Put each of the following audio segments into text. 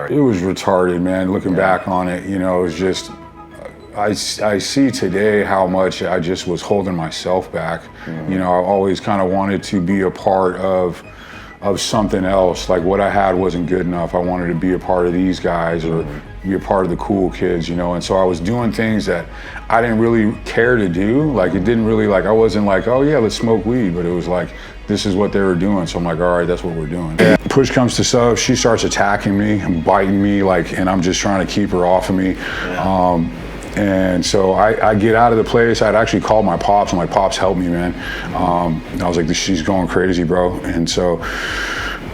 It was retarded, man. Looking back on it, you know, it was just, I see today how much I just was holding myself back. You know, I always kind of wanted to be a part of something else. Like what I had wasn't good enough. I wanted to be a part of these guys or be a part of the cool kids, you know? And so I was doing things that I didn't really care to do. Like it didn't really, like I wasn't like, oh yeah, let's smoke weed. But it was like, this is what they were doing. So I'm like, all right, that's what we're doing. Yeah. Push comes to shove, she starts attacking me and biting me, like, and I'm just trying to keep her off of me. Yeah. And so I get out of the place. I'd actually called my pops. I'm like, Pops, help me, man. I was like, she's going crazy, bro. And so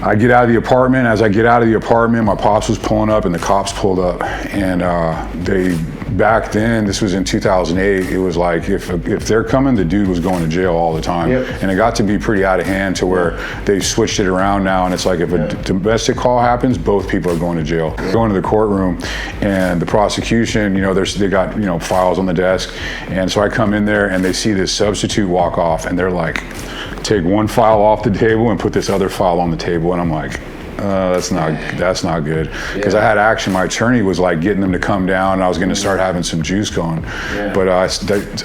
I get out of the apartment. As I get out of the apartment, my pops was pulling up and the cops pulled up. And back then, this was in 2008, it was like, if they're coming, the dude was going to jail all the time. Yep. And it got to be pretty out of hand to where they switched it around now. And it's like, if a domestic call happens, both people are going to jail. Going to the courtroom and the prosecution, you know, they got, you know, files on the desk. And so I come in there and they see this substitute walk off and they're like, take one file off the table and put this other file on the table. And I'm like, that's not good. Because I had action. My attorney was like getting them to come down and I was going to start having some juice going. Yeah. But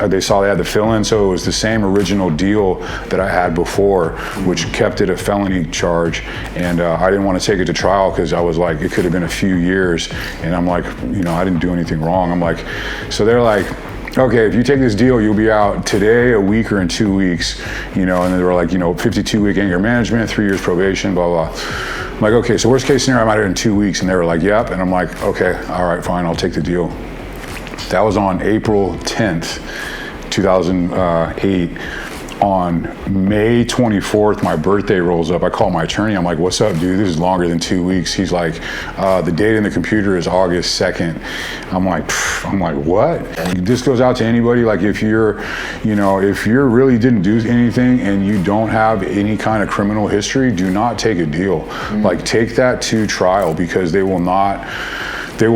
they saw they had the fill-in, so it was the same original deal that I had before, which kept it a felony charge. And I didn't want to take it to trial because I was like, it could have been a few years. And I'm like, you know, I didn't do anything wrong. I'm like, so they're like, okay, if you take this deal, you'll be out today, a week, or in 2 weeks, you know, and then they were like, you know, 52-week anger management, 3 years probation, blah, blah. I'm like, okay, so worst case scenario, I'm out here in 2 weeks. And they were like, yep. And I'm like, okay, all right, fine, I'll take the deal. That was on April 10th, 2008. On May 24th, my birthday rolls up. I call my attorney. I'm like, what's up, dude? This is longer than 2 weeks. He's like, the date in the computer is August 2nd. I'm like, what? This goes out to anybody. Like if you're really didn't do anything and you don't have any kind of criminal history, do not take a deal. Like take that to trial because they will,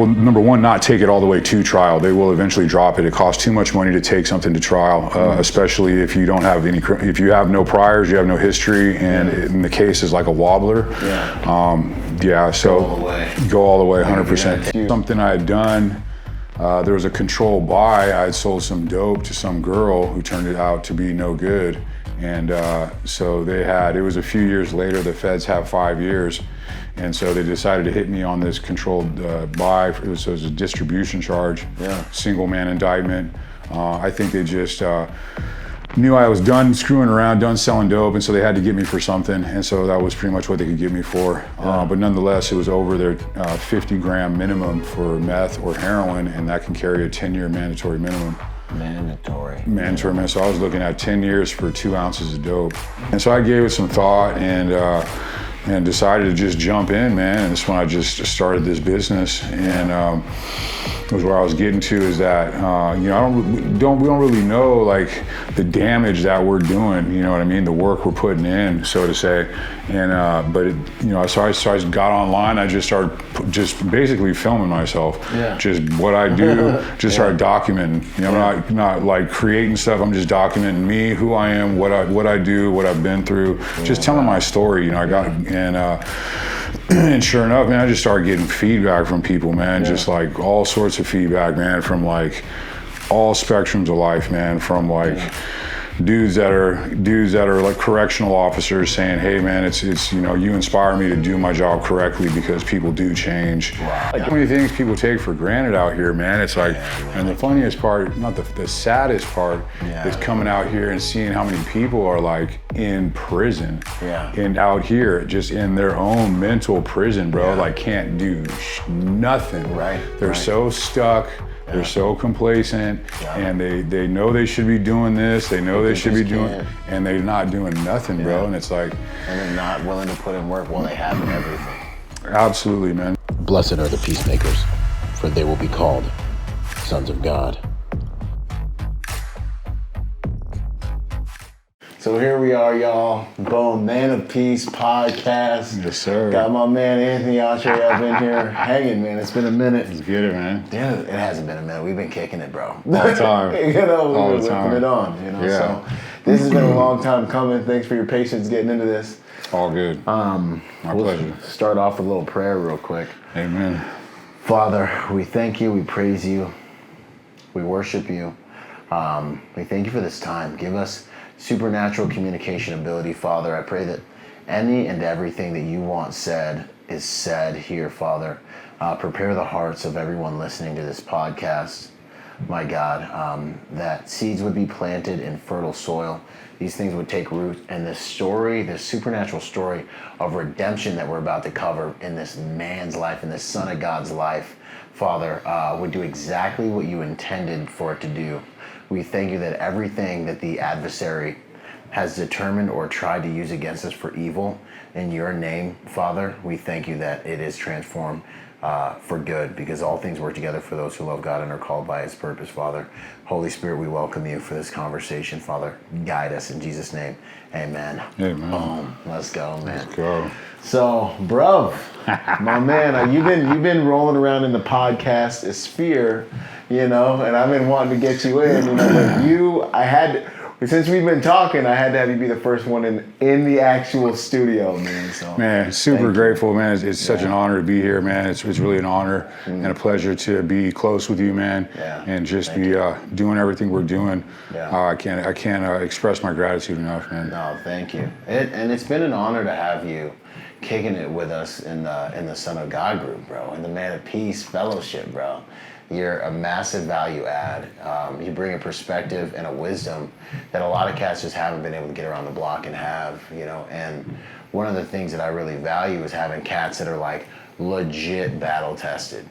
number one, not take it all the way to trial. They will eventually drop it. It costs too much money to take something to trial, especially if you don't have if you have no priors, you have no history, and the case is like a wobbler. So go all the way, 100%. Something I had done, there was a controlled buy. I had sold some dope to some girl who turned it out to be no good. And so it was a few years later, the feds have 5 years. And so they decided to hit me on this controlled buy. It was a distribution charge, single man indictment. I think they just knew I was done screwing around, done selling dope, and so they had to get me for something. And so that was pretty much what they could get me for. But nonetheless, it was over their 50-gram minimum for meth or heroin, and that can carry a 10-year mandatory minimum. Mandatory. So I was looking at 10 years for 2 ounces of dope. And so I gave it some thought and decided to just jump in, man. And that's when I just started this business. And it was where I was getting to is that, you know, we don't really know like the damage that we're doing, you know what I mean? The work we're putting in, so to say. And, but it, you know, so I got online, I just started just basically filming myself, just what I do, just started documenting, you know, not like creating stuff. I'm just documenting me, who I am, what I do, what I've been through, just telling my story, you know, and sure enough, man, I just started getting feedback from people, man, just like all sorts of feedback, man, from like all spectrums of life, man, from like dudes that are like correctional officers saying, hey man, it's you know, you inspire me to do my job correctly because people do change. Wow. Like how many things people take for granted out here, man. It's like, and the funniest part, not the saddest part, is coming out here and seeing how many people are like in prison and out here just in their own mental prison, bro, like can't do nothing. They're so stuck. They're so complacent, and they know they should be doing this, they know they should be doing, and they're not doing nothing, bro. And it's like, and they're not willing to put in work while they have everything. Absolutely, man. Blessed are the peacemakers, for they will be called sons of God. So here we are, y'all. Boom, Man of Peace podcast. Yes, sir. Got my man Anthony Autry up in here hanging, man. It's been a minute. Let's get it, man. Yeah, it hasn't been a minute. We've been kicking it, bro. All the time. You know, all we've the been time. whipping it on, you know. So this has been a long time coming. Thanks for your patience getting into this. All good. My pleasure. Start off with a little prayer real quick. Amen. Father, we thank you, we praise you, we worship you. We thank you for this time. Give us supernatural communication ability, Father. I pray that any and everything that you want said is said here, Father. Prepare the hearts of everyone listening to this podcast, my God, that seeds would be planted in fertile soil. These things would take root, and this story, this supernatural story of redemption that we're about to cover in this man's life, in this Son of God's life, Father, would do exactly what you intended for it to do. We thank you that everything that the adversary has determined or tried to use against us for evil, in your name, Father, we thank you that it is transformed for good, because all things work together for those who love God and are called by his purpose, Father. Holy Spirit, we welcome you for this conversation, Father. Guide us in Jesus' name. Amen. Amen. Boom. Let's go, man. Let's go. So, bro, my man, you've been rolling around in the podcast sphere, and I've been wanting to get you in. Since we've been talking, I had to have you be the first one in the actual studio, man. So, man, super grateful, man. It's such an honor to be here, man. It's really an honor and a pleasure to be close with you, man, and just be doing everything we're doing. I can't express my gratitude enough, man. No, thank you. And it's been an honor to have you kicking it with us in the Son of God group, bro, in the Man of Peace Fellowship, bro. You're a massive value add. You bring a perspective and a wisdom that a lot of cats just haven't been able to get around the block and have, and one of the things that I really value is having cats that are like legit battle tested,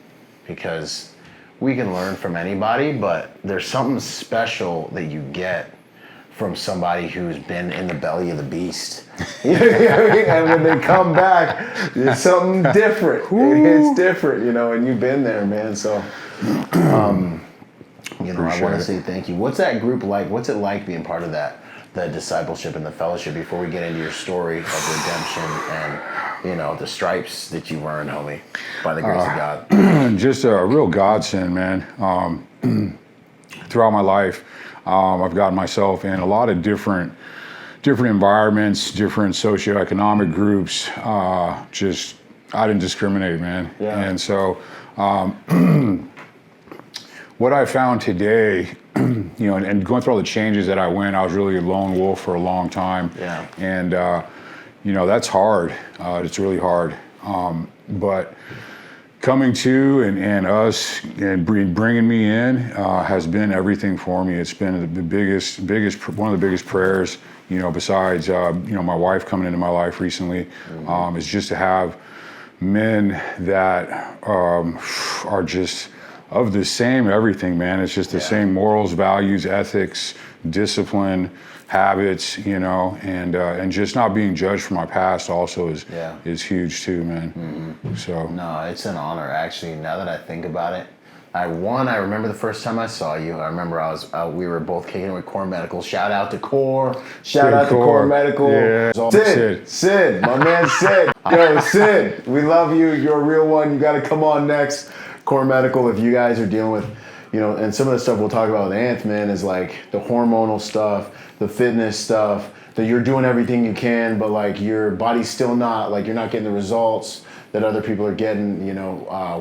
because we can learn from anybody, but there's something special that you get from somebody who's been in the belly of the beast. And when they come back, it's something different. It's different, and you've been there, man. So, I want to say thank you. What's that group like? What's it like being part of the discipleship and the fellowship, before we get into your story of redemption and, the stripes that you've earned, homie, by the grace of God? Just a real godsend, man. Throughout my life, I've gotten myself in a lot of different environments, different socioeconomic groups. I didn't discriminate, man. Yeah. And so, what I found today, and going through all the changes that I was really a lone wolf for a long time. Yeah. And, that's hard. It's really hard. But coming to and us and bringing me in has been everything for me. It's been one of the biggest prayers, besides, my wife coming into my life recently, is just to have men that are just of the same everything, man. It's just the same morals, values, ethics, discipline, habits, and just not being judged for my past also is huge too, man. So no, it's an honor, actually. Now that I think about it, I remember the first time I saw you. I remember we were both kicking it with Core Medical. Shout out to Core. Shout out to Core Medical. Yeah. Sid, my man Sid. Yo, Sid, we love you. You're a real one. You got to come on next. Core Medical, if you guys are dealing with, and some of the stuff we'll talk about with Anth, man, is like the hormonal stuff, the fitness stuff, that you're doing everything you can, but like your body's still not, like you're not getting the results that other people are getting.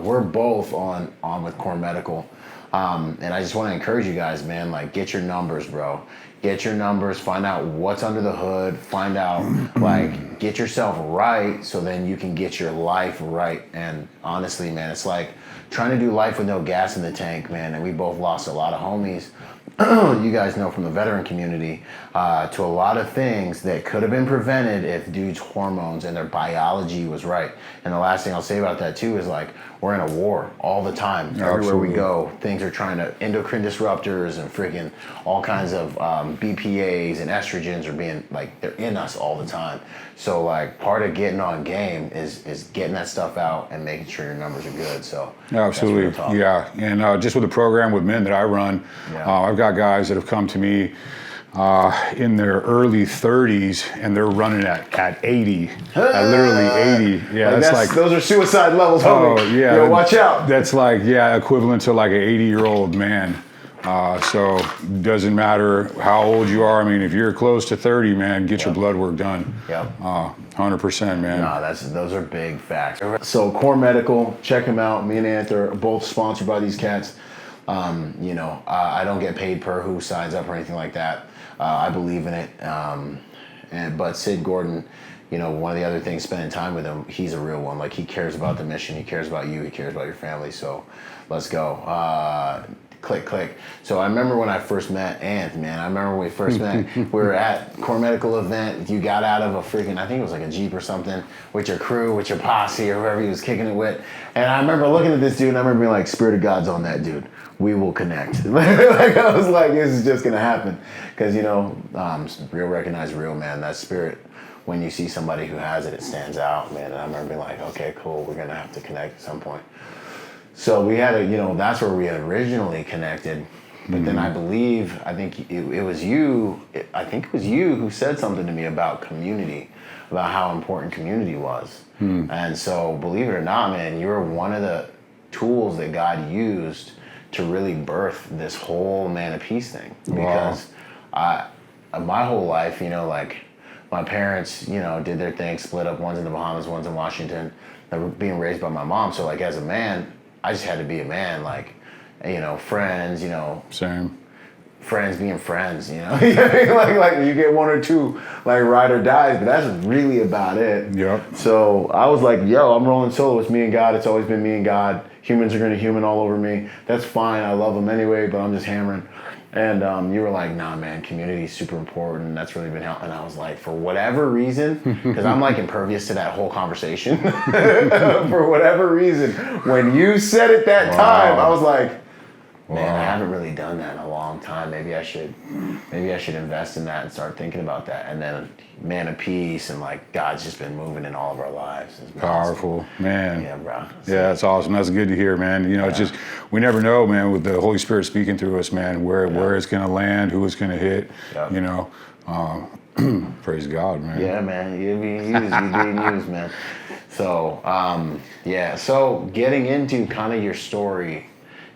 We're both on with Core Medical. And I just want to encourage you guys, man, like get your numbers, bro. Get your numbers, find out what's under the hood, find out, like, get yourself right so then you can get your life right. And honestly, man, it's like trying to do life with no gas in the tank, man. And we both lost a lot of homies, you guys know, from the veteran community, to a lot of things that could have been prevented if dudes' hormones and their biology was right. And the last thing I'll say about that too is, like, we're in a war all the time. Everywhere we go, things are trying to, endocrine disruptors and freaking all kinds of BPAs and estrogens are being, like, they're in us all the time. So, like, part of getting on game is getting that stuff out and making sure your numbers are good. So absolutely, yeah. And just with the program with men that I run, I've got guys that have come to me in their early 30s and they're running at 80, at literally 80. Yeah, like that's like, those are suicide levels, homie. Oh yeah, Yo, watch out. That's like, equivalent to like an 80-year-old man So doesn't matter how old you are. I mean, if you're close to 30, man, get your blood work done. Yep. 100%, man. No, those are big facts. So Core Medical, check them out. Me and Anthony are both sponsored by these cats. I don't get paid per who signs up or anything like that. I believe in it. But Sid Gordon, one of the other things, spending time with him, he's a real one. Like, he cares about the mission. He cares about you. He cares about your family. So let's go. Click. So I remember when I first met Anth, man. I remember when we first met. We were at Core Medical event. You got out of a freaking, I think it was like a Jeep or something, with your crew, with your posse, or whoever he was kicking it with. And I remember looking at this dude, and I remember being like, Spirit of God's on that dude. We will connect. Like, I was like, this is just gonna happen. Because, real recognize real, man. That spirit, when you see somebody who has it, it stands out, man. And I remember being like, okay, cool, we're gonna have to connect at some point. So we had that's where we had originally connected. But then I think it was you who said something to me about community, about how important community was. And so, believe it or not, man, you were one of the tools that God used to really birth this whole Man of Peace thing. Because my whole life, my parents, did their thing, split up, one's in the Bahamas, one's in Washington. They were being raised by my mom. So, like, as a man, I just had to be a man, friends, Same. friends being friends, like you get one or two, like, ride or dies, but that's really about it. Yep. So I was like, yo, I'm rolling solo. It's me and God. It's always been me and God. Humans are going to human all over me. That's fine. I love them anyway, but I'm just hammering. And you were like, nah, man, community is super important. That's really been helping. And I was like, for whatever reason, because I'm like impervious to that whole conversation. For whatever reason, when you said it that time, I was like, man, I haven't really done that in a long time. Maybe I should invest in that and start thinking about that. And then Man of Peace and, like, God's just been moving in all of our lives. It's Powerful, awesome. man. Yeah, bro. Yeah, that's awesome. That's good to hear, man. It's just, we never know, man, with the Holy Spirit speaking through us, man, where it's going to land, who it's going to hit, praise God, man. Yeah, man. You're being used, man. So, so getting into kind of your story,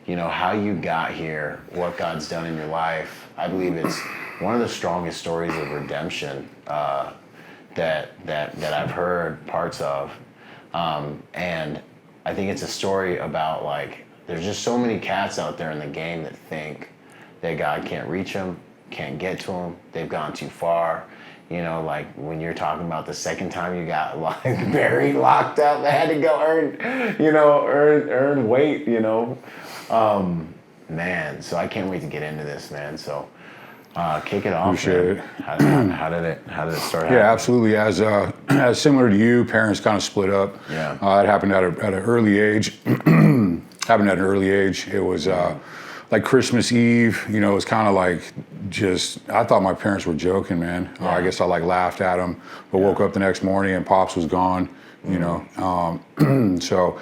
how you got here, what God's done in your life, I believe it's one of the strongest stories of redemption that I've heard parts of. And I think it's a story about, like, there's just so many cats out there in the game that think that God can't reach them, can't get to them, they've gone too far. Like, when you're talking about the second time you got, like, buried, locked up, I had to go earn weight, man. So I can't wait to get into this, man. So kick it off. Appreciate man. How did it start happening? Yeah, absolutely. As similar to you, parents kind of split up. Yeah. It happened at an early age. It was like Christmas Eve. It was kind of like, I thought my parents were joking, man. I guess I, like, laughed at them, but woke up the next morning and Pops was gone. So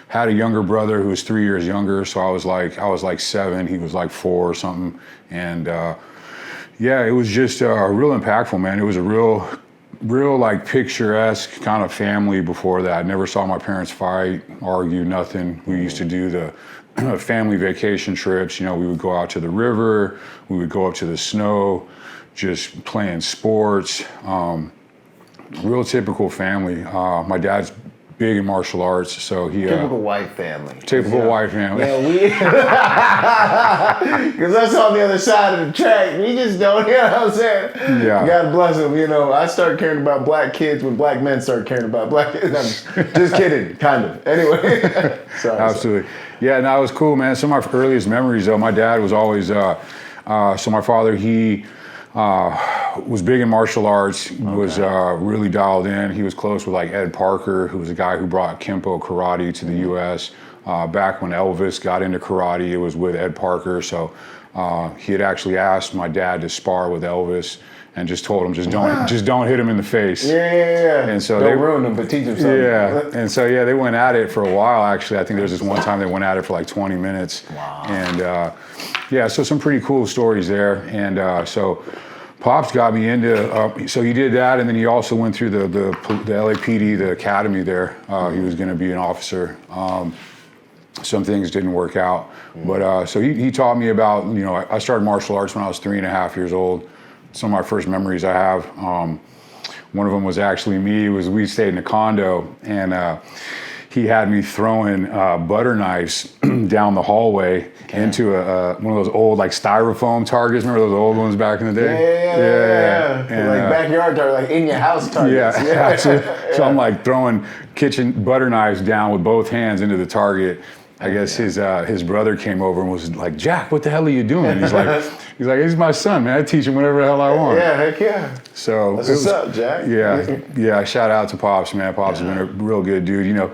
had a younger brother who was 3 years younger. So I was like 7, he was like 4 or something. And it was just real impactful, man. It was a real like picturesque kind of family before that. I never saw my parents fight, argue, nothing. We used to do the family vacation trips. We would go out to the river, we would go up to the snow, just playing sports. Real typical family. My dad's big in martial arts, so he typical white family. White family. Yeah, because that's on the other side of the track. We just don't, what I'm saying? Yeah. God bless them. I start caring about black kids when black men start caring about black kids. I'm just kidding, kind of. Anyway. Sorry. Absolutely. Yeah, no, it was cool, man. Some of my earliest memories, though, my dad was always, so my father, he was big in martial arts, was really dialed in. He was close with, like, Ed Parker, who was a guy who brought Kempo karate to the U.S. Back when Elvis got into karate, it was with Ed Parker. So he had actually asked my dad to spar with Elvis and just told him, just don't hit him in the face. Yeah. And so don't ruin him, but teach him something. Yeah. And so, they went at it for a while, actually. I think there was this one time they went at it for like 20 minutes. Wow. And so some pretty cool stories there. And so Pops got me into, so he did that, and then he also went through the LAPD, the academy there. He was going to be an officer. some things didn't work out. But so he taught me about, I started martial arts when I was 3.5 years old. Some of my first memories I have, one of them was actually me. We stayed in a condo, and he had me throwing butter knives down the hallway into one of those old like styrofoam targets. Remember those old ones back in the day? Yeah. And, like backyard target, like in your house targets. Yeah, absolutely. So I'm like throwing kitchen butter knives down with both hands into the target. I guess his brother came over and was like, "Jack, what the hell are you doing?" He's like, "He's my son, man. I teach him whatever the hell I want." Yeah, heck yeah. So that's what's up, Jack. Yeah. Shout out to Pops, man. Pops has been a real good dude.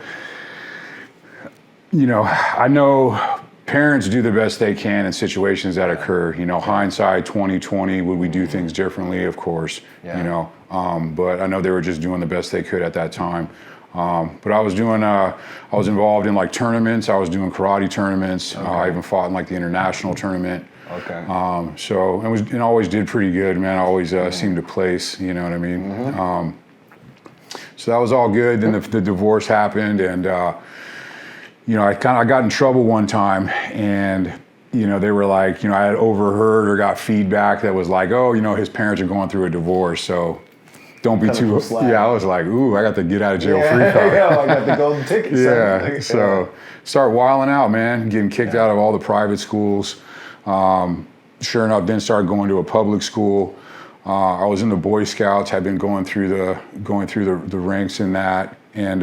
I know parents do the best they can in situations that occur. Hindsight 2020, would we do things differently? Of course. Yeah. But I know they were just doing the best they could at that time. But I was involved in like tournaments. I was doing karate tournaments. Okay. I even fought in like the international tournament. Okay. So and always did pretty good, man. I always seemed to place. You know what I mean? Mm-hmm. So that was all good. Then the divorce happened, and I got in trouble one time, and they were like, I had overheard or got feedback that was like, oh, his parents are going through a divorce, so don't be too. Yeah, I was like, ooh, I got the get out of jail free card. Yeah, I got the golden ticket. Yeah, so start wilding out, man, getting kicked out of all the private schools. Sure enough, then started going to a public school. I was in the Boy Scouts, had been going through the ranks in that, and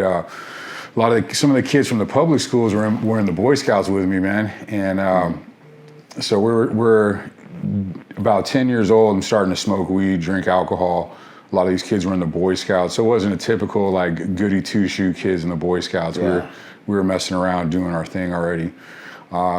some of the kids from the public schools were in the Boy Scouts with me, man. And so we're about 10 years old and starting to smoke weed, drink alcohol. A lot of these kids were in the Boy Scouts, so it wasn't a typical like goody two-shoe kids in the Boy Scouts. Yeah. We were messing around, doing our thing already.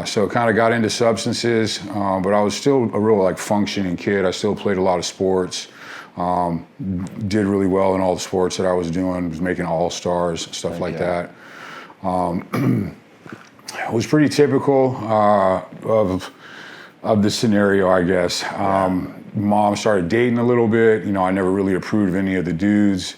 So kind of got into substances, but I was still a real like functioning kid. I still played a lot of sports. Did really well in all the sports that I was doing. Was making all-stars, stuff like that. It was pretty typical of the scenario, I guess. Mom started dating a little bit. I never really approved of any of the dudes.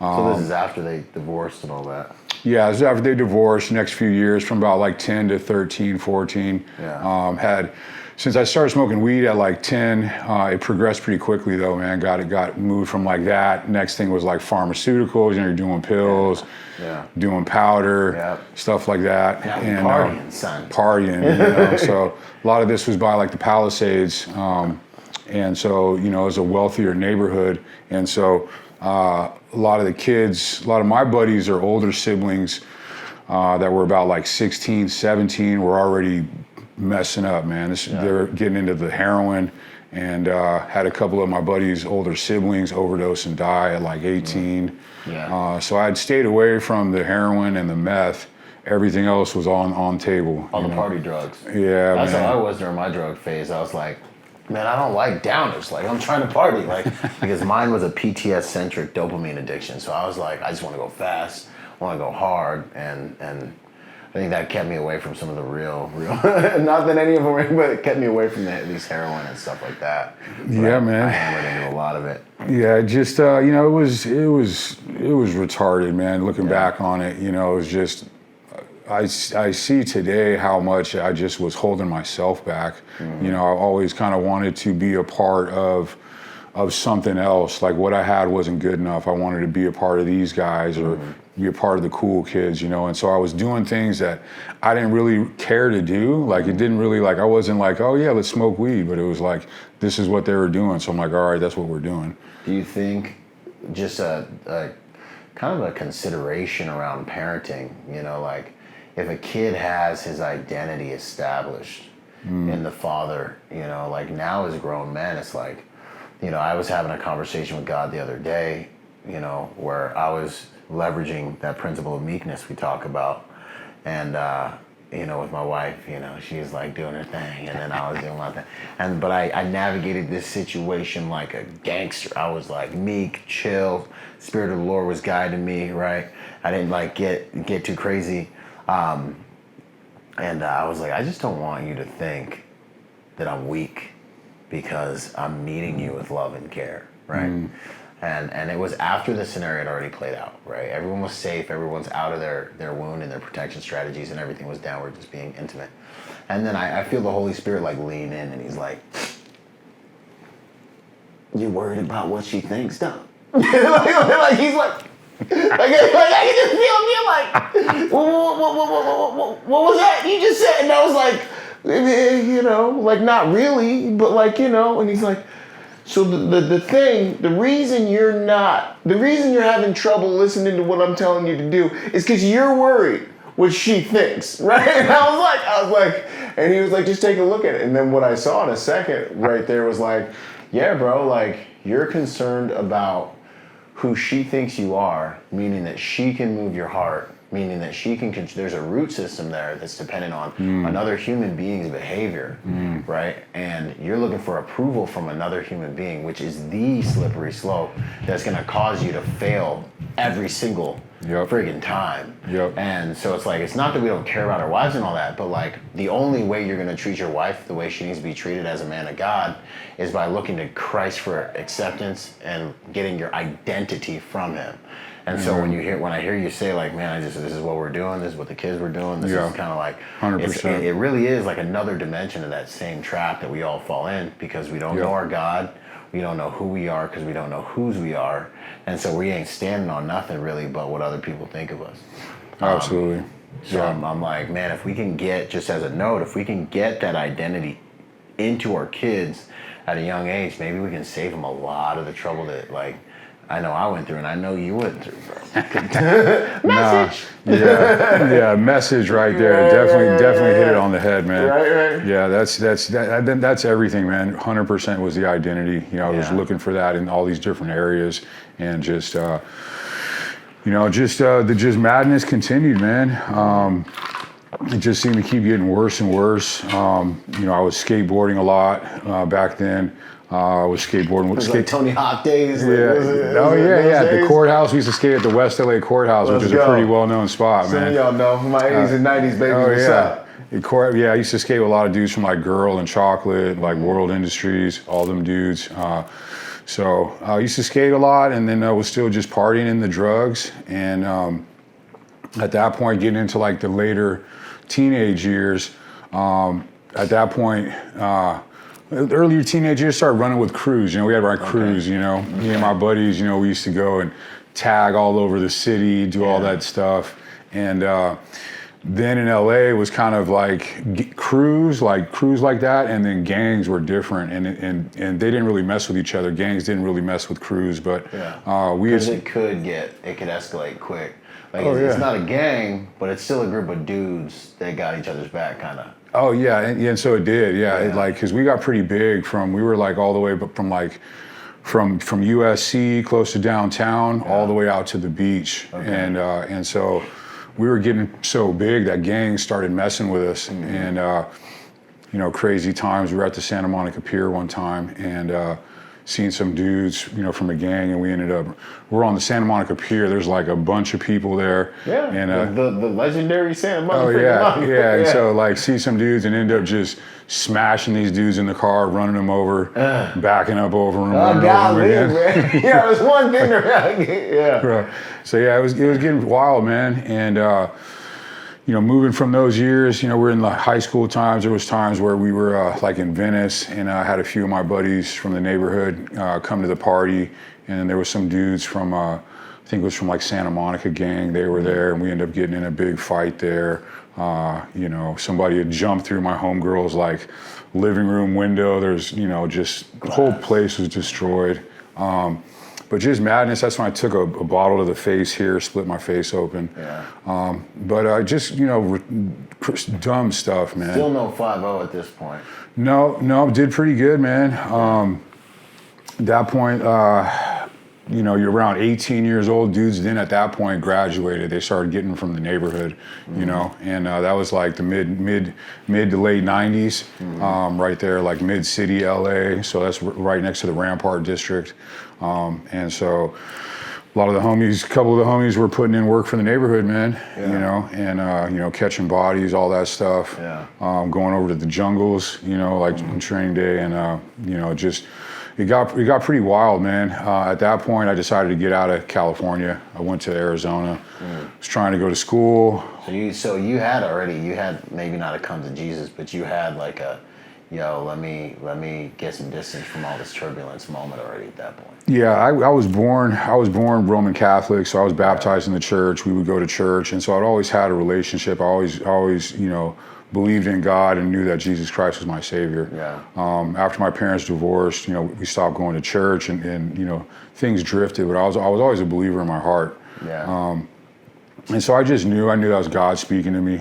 So this is after they divorced and all that? Yeah, this is after they divorced, next few years, from about like 10 to 13, 14. Yeah. Since I started smoking weed at like 10, it progressed pretty quickly though, man. Got moved from like that. Next thing was like pharmaceuticals, you're doing pills, doing powder, stuff like that. Yeah, and partying, son. Partying, So a lot of this was by like the Palisades. And so, it was a wealthier neighborhood. And so a lot of my buddies or older siblings that were about like 16, 17 were already messing up, man. They were getting into the heroin, and had a couple of my buddies' older siblings overdose and die at like 18. So I'd stayed away from the heroin and the meth. Everything else was on table. All the party drugs. Yeah, That's man. how I was during my drug phase. I was like, man, I don't like downers. Like, I'm trying to party. Like, because mine was a PTS-centric dopamine addiction. So I was like, I just want to go fast. I want to go hard. And I think that kept me away from some of the real, not that any of them were, but it kept me away from these heroin and stuff like that. But man. I hammered into a lot of it. Yeah, just, it was retarded, man. Looking back on it, it was just, I see today how much I just was holding myself back. I always kind of wanted to be a part of something else. Like what I had wasn't good enough. I wanted to be a part of these guys or be a part of the cool kids, and so I was doing things that I didn't really care to do. Like it didn't really I wasn't like, oh yeah, let's smoke weed, but it was like, this is what they were doing. So I'm like, all right, that's what we're doing. Do you think just a kind of a consideration around parenting, like if a kid has his identity established in the father, like now as grown men, it's like, I was having a conversation with God the other day, where I was leveraging that principle of meekness we talk about. And, with my wife, she's like doing her thing, and then I was doing my thing. But I navigated this situation like a gangster. I was like meek, chill. Spirit of the Lord was guiding me, right? I didn't like get too crazy. And I was like, I just don't want you to think that I'm weak because I'm meeting you with love and care, right? And it was after the scenario had already played out, right? Everyone was safe, everyone's out of their wound and their protection strategies, and everything was down. We're just being intimate. And then I feel the Holy Spirit like lean in, and he's like, "You worried about what she thinks, though?" Like he's like I can just feel him being like, what was that you just said? And I was like, like not really, but like, and he's like, so the reason you're having trouble listening to what I'm telling you to do is because you're worried what she thinks, right? And I was like, and he was like, just take a look at it. And then what I saw in a second right there was like, yeah, bro, like you're concerned about who she thinks you are, meaning that she can move your heart, meaning that she can, there's a root system there that's dependent on another human being's behavior, right? And you're looking for approval from another human being, which is the slippery slope that's gonna cause you to fail every single friggin' time. And so it's like, it's not that we don't care about our wives and all that, but like the only way you're gonna treat your wife the way she needs to be treated as a man of God is by looking to Christ for acceptance and getting your identity from him. And so when I hear you say like, man, this is what we're doing, this is what the kids were doing, this is kind of like 100%. It really is like another dimension of that same trap that we all fall in because we don't know our God, we don't know who we are because we don't know whose we are, and so we ain't standing on nothing really but what other people think of us. Absolutely. So I'm like, man, if we can get, just as a note, if we can get that identity into our kids at a young age, maybe we can save them a lot of the trouble that like I know I went through, and I know you went through, bro. Message. Message right there. Definitely hit it on the head, man. Right. Yeah, that's everything, man. 100% was the identity. I was looking for that in all these different areas, and just the madness continued, man. It just seemed to keep getting worse and worse. I was skateboarding a lot back then. I was skateboarding with like Tony Hawk days. The courthouse. We used to skate at the West LA courthouse, which is a pretty well-known spot, man. Some of y'all know my 80s and 90s, baby. What's up? I used to skate with a lot of dudes from like Girl and Chocolate, like World Industries, all them dudes. So I used to skate a lot, and then I was still just partying in the drugs. And at that point, getting into like the later teenage years, at that point, earlier teenage years, started running with crews. We had our crews, me and my buddies, we used to go and tag all over the city, do all that stuff. And then in LA it was kind of like crews like that, and then gangs were different, and they didn't really mess with each other. Gangs didn't really mess with crews, but it could escalate quick. Like it's not a gang, but it's still a group of dudes that got each other's back, kind of. Oh yeah, and so it did. Because we got pretty big we were like all the way from USC close to downtown all the way out to the beach, and so we were getting so big that gangs started messing with us, and crazy times. We were at the Santa Monica Pier one time, and seen some dudes, from a gang, and we're on the Santa Monica Pier. There's like a bunch of people there. Yeah, and the legendary Santa Monica. And so like see some dudes and end up just smashing these dudes in the car, running them over, backing up over them, running over them again. Man. Yeah, it was one thing to Right. So it was getting wild, man, and moving from those years, we're in the high school times. There was times where we were like in Venice, and I had a few of my buddies from the neighborhood come to the party, and then there was some dudes from, I think it was from like Santa Monica gang. They were there, and we ended up getting in a big fight there. Somebody had jumped through my homegirl's like living room window. There's, just the whole place was destroyed. But just madness. That's when I took a bottle to the face here, split my face open. But just dumb stuff, man. Still no 5-0 at this point. No, did pretty good, man. At that point, you're around 18 years old. Dudes then at that point graduated. They started getting from the neighborhood, and that was like the mid to late 90s, right there, like mid city LA. So that's right next to the Rampart district. And so a lot of a couple of the homies were putting in work for the neighborhood, man, and catching bodies, all that stuff. Going over to the jungles, like on training day, and it got pretty wild, man. At that point, I decided to get out of California. I went to Arizona. Was trying to go to school. So you had maybe not a come to Jesus, but you had like a, let me get some distance from all this turbulence moment already at that point. Yeah, I was born Roman Catholic, so I was baptized in the church. We would go to church, and so I'd always had a relationship. I always, believed in God and knew that Jesus Christ was my Savior. Yeah. After my parents divorced, we stopped going to church, and things drifted. But I was always a believer in my heart. Yeah. And so I knew that was God speaking to me.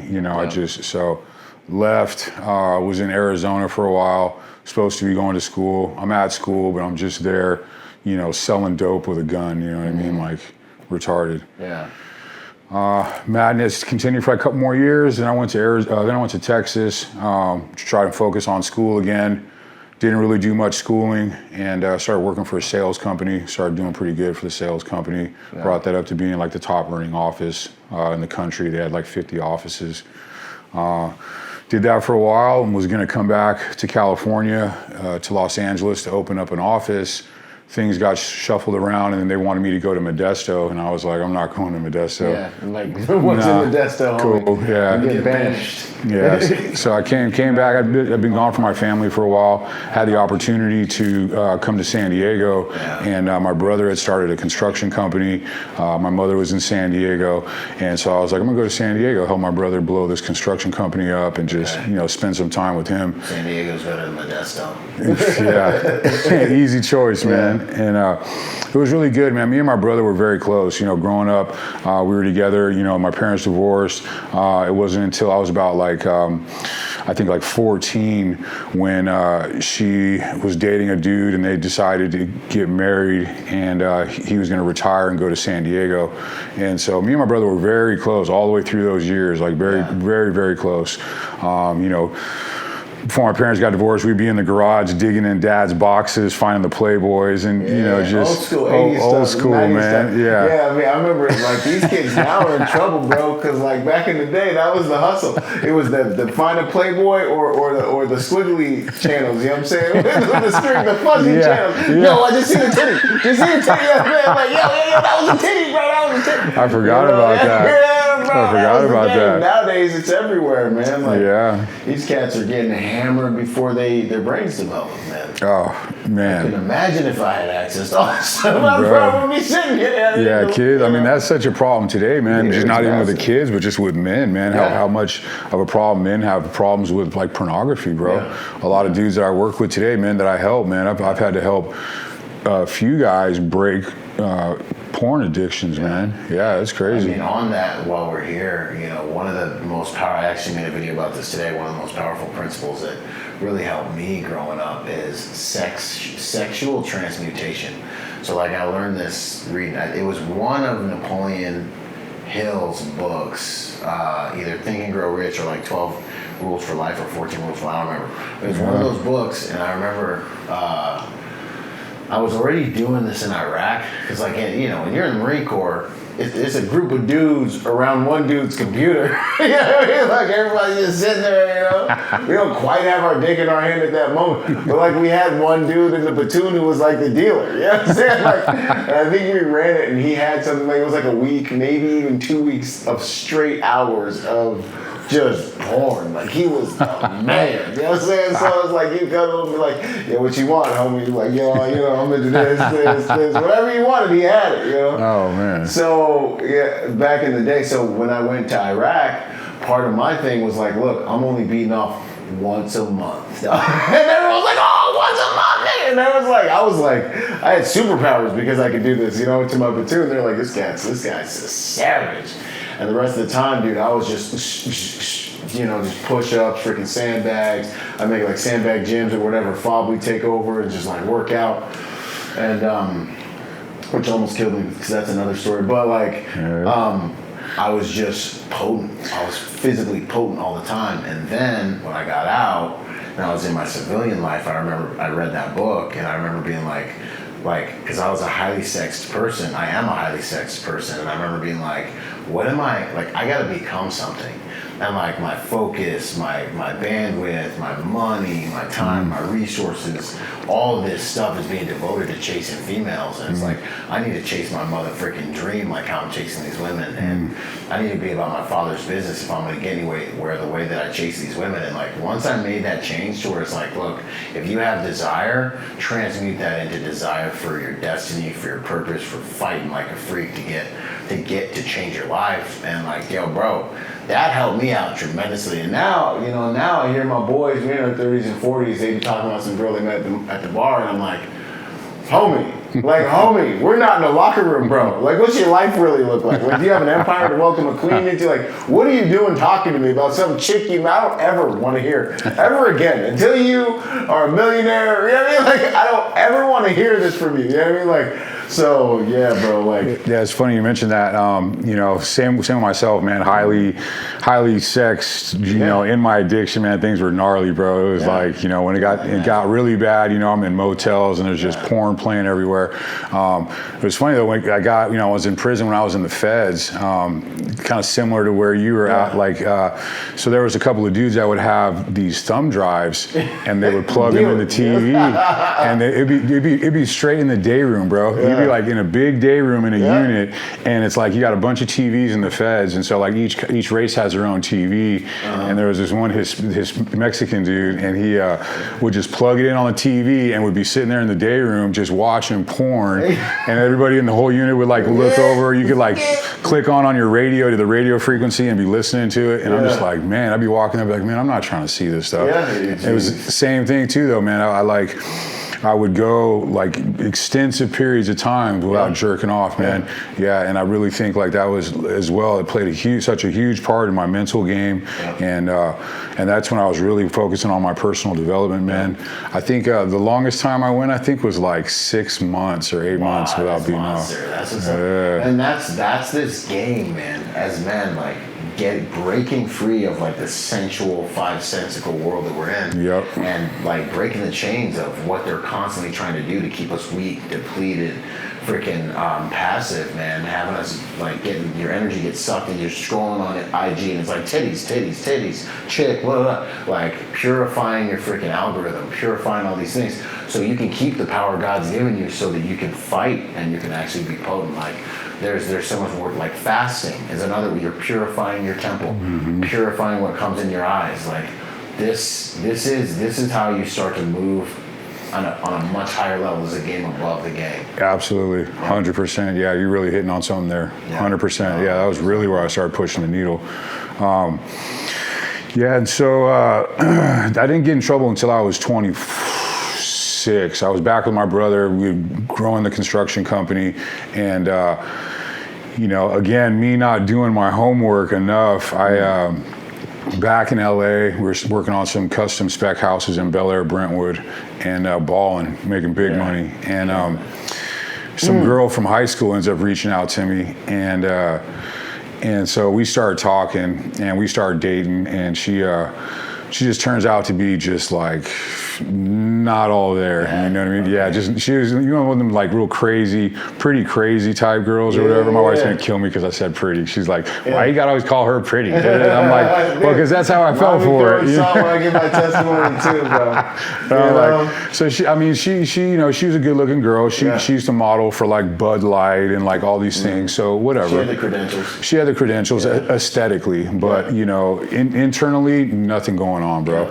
Left, was in Arizona for a while, supposed to be going to school. I'm at school, but I'm just there, selling dope with a gun, you know what I mean? Like, retarded. Yeah. Madness continued for a couple more years, and I went to Texas to try to focus on school again. Didn't really do much schooling, and started working for a sales company. Started doing pretty good for the sales company. Yeah. Brought that up to being like the top earning office in the country. They had like 50 offices. Did that for a while and was going to come back to California, to Los Angeles to open up an office. Things got shuffled around, and then they wanted me to go to Modesto, and I was like, I'm not going to Modesto. Yeah, like, what's in Modesto, homie? Cool, yeah. You get banished. Yeah, so I came back. I'd been gone from my family for a while. Had the opportunity to come to San Diego, and my brother had started a construction company. My mother was in San Diego, and so I was like, I'm gonna go to San Diego, help my brother blow this construction company up, and just spend some time with him. San Diego's better than Modesto. Yeah, easy choice, man. And it was really good, man. Me and my brother were very close. Growing up, we were together. My parents divorced. It wasn't until I was about I think 14 when she was dating a dude, and they decided to get married, and he was going to retire and go to San Diego. And so me and my brother were very close all the way through those years, very, very close. Before my parents got divorced, we'd be in the garage digging in Dad's boxes, finding the Playboys, and just old school, man. Stuff. Yeah. I mean, I remember these kids now are in trouble, bro, because back in the day, that was the hustle. It was the find a Playboy or the squiggly channels. You know what I'm saying? the fuzzy channels. Yeah. Yo, I just seen a titty. Just seen a titty. I'm like, yo, that was a titty, bro. That was a titty. I forgot about that. Yeah, bro. I forgot about that. Nowadays, it's everywhere, man. Yeah. These cats are getting hammered before their brains develop, man. Oh, man. I can imagine if I had access to all this stuff. I'd probably be sitting here. Yeah, kids. I mean, that's such a problem today, man. Just not even with the kids, but just with men, man. How much of a problem men have problems with pornography, bro. Yeah. A lot of dudes that I work with today, man, that I help, man. I've had to help a few guys break porn addictions, man. Yeah, it's crazy. I mean, on that, while we're here, one of the most powerful, I actually made a video about this today, one of the most powerful principles that really helped me growing up is sexual transmutation. So I learned this reading, it was one of Napoleon Hill's books, either Think and Grow Rich or 12 Rules for Life or 14 Rules for Life, I don't remember. It was one of those books, and I remember I was already doing this in Iraq, because when you're in the Marine Corps, it's a group of dudes around one dude's computer. You know what I mean? Everybody's just sitting there, We don't quite have our dick in our hand at that moment. But we had one dude in the platoon who was the dealer. You know what I'm saying? And I think we ran it, and he had something it was a week, maybe even 2 weeks of straight hours of just porn. He was the man. You know what I'm saying? So it's you come over and be yeah, what you want, homie? You're I'm into this, whatever you wanted, he had it, Oh, man. So, yeah, back in the day, so when I went to Iraq, part of my thing was look, I'm only beating off once a month. And everyone was once a month, nigga. And I had superpowers because I could do this, to my platoon. They're this guy's a savage. And the rest of the time, dude, I was just push-ups, freaking sandbags. I make sandbag gyms or whatever, fob we take over and just work out. And, which almost killed me because that's another story. But I was just potent. I was physically potent all the time. And then when I got out and I was in my civilian life, I remember I read that book and I remember being because I was a highly sexed person. I am a highly sexed person. And I remember being what am I, I gotta become something. and like my focus, my bandwidth, my money, my time, my resources, all this stuff is being devoted to chasing females. And it's like, I need to chase my mother freaking dream, like how I'm chasing these women. And I need to be about my father's business if I'm going to get anywhere the way that I chase these women. And like, once I made that change to where it's like, look, if you have desire, transmute that into desire for your destiny, for your purpose, for fighting like a freak to get to change your life. And like, yo, bro, that helped me out tremendously. And now, now I hear my boys, we're in their 30s and 40s, they be talking about some girl they met at the bar, and I'm like, homie, we're not in the locker room, bro. Like, what's your life really look like? Like, do you have an empire to welcome a queen into? Like, what are you doing talking to me about some chick I don't ever want to hear ever again until you are a millionaire? You know what I mean? Like, I don't ever want to hear this from you. You know what I mean? Like, so yeah, bro. Like, yeah, it's funny you mentioned that. Same with myself, man. Highly sexed. In my addiction, man, things were gnarly, bro. It was like, when it got really bad. I'm in motels and there's just porn playing everywhere. It was funny though, when I was in prison when I was in the feds. Kind of similar to where you were at. Like, so there was a couple of dudes that would have these thumb drives and they would plug them in the TV, and it'd be straight in the day room, bro. You'd be like in a big day room in a unit, and it's like you got a bunch of TVs in the feds, and so like each race has their own TV. And there was this one his Mexican dude, and he would just plug it in on the TV and would be sitting there in the day room just watching porn, and everybody in the whole unit would like look over. You could like click on your radio to the radio frequency and be listening to it, and I'm just like, man, I'd be walking up like, man, I'm not trying to see this stuff. It was the same thing too though, man. I would go like extensive periods of time without jerking off, man. Yeah, and I really think like that was as well. It played such a huge part in my mental game, and that's when I was really focusing on my personal development, man. I think the longest time I went, I think, was like 6 months or 8 months without being off. That's what's up. And that's this game, man. As men, like, breaking free of like the sensual, five-sensical world that we're in, and like breaking the chains of what they're constantly trying to do to keep us weak, depleted, freaking passive, man. Having us like getting your energy gets sucked, and you're scrolling on IG, and it's like titties, chick, blah, blah, blah. Like purifying your freaking algorithm, purifying all these things, so you can keep the power God's given you, so that you can fight and you can actually be potent. Like, there's so much work. Like fasting is another. You're purifying your temple, purifying what comes in your eyes. Like this is how you start to move on a much higher level. As a game above the game. Absolutely, 100%. Yeah, you're really hitting on something there. 100%. Yeah, that was really where I started pushing the needle. And so I didn't get in trouble until I was 26. I was back with my brother. We were growing the construction company, and again, me not doing my homework enough. Back in LA, we were working on some custom spec houses in Bel Air, Brentwood, and balling, making big money. And some girl from high school ends up reaching out to me, and so we started talking, and we started dating, and she just turns out to be just like not all there. You know what I mean? Yeah, just she was, one of them like real crazy, pretty crazy type girls or whatever. My wife's gonna kill me because I said pretty. She's like, why you gotta always call her pretty? And I'm like, well, because that's how I felt for it. When I give my testimony too, bro. So she was a good looking girl. She used to model for like Bud Light and like all these things. So whatever. She had the credentials aesthetically, but internally, nothing going on, bro.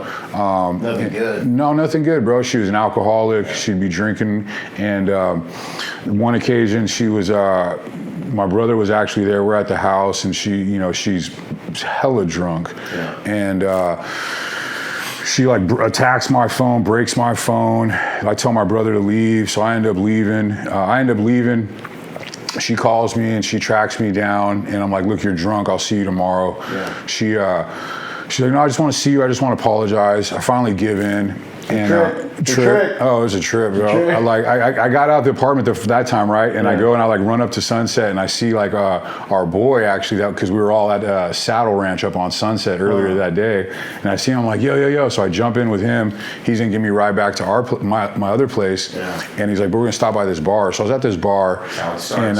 Nothing good. No, nothing good, bro. She was an alcoholic. She'd be drinking, and one occasion she was. My brother was actually there. We're at the house, and she's hella drunk, and she like attacks my phone, breaks my phone. I tell my brother to leave, so I end up leaving. She calls me and she tracks me down, and I'm like, look, you're drunk. I'll see you tomorrow. She's like, no, I just want to see you. I just want to apologize. I finally give in. And Trip. Oh, it was a trip, bro. I got out the apartment that time, right? And I go and I like run up to Sunset and I see like our boy actually, because we were all at Saddle Ranch up on Sunset earlier that day. And I see him, I'm like, yo. So I jump in with him. He's gonna give me a ride back to my other place. Yeah. And he's like, but we're gonna stop by this bar. So I was at this bar. And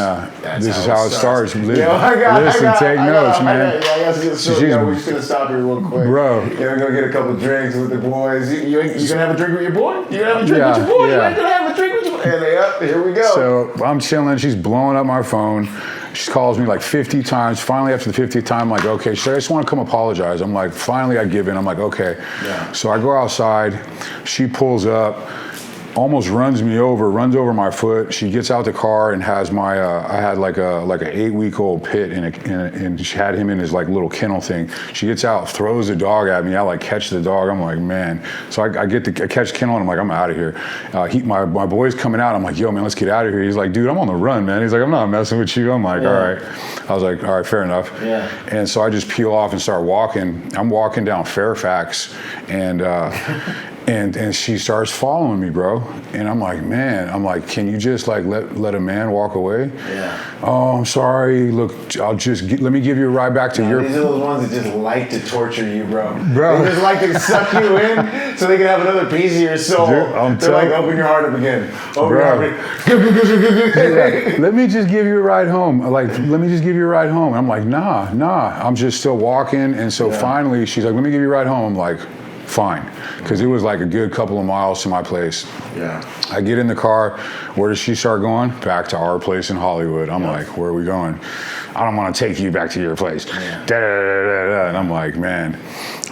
this is how it starts. Listen, take notes, man. I got we're just gonna stop here real quick. Bro. You're gonna get a couple drinks with the boys. You gonna have a drink with your boy? You gonna have a drink with your boy? You ain't gonna have a drink with your boy? And here we go. So I'm chilling. She's blowing up my phone. She calls me like 50 times. Finally, after the 50th time, I'm like, okay. She said, I just want to come apologize. I'm like, finally, I give in. I'm like, okay. Yeah. So I go outside. She pulls up, almost runs over my foot. She gets out the car and has my, I had like an 8-week-old pit and she had him in his like little kennel thing. She gets out, throws the dog at me. I like catch the dog. I'm like, man. So I catch kennel and I'm like, I'm out of here. My boy's coming out. I'm like, yo, man, let's get out of here. He's like, dude, I'm on the run, man. He's like, I'm not messing with you. I'm like, all right. I was like, all right, fair enough. Yeah. And so I just peel off and start walking. I'm walking down Fairfax and she starts following me, bro. And I'm like, man, can you just like let a man walk away? Yeah. Oh, I'm sorry. Look, let me give you a ride back to your. These are those ones that just like to torture you, bro. They just like to suck you in so they can have another piece of your soul. Dude, they're like, open your heart up again. Let me just give you a ride home. I'm like, nah. I'm just still walking. And so finally she's like, let me give you a ride home. I'm like, fine, because it was like a good couple of miles to my place. Yeah. I get in the car. Where does she start going? Back to our place in Hollywood. I'm like, where are we going? I don't want to take you back to your place. Yeah. And I'm like, man.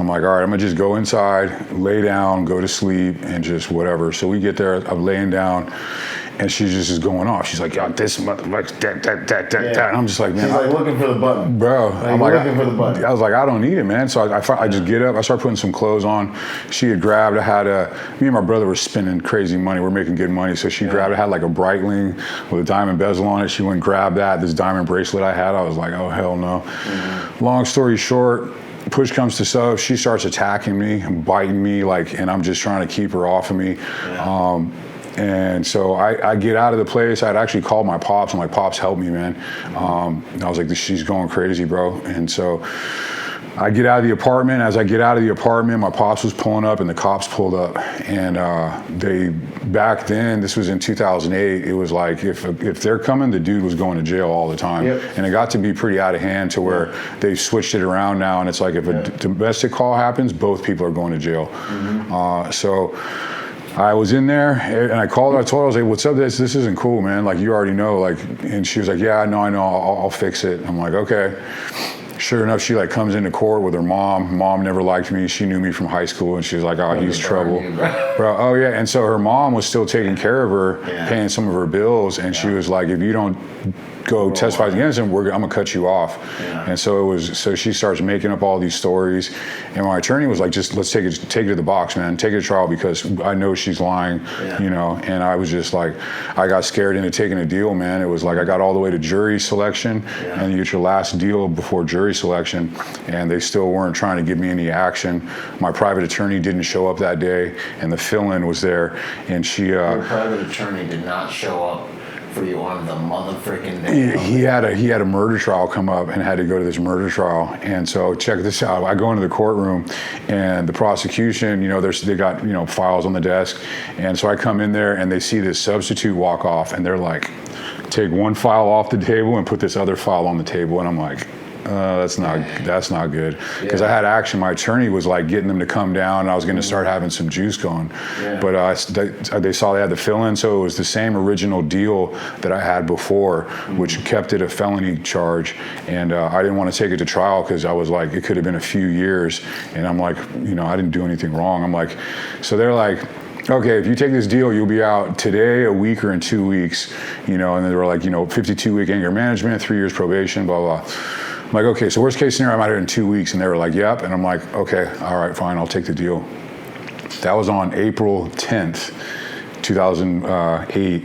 I'm like, all right, I'm gonna just go inside, lay down, go to sleep, and just whatever. So we get there. I'm laying down. And she just is going off. She's like, this mother, like, that. And I'm just like, man. She's like looking for the button. Bro. I'm like, looking for the button. I was like, I don't need it, man. So I just get up. I start putting some clothes on. She had grabbed, me and my brother were spending crazy money. We're making good money. So she grabbed, I had like a Breitling with a diamond bezel on it. She went and grabbed that. This diamond bracelet I had. I was like, oh, hell no. Mm-hmm. Long story short, push comes to shove, she starts attacking me, biting me, and I'm just trying to keep her off of me. Yeah. And so I get out of the place. I'd actually called my pops. I'm like, Pops, help me, man. I was like, she's going crazy, bro. And so I get out of the apartment. As I get out of the apartment, my pops was pulling up and the cops pulled up. And back then, this was in 2008, it was like, if they're coming, the dude was going to jail all the time. Yep. And it got to be pretty out of hand to where they switched it around now. And it's like, if a domestic call happens, both people are going to jail. Mm-hmm. So I was in there and I called her. I told her, I was like, what's up? This isn't cool, man. Like, you already know. And she was like, yeah, I know. I'll fix it. I'm like, okay. Sure enough, she comes into court with her mom. Mom never liked me. She knew me from high school, and she was like, oh, he's trouble. Bro, oh yeah. And so her mom was still taking care of her, paying some of her bills, and she was like, if you don't go testify against him, I'm gonna cut you off. Yeah. And so she starts making up all these stories, and my attorney was like, just let's take it to the box, man, take it to trial, because I know she's lying, and I was just like, I got scared into taking a deal, man. It was like, I got all the way to jury selection, and you get your last deal before jury selection, and they still weren't trying to give me any action. My private attorney didn't show up that day, and the fill-in was there, and your private attorney did not show up for you on the motherfucking day. He had a murder trial come up and had to go to this murder trial. And so check this out. I go into the courtroom and the prosecution, they got, files on the desk. And so I come in there and they see this substitute walk off and they're like, take one file off the table and put this other file on the table. And I'm like, that's not good. Because I had action. My attorney was like getting them to come down, and I was going to start having some juice going. Yeah. But they saw they had the fill-in, so it was the same original deal that I had before, which kept it a felony charge. And I didn't want to take it to trial because I was like, it could have been a few years. And I'm like, I didn't do anything wrong. I'm like, so they're like, okay, if you take this deal, you'll be out today, a week, or in 2 weeks. And then they were like, 52-week anger management, 3 years probation, blah, blah. I'm like, okay, so worst case scenario, I'm out here in 2 weeks. And they were like, yep. And I'm like, okay, all right, fine, I'll take the deal. That was on April 10th, 2008.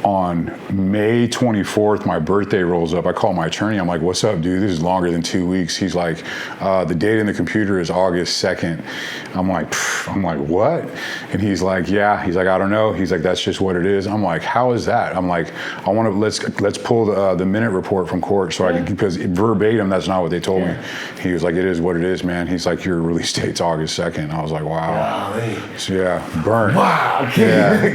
on May 24th, my birthday rolls up. I call my attorney. I'm like, what's up, dude? This is longer than 2 weeks. He's like, the date in the computer is August 2nd. I'm like, what? And he's like, yeah. He's like, I don't know. He's like, that's just what it is. I'm like, how is that? I'm like, I want to, let's pull the minute report from court so I can, because verbatim, that's not what they told me. He was like, it is what it is, man. He's like, your release date's August 2nd. I was like, wow. So yeah, burn. Wow. Yeah.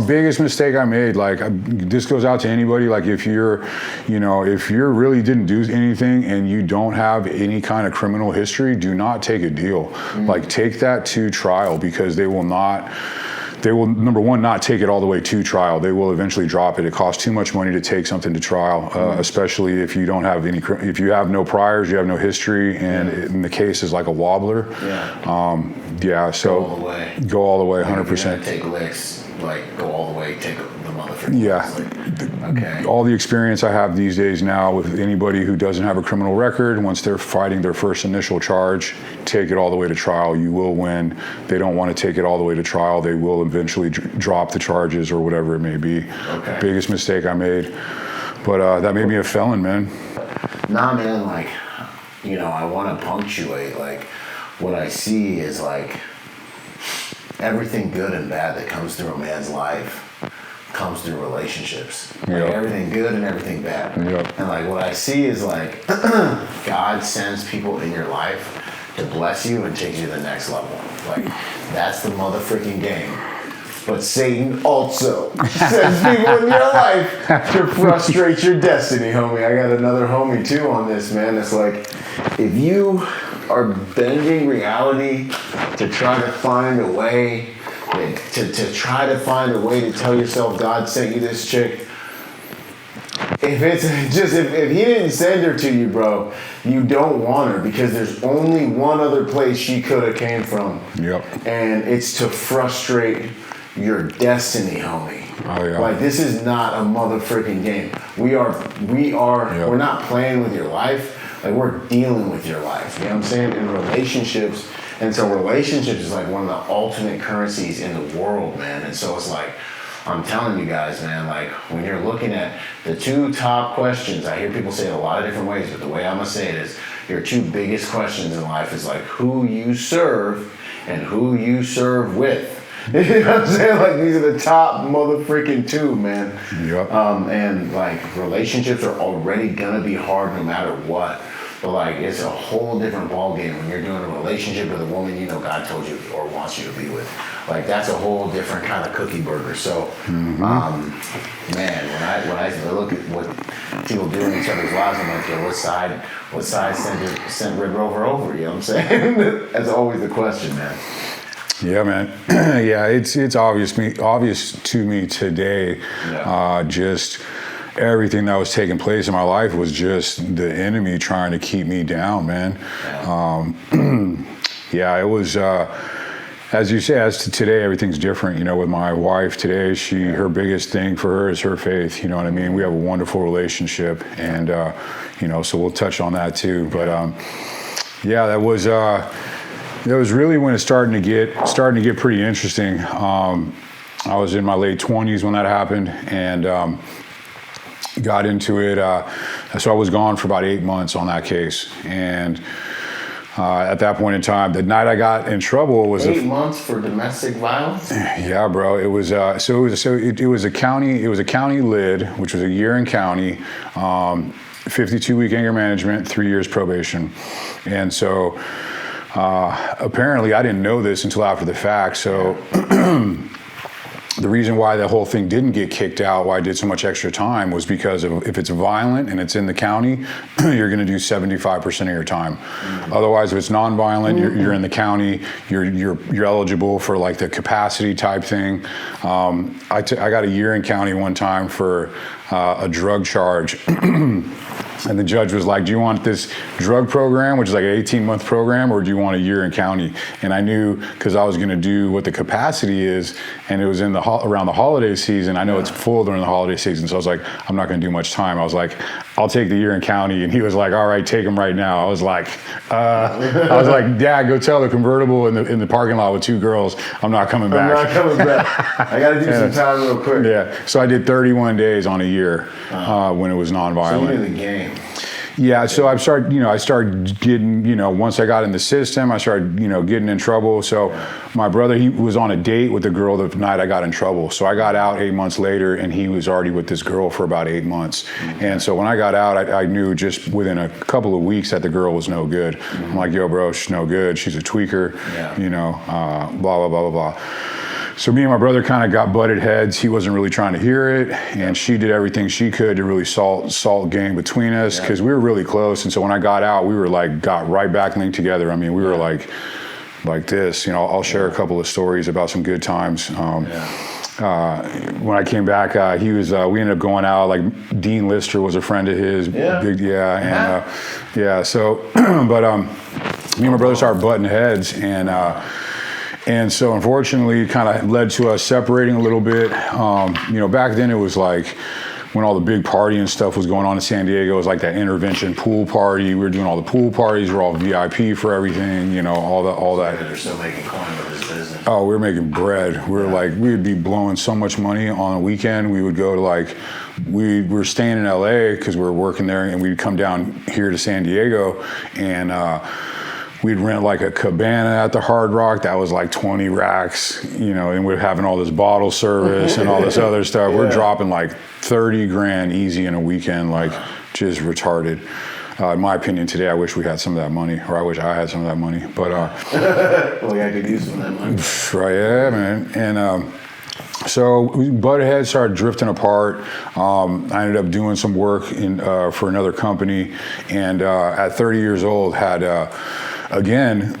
Biggest mistake I made. Like, this goes out to anybody. Like, if you're really didn't do anything and you don't have any kind of criminal history, do not take a deal. Like, take that to trial, because they will, number one, not take it all the way to trial. They will eventually drop it. It costs too much money to take something to trial, especially if you don't have if you have no priors, you have no history, and the case is like a wobbler. So go all the way, 100%. Take licks, like go all the way, take the motherfucker. Okay. All the experience I have these days now with anybody who doesn't have a criminal record, once they're fighting their first initial charge, take it all the way to trial. You will win. They don't want to take it all the way to trial. They will eventually drop the charges or whatever it may be. Okay. Biggest mistake I made. But that made me a felon, man. Nah, man, like, I want to punctuate, like, what I see is, like, everything good and bad that comes through a man's life comes through relationships. Like, everything good and everything bad. And, like, what I see is, like, God sends people in your life to bless you and take you to the next level. Like, that's the motherfucking game. But Satan also sends people in your life to frustrate your destiny, homie. I got another homie, too, on this, man. It's like, if you are bending reality to try to find a way, to try to find a way to tell yourself God sent you this chick, if he didn't send her to you, bro, you don't want her, because there's only one other place she could have came from. And it's to frustrate your destiny, homie. Like, this is not a motherfucking game. We're not playing with your life. Like, we're dealing with your life. You know what I'm saying? In relationships. And so relationships is like one of the ultimate currencies in the world, man. And so it's like, I'm telling you guys, man, like, when you're looking at the two top questions, I hear people say it a lot of different ways, but the way I'm gonna say it is, your two biggest questions in life is like who you serve and who you serve with. You know what I'm saying? Like, these are the top motherfucking two, man. And like, relationships are already gonna be hard no matter what. But like, it's a whole different ballgame when you're doing a relationship with a woman God told you or wants you to be with. Like, that's a whole different kind of cookie burger. So, man, when I look at what people do in each other's lives, I'm like, yo, what side sent Red Rover over? You know what I'm saying? That's always the question, man. Yeah, man. Yeah, it's obvious to me today. Just everything that was taking place in my life was just the enemy trying to keep me down, man. It was. As you say, as to today, everything's different. With my wife today, her biggest thing for her is her faith. You know what I mean? We have a wonderful relationship, and so we'll touch on that too. But that was really when it's starting to get pretty interesting. I was in my late 20s when that happened, and got into it. So I was gone for about 8 months on that case, and at that point in time, the night I got in trouble was 8 months for domestic violence. Yeah, bro. It was it was a county lid, which was a year in county, 52-week anger management, 3 years probation, and so apparently I didn't know this until after the fact. So the reason why the whole thing didn't get kicked out, why I did so much extra time, was because if it's violent and it's in the county, you're going to do 75% of your time. Otherwise, if it's non-violent, you're in the county, you're eligible for like the capacity type thing. I got a year in county one time for a drug charge. And the judge was like, do you want this drug program, which is like an 18-month program, or do you want a year in county? And I knew, because I was going to do what the capacity is, and it was in the around the holiday season. I know it's full during the holiday season, so I was like, I'm not going to do much time. I was like, I'll take the year in county. And he was like, all right, take him right now. I was like, Dad, go tell the convertible in the parking lot with 2 girls, I'm not coming back. I'm not coming back. I got to do some time real quick. Yeah, so I did 31 days on a year when it was nonviolent. So you knew the game. Yeah, so I started getting, once I got in the system, I started, getting in trouble. So my brother, he was on a date with the girl the night I got in trouble. So I got out 8 months later, and he was already with this girl for about 8 months. Mm-hmm. And so when I got out, I knew just within a couple of weeks that the girl was no good. Mm-hmm. I'm like, yo, bro, she's no good. She's a tweaker, blah, blah, blah, blah, blah. So me and my brother kind of got butted heads. He wasn't really trying to hear it, and she did everything she could to really salt gang between us, because we were really close. And so when I got out, we were got right back linked together. I mean, we were like this. I'll share a couple of stories about some good times. When I came back, we ended up going out. Like Dean Lister was a friend of his. So, but me and my brother started butting heads, and so unfortunately, it kind of led to us separating a little bit. Back then it was like when all the big party and stuff was going on in San Diego, it was like that intervention pool party. We were doing all the pool parties. We're all VIP for everything, all that. They're still making coin with this business. Oh, we were making bread. We would be blowing so much money on a weekend. We would go to we were staying in LA because we were working there, and we'd come down here to San Diego, and we'd rent like a cabana at the Hard Rock that was like 20 racks, and we're having all this bottle service and all this other stuff. We're dropping like 30 grand easy in a weekend, just retarded. In my opinion, today, I wish we had some of that money, or I wish I had some of that money. But well, I could use some of that money. Right, yeah, man. And so Butthead started drifting apart. I ended up doing some work for another company, and at 30 years old, had again,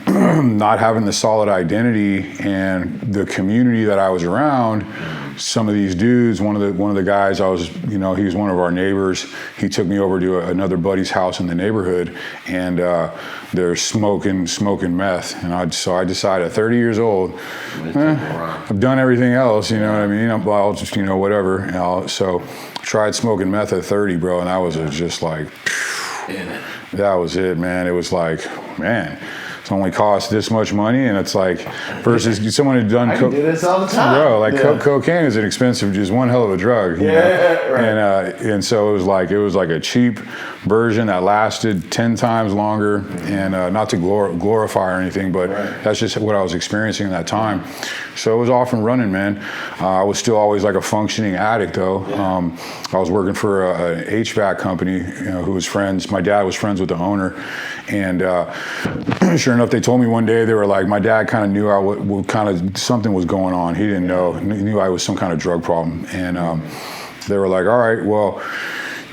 not having the solid identity and the community that I was around. Some of these dudes, one of the guys he was one of our neighbors. He took me over to another buddy's house in the neighborhood, and they're smoking meth. And so I decided at 30 years old, I've done everything else, you know what I mean? I'll just, whatever. So I tried smoking meth at 30, bro, and that was just like, that was it, man. It was like, man, it's only cost this much money, and it's like, versus someone who'd done do this all the time. Bro, cocaine is an expensive, just one hell of a drug. Right. And so it was like a cheap version that lasted 10 times longer, and not to glorify or anything, but that's just what I was experiencing at that time. So it was off and running, man. I was still always like a functioning addict, though. I was working for a HVAC company, who was friends. My dad was friends with the owner, and sure enough, they told me one day, they were like, my dad kind of knew something was going on. He didn't know. He knew I was some kind of drug problem, and they were like, all right, well,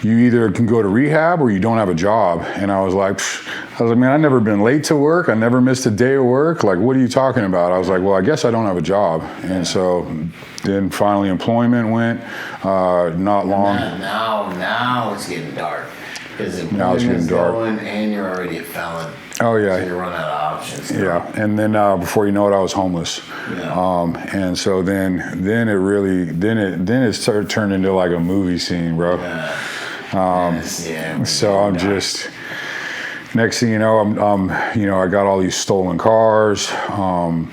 you either can go to rehab or you don't have a job. And I was like, man, I've never been late to work. I never missed a day of work. Like, what are you talking about? I was like, well, I guess I don't have a job. And so then finally employment went, not long. Now it's getting dark. Because employment's going and you're already a felon. Oh yeah. So you run out of options. Yeah, and then before you know it, I was homeless. Yeah. And so then it started turned into like a movie scene, bro. Yeah. So I'm just, next thing you know, I got all these stolen cars. I'm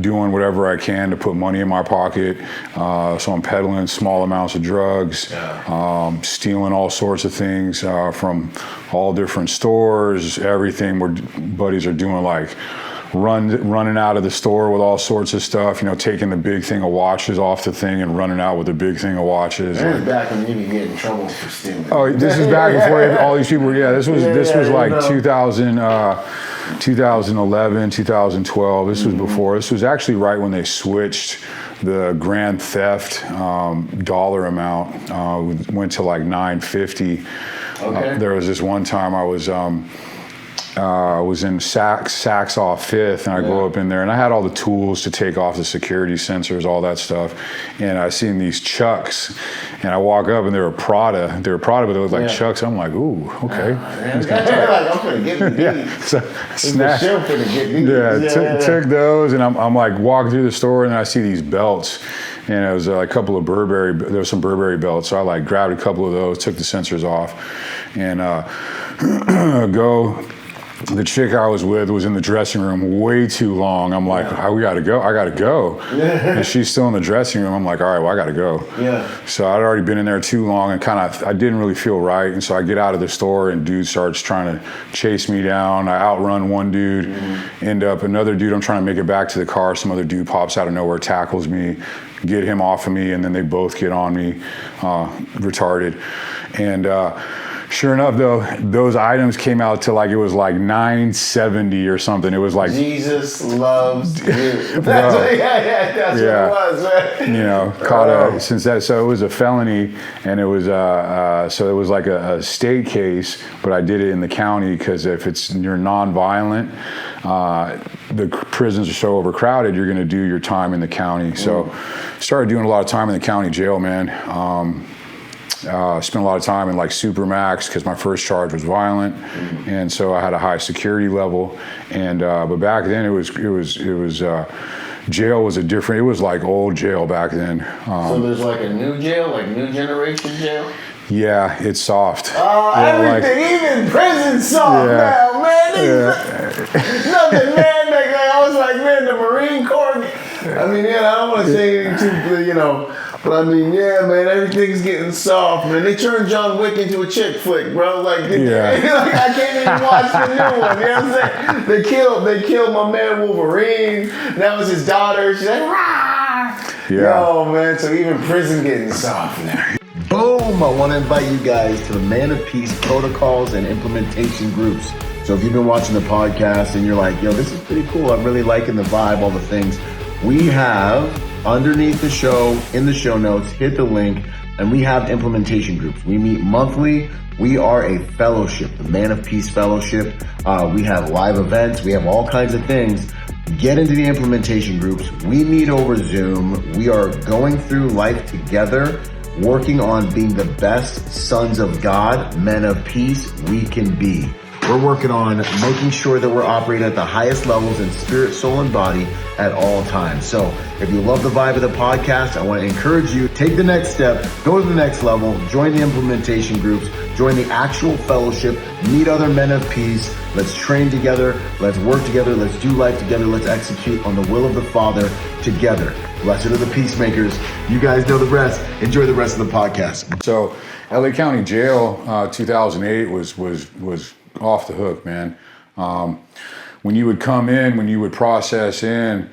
doing whatever I can to put money in my pocket. So I'm peddling small amounts of drugs, stealing all sorts of things from all different stores, everything where buddies are doing, like running out of the store with all sorts of stuff, taking the big thing of watches off the thing and running out with the big thing of watches. This is back when you could get in trouble for stealing. Oh, this is back before all these people were, this was like 2011, 2012. This was before. This was actually right when they switched the grand theft dollar amount. Went to like $950. Okay. There was this one time I was was in Saks off 5th, and I go up in there, and I had all the tools to take off the security sensors, all that stuff. And I seen these Chucks, and I walk up, and they were Prada. They were Prada, but they looked like Chucks. I'm like, ooh, okay. Like, I'm gonna get these. Yeah, so Snatch. Took those, and I'm like walking through the store, and then I see these belts. And it was like a couple of Burberry, there was some Burberry belts. So I like grabbed a couple of those, took the sensors off, and the chick I was with was in the dressing room way too long. I'm like, we gotta go, I gotta go. And she's still in the dressing room. I'm like, all right, well, I gotta go. So I'd already been in there too long, and I didn't really feel right. And so I get out of the store, and dude starts trying to chase me down. I outrun one dude, end up another dude, I'm trying to make it back to the car. Some other dude pops out of nowhere, tackles me, get him off of me, and then they both get on me, retarded. And sure enough, though, those items came out to like, it was like $970 or something. It was like Jesus loves you. That's what it was, man. You know, so it was a felony, and it was so it was like a state case, but I did it in the county because if you're nonviolent, the prisons are so overcrowded, you're going to do your time in the county. So started doing a lot of time in the county jail, man. Spent a lot of time in like Supermax because my first charge was violent, and so I had a high security level. And but back then it was jail was it was like old jail back then. So there's like a new jail, like new generation jail. Yeah, it's soft. Everything, even prison's soft now, man. Nothing, man. I was like, man, the Marine Corps. I mean, I don't want to say anything too, but I mean, man, everything's getting soft, man. They turned John Wick into a chick flick, bro. Like, I can't even watch the new one. You know what I'm saying? They killed my man Wolverine. That was his daughter. She's like, rah! Yo, man. So even prison getting soft now. Boom! I want to invite you guys to the Man of Peace protocols and implementation groups. So if you've been watching the podcast and you're like, yo, this is pretty cool, I'm really liking the vibe, all the things, we have underneath the show, in the show notes, hit the link, and we have implementation groups. We meet monthly. We are a fellowship, the Man of Peace Fellowship. We have live events. We have all kinds of things. Get into the implementation groups. We meet over Zoom. We are going through life together, working on being the best sons of God, men of peace we can be. We're working on making sure that we're operating at the highest levels in spirit, soul, and body at all times. So if you love the vibe of the podcast, I want to encourage you, take the next step, go to the next level, join the implementation groups, join the actual fellowship, meet other men of peace. Let's train together. Let's work together. Let's do life together. Let's execute on the will of the Father together. Blessed are the peacemakers. You guys know the rest. Enjoy the rest of the podcast. So LA County Jail, 2008 was off the hook, man. When you would come in, when you would process in,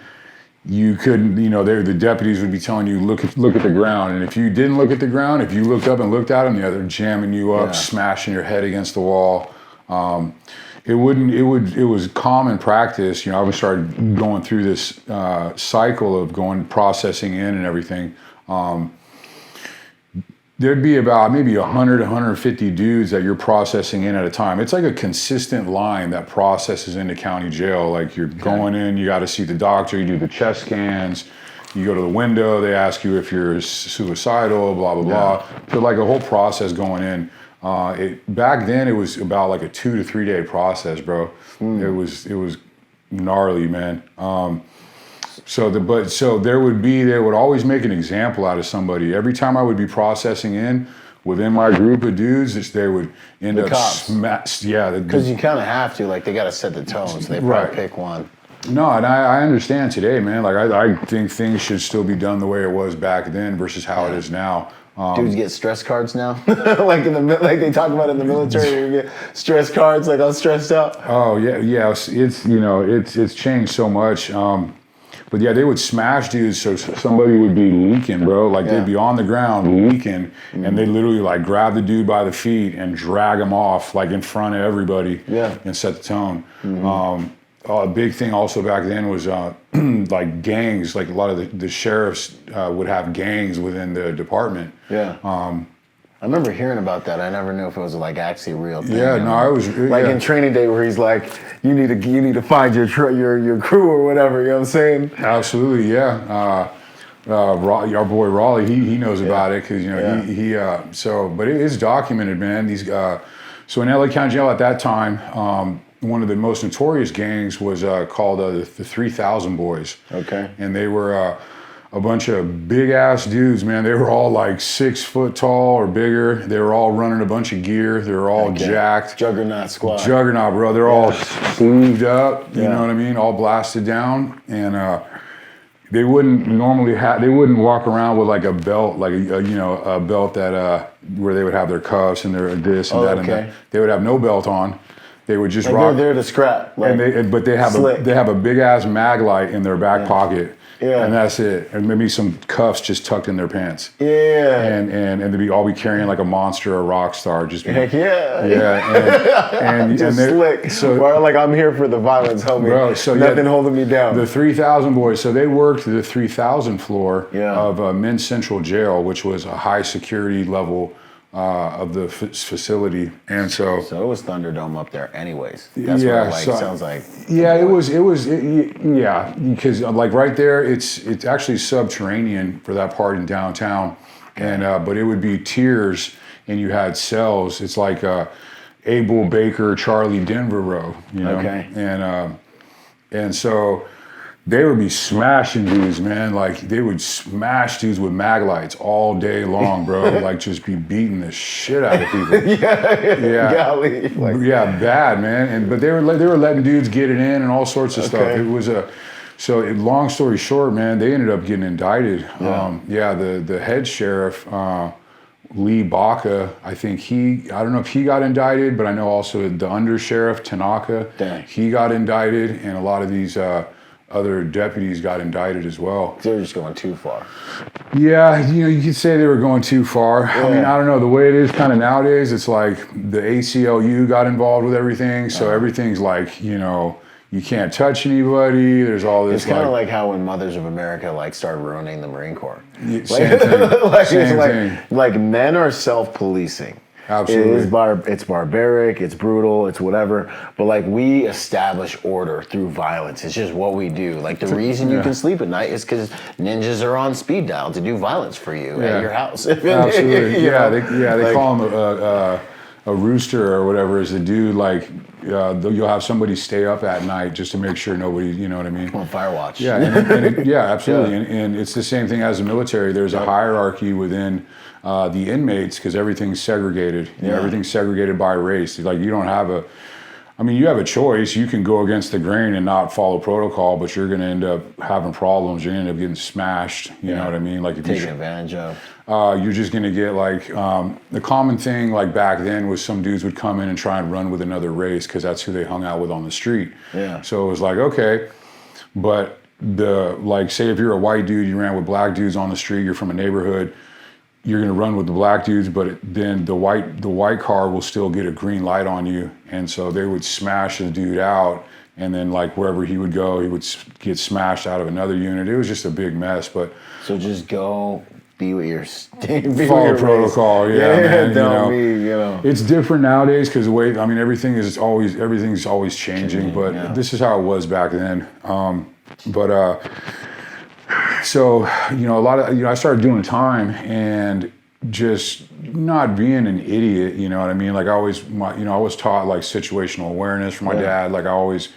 you couldn't, the deputies would be telling you, look at the ground. And if you didn't look at the ground, if you looked up and looked at them, they're jamming you up, smashing your head against the wall. It was common practice. I was started going through this cycle of processing in and everything. There'd be about maybe 100, 150 dudes that you're processing in at a time. It's like a consistent line that processes into county jail. Like you're going in, you got to see the doctor, you do the chest scans, you go to the window, they ask you if you're suicidal, blah, blah, blah. So like a whole process going in. Back then it was about like a 2 to 3 day process, bro. It was gnarly, man. So they would always make an example out of somebody. Every time I would be processing in within my group of dudes, they would end up smashed. Yeah, because you kind of have to. Like they got to set the tone, so they probably pick one. No, and I understand today, man. Like I think things should still be done the way it was back then versus how it is now. Dudes get stress cards now, like they talk about in the military. You get stress cards, like I'm stressed out. Oh yeah. It's changed so much. But yeah, they would smash dudes so somebody would be leaking, bro. Like they'd be on the ground leaking, and they literally like grab the dude by the feet and drag him off like in front of everybody and set the tone. A big thing also back then was like gangs. Like a lot of the sheriffs would have gangs within the department. I remember hearing about that. I never knew if it was like actually a real thing. Yeah, no, I was like in Training Day where he's like, you need to find your crew or whatever. You know what I'm saying? Absolutely, yeah. Our boy Raleigh, he knows about it because but it is documented, man. These so in LA County Jail at that time, one of the most notorious gangs was called the 3000 Boys. Okay, and they were a bunch of big ass dudes, man. They were all like 6 foot tall or bigger. They were all running a bunch of gear. They were all jacked. Juggernaut squad. Juggernaut, bro. They're all sleeved up. You know what I mean? All blasted down, and they wouldn't walk around with like a belt, like a belt that where they would have their cuffs and their this and that and that. They would have no belt on. They would just rock. They're there to scrap. Like, but they have a big ass mag light in their back pocket. Yeah. And that's it. And maybe some cuffs just tucked in their pants. Yeah. And they'd all be carrying like a monster or rock star. Just heck yeah. Yeah. And just slick. So like I'm here for the violence, homie. Bro, so nothing holding me down. The 3000 Boys. So they worked the 3000 floor of Men's Central Jail, which was a high security level of the facility, and so it was Thunderdome up there, anyways. That's what it sounds like. Yeah, it was because like right there, it's actually subterranean for that part in downtown, and but it would be tiers, and you had cells. It's like Abel Baker, Charlie Denver row, you know, and so. They would be smashing dudes, man. Like they would smash dudes with mag lights all day long, bro. Like just be beating the shit out of people. Golly. Bad, man. But they were letting dudes get it in and all sorts of stuff. It was long story short, man. They ended up getting indicted. The head sheriff, Lee Baca, I don't know if he got indicted, but I know also the under sheriff Tanaka, he got indicted, and a lot of these. Other deputies got indicted as well. They were just going too far. Yeah, you could say they were going too far. Yeah. I mean, I don't know. The way it is kind of nowadays, it's like the ACLU got involved with everything. So everything's like, you can't touch anybody. There's all this. It's kind of like how when Mothers of America started ruining the Marine Corps. Same thing. Same thing. Like men are self-policing. Absolutely. It's barbaric, it's brutal, it's whatever. But like we establish order through violence. It's just what we do. Like the reason you can sleep at night is because ninjas are on speed dial to do violence for you at your house. Absolutely. They call him a rooster or whatever is the dude like you'll have somebody stay up at night just to make sure nobody, you know what I mean? On fire watch. Yeah, absolutely. And it's the same thing as the military. There's a hierarchy within the inmates because everything's segregated. Everything's segregated by race. Like you don't have you have a choice. You can go against the grain and not follow protocol, but you're going to end up having problems. You're going to end up getting smashed. You know what I mean? Like if taken advantage of. You're just going to get like the common thing like back then was some dudes would come in and try and run with another race because that's who they hung out with on the street. Yeah. So it was like, okay, but say if you're a white dude, you ran with black dudes on the street, you're from a neighborhood, you're going to run with the black dudes, but then the white car will still get a green light on you. And so they would smash the dude out. And then like wherever he would go, he would get smashed out of another unit. It was just a big mess. But so just go be with your follow protocol. Man. It's different nowadays because the way, everything's always changing. But this is how it was back then. So, a lot of, I started doing time and just not being an idiot, you know what I mean? Like I was taught like situational awareness from my dad. Like I always,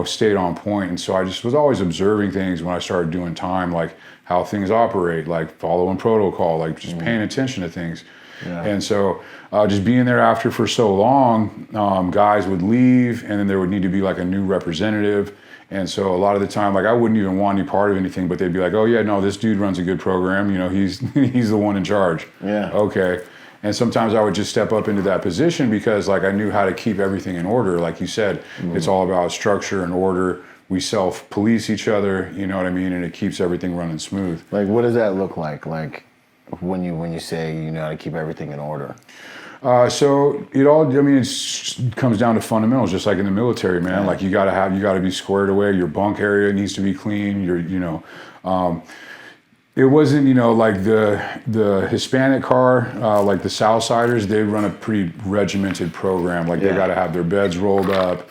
stayed on point. And so I just was always observing things when I started doing time, like how things operate, like following protocol, like just paying attention to things. Yeah. And so just being there after for so long, guys would leave and then there would need to be like a new representative. And so a lot of the time, like I wouldn't even want any part of anything, but they'd be like, "Oh yeah, no, this dude runs a good program. He's the one in charge." Yeah. Okay. And sometimes I would just step up into that position because like I knew how to keep everything in order. Like you said, it's all about structure and order. We self-police each other, you know what I mean, and it keeps everything running smooth. Like, what does that look like? Like when you say you know how to keep everything in order. So it all, it comes down to fundamentals, just like in the military, man. Like you gotta be squared away. Your bunk area needs to be clean. It wasn't, you know, like the Hispanic car, like the Southsiders, they run a pretty regimented program. Like they got to have their beds rolled up,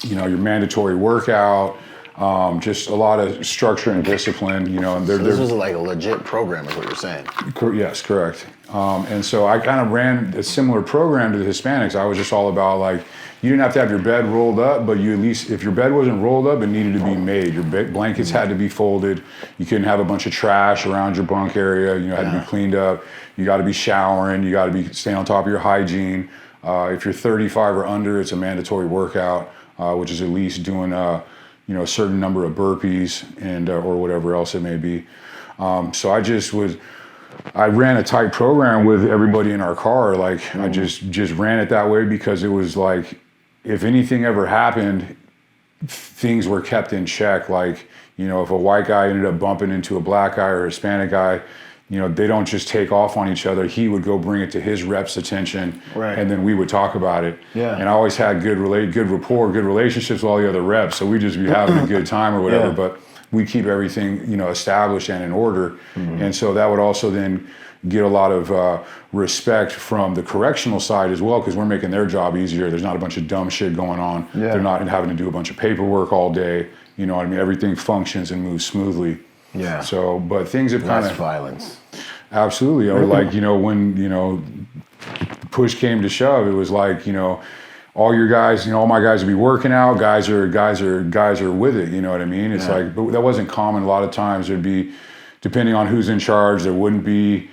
you know, your mandatory workout, just a lot of structure and discipline, you know. And So this was like a legit program, is what you're saying. Yes, correct. And so I kind of ran a similar program to the Hispanics. I was just all about like, you didn't have to have your bed rolled up, but you at least, if your bed wasn't rolled up, it needed to be made. Your blankets had to be folded. You couldn't have a bunch of trash around your bunk area. You know, had to be cleaned up. You got to be showering. You got to be staying on top of your hygiene. If you're 35 or under, it's a mandatory workout, which is at least doing you know, a certain number of burpees and or whatever else it may be. So I ran a tight program with everybody in our car. Like I just ran it that way because it was like, if anything ever happened, things were kept in check. Like, you know, if a white guy ended up bumping into a black guy or a Hispanic guy, you know, they don't just take off on each other. He would go bring it to his rep's attention, and then we would talk about it. Yeah. And I always had good rapport, good relationships with all the other reps. So we'd just be having a good time or whatever. But we keep everything, you know, established and in order. And so that would also then get a lot of respect from the correctional side as well, because we're making their job easier. There's not a bunch of dumb shit going on. They're not having to do a bunch of paperwork all day. You know what I mean? Everything functions and moves smoothly. Yeah. So, but things have kind of violence. Absolutely. Or like, you know, when, you know, push came to shove, it was like, you know, all your guys, you know, all my guys would be working out. Guys are with it. You know what I mean? It's like, but that wasn't common. A lot of times there'd be, depending on who's in charge, there wouldn't be